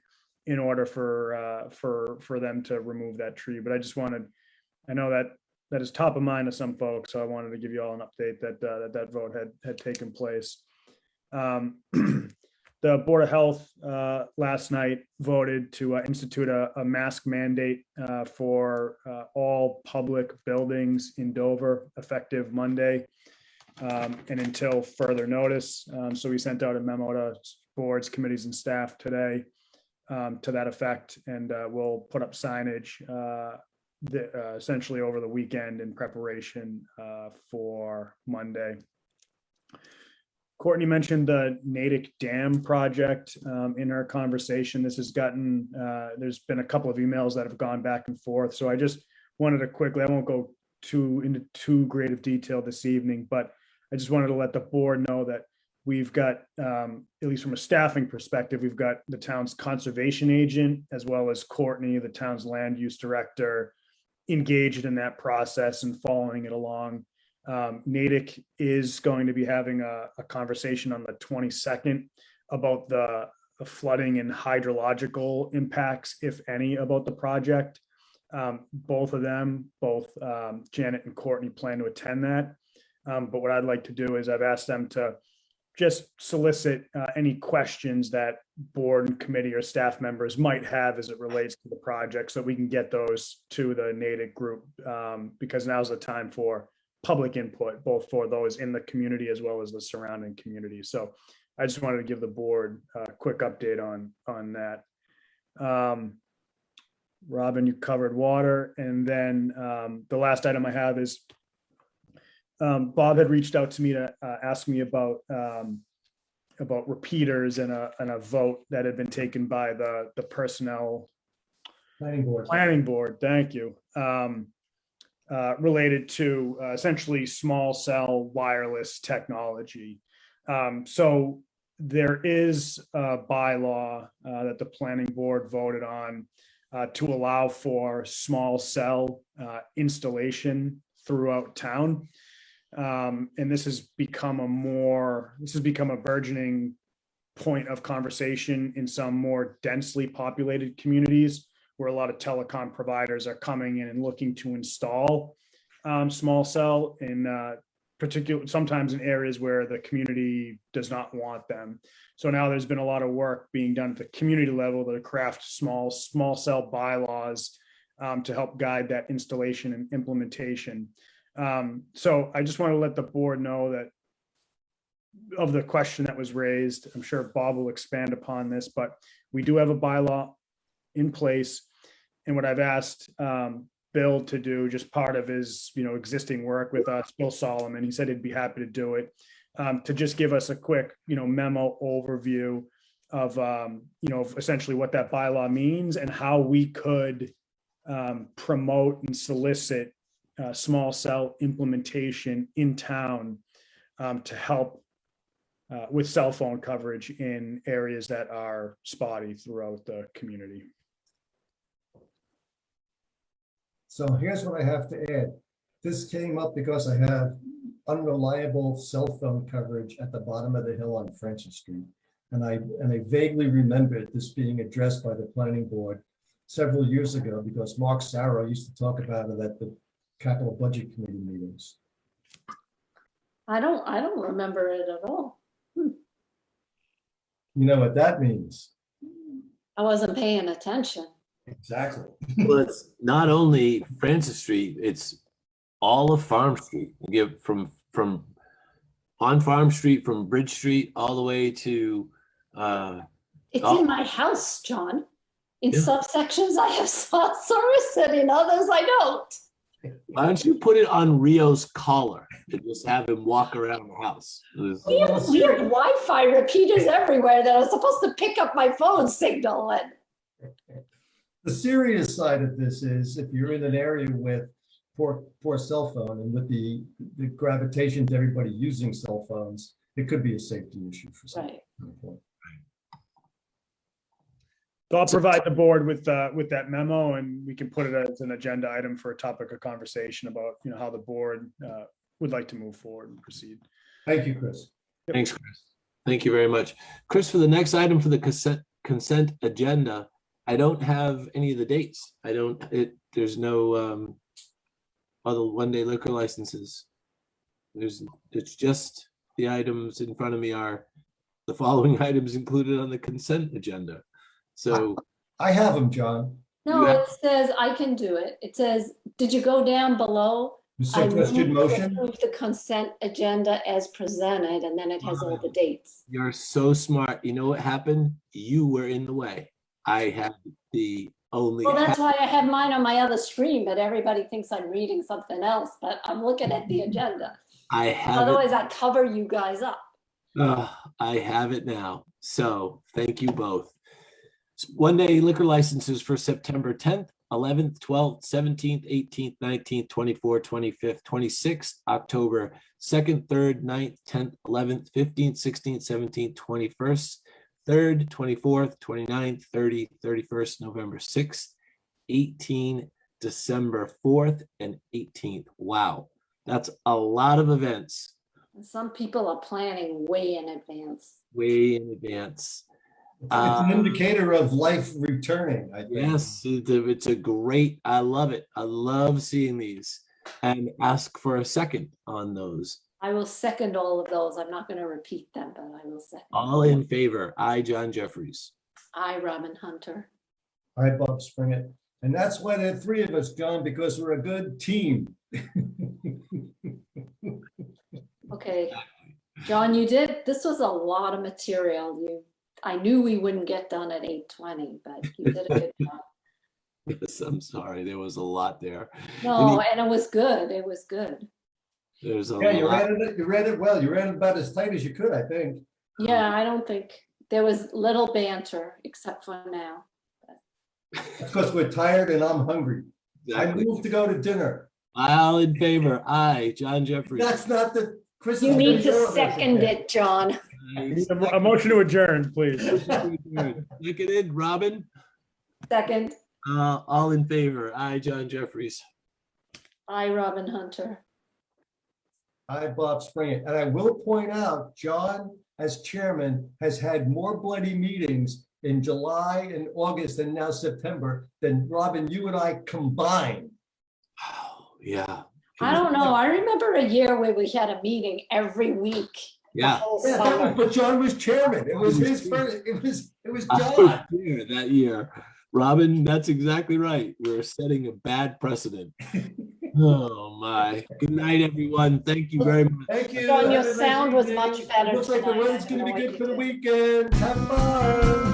in order for them to remove that tree. But I know that is top of mind to some folks. So I wanted to give you all an update that vote had taken place. The Board of Health last night voted to institute a mask mandate for all public buildings in Dover effective Monday and until further notice. So we sent out a memo to boards, committees, and staff today to that effect, and we'll put up signage essentially over the weekend in preparation for Monday. Courtney mentioned the Natick Dam project in her conversation. This has gotten, there's been a couple of emails that have gone back and forth. So I just wanted to quickly, I won't go into too great of detail this evening, but I just wanted to let the board know that we've got, at least from a staffing perspective, we've got the town's conservation agent, as well as Courtney, the town's land use director, engaged in that process and following it along. Natick is going to be having a conversation on the 22nd about the flooding and hydrological impacts, if any, about the project. Both Janet and Courtney plan to attend that. But what I'd like to do is I've asked them to just solicit any questions that board and committee or staff members might have as it relates to the project, so we can get those to the Natick group, because now's the time for public input, both for those in the community as well as the surrounding community. So I just wanted to give the board a quick update on that. Robin, you covered water. And then the last item I have is Bob had reached out to me to ask me about repeaters and a vote that had been taken by the personnel planning board. Thank you. Related to essentially small cell wireless technology. So there is a bylaw that the planning board voted on to allow for small cell installation throughout town. And this has become a burgeoning point of conversation in some more densely populated communities, where a lot of telecom providers are coming in and looking to install small cell in particular, sometimes in areas where the community does not want them. So now there's been a lot of work being done at the community level to craft small cell bylaws to help guide that installation and implementation. So I just want to let the board know that of the question that was raised. I'm sure Bob will expand upon this, but we do have a bylaw in place. And what I've asked Bill to do, just part of his existing work with us, Bill Solomon, he said he'd be happy to do it, to just give us a quick memo overview of essentially what that bylaw means and how we could promote and solicit small cell implementation in town to help with cell phone coverage in areas that are spotty throughout the community. So here's what I have to add. This came up because I have unreliable cell phone coverage at the bottom of the hill on Francis Street. And I vaguely remembered this being addressed by the planning board several years ago because Mark Sarah used to talk about it at the capital budget committee meetings. I don't remember it at all. You know what that means? I wasn't paying attention. Exactly. Well, it's not only Francis Street, it's all of Farm Street. You get from on Farm Street, from Bridge Street, all the way to It's Oh. in my house, John. In Yeah. subsections, I have service, and in others, I don't. why don't you put it on Rio's collar and just have him walk around the house? We have weird Wi-Fi repeaters everywhere that are supposed to pick up my phone signal. And The serious side of this is if you're in an area with poor cell phone and with the gravitation to everybody using cell phones, it could be a safety issue for some. right. So I'll provide the board with that memo, and we can put it as an agenda item for a topic of conversation about, how the board would like to move forward and proceed. Thank you, Chris. Thanks, Chris. Thank you very much. Chris, for the next item for the consent agenda, I don't have any of the dates. There's no other one-day liquor licenses. It's just the items in front of me are the following items included on the consent agenda. So I have them, John. No, have- it says I can do it. It says, did you go down below? The I suggested move to motion. approve the consent agenda as presented, and then it has all the dates. you're so smart. You know what happened? You were in the way. I had the only. Well, that's why I have mine on my other screen, but everybody thinks I'm reading something else, but I'm looking at the agenda. I have it. Otherwise, I cover you guys up. I have it now. So thank you both. One-day liquor licenses for September 10th, 11th, 12th, 17th, 18th, 19th, 24th, 25th, 26th, October 2nd, 3rd, 9th, 10th, 11th, 15th, 16th, 17th, 21st, 3rd, 24th, 29th, 30th, 31st, November 6th, 18th, December 4th, and 18th. Wow, that's a lot of events And some people are planning way in advance. way in advance. It's an indicator of life returning, I think. Yes, it's a great, I love it. I love seeing these, and ask for a second on those. I will second all of those. I'm not going to repeat them, but I will second. All in favor, I, John Jeffries. I, Robin Hunter. All right, Bob Springett. And that's why there are three of us, John, because we're a good team. Okay, John, this was a lot of material. I knew we wouldn't get done at 8:20, but you did a good job. Yes, I'm sorry, there was a lot there. No, and it was good. It was good. There's a Yeah, you lot. read it well. You read it about as tight as you could, I think. Yeah, I don't think there was little banter except for now. Because we're tired and I'm hungry. I Exactly. moved to go to dinner. All in favor, I, John Jeffries. That's not the, Chris. You is need gonna to go. second it, John. A motion to adjourn, please. Seconded, Robin. Second, All in favor, I, John Jeffries. I, Robin Hunter. Hi, Bob Springett. And I will point out, John, as chairman, has had more bloody meetings in July and August and now September than Robin, you and I combined. Oh, yeah. I don't know. I remember a year where we had a meeting every week. the Yeah. whole Yeah, summer. but John was chairman. It was his first, it was I John. was there that year. Robin, that's exactly right. We're setting a bad precedent. Oh, my. Good night, everyone. Thank you very much. Thank you. John, your Have a nice sound was evening. much better Looks like the tonight. I weather's don't gonna know be what good you for the did. weekend. Have fun.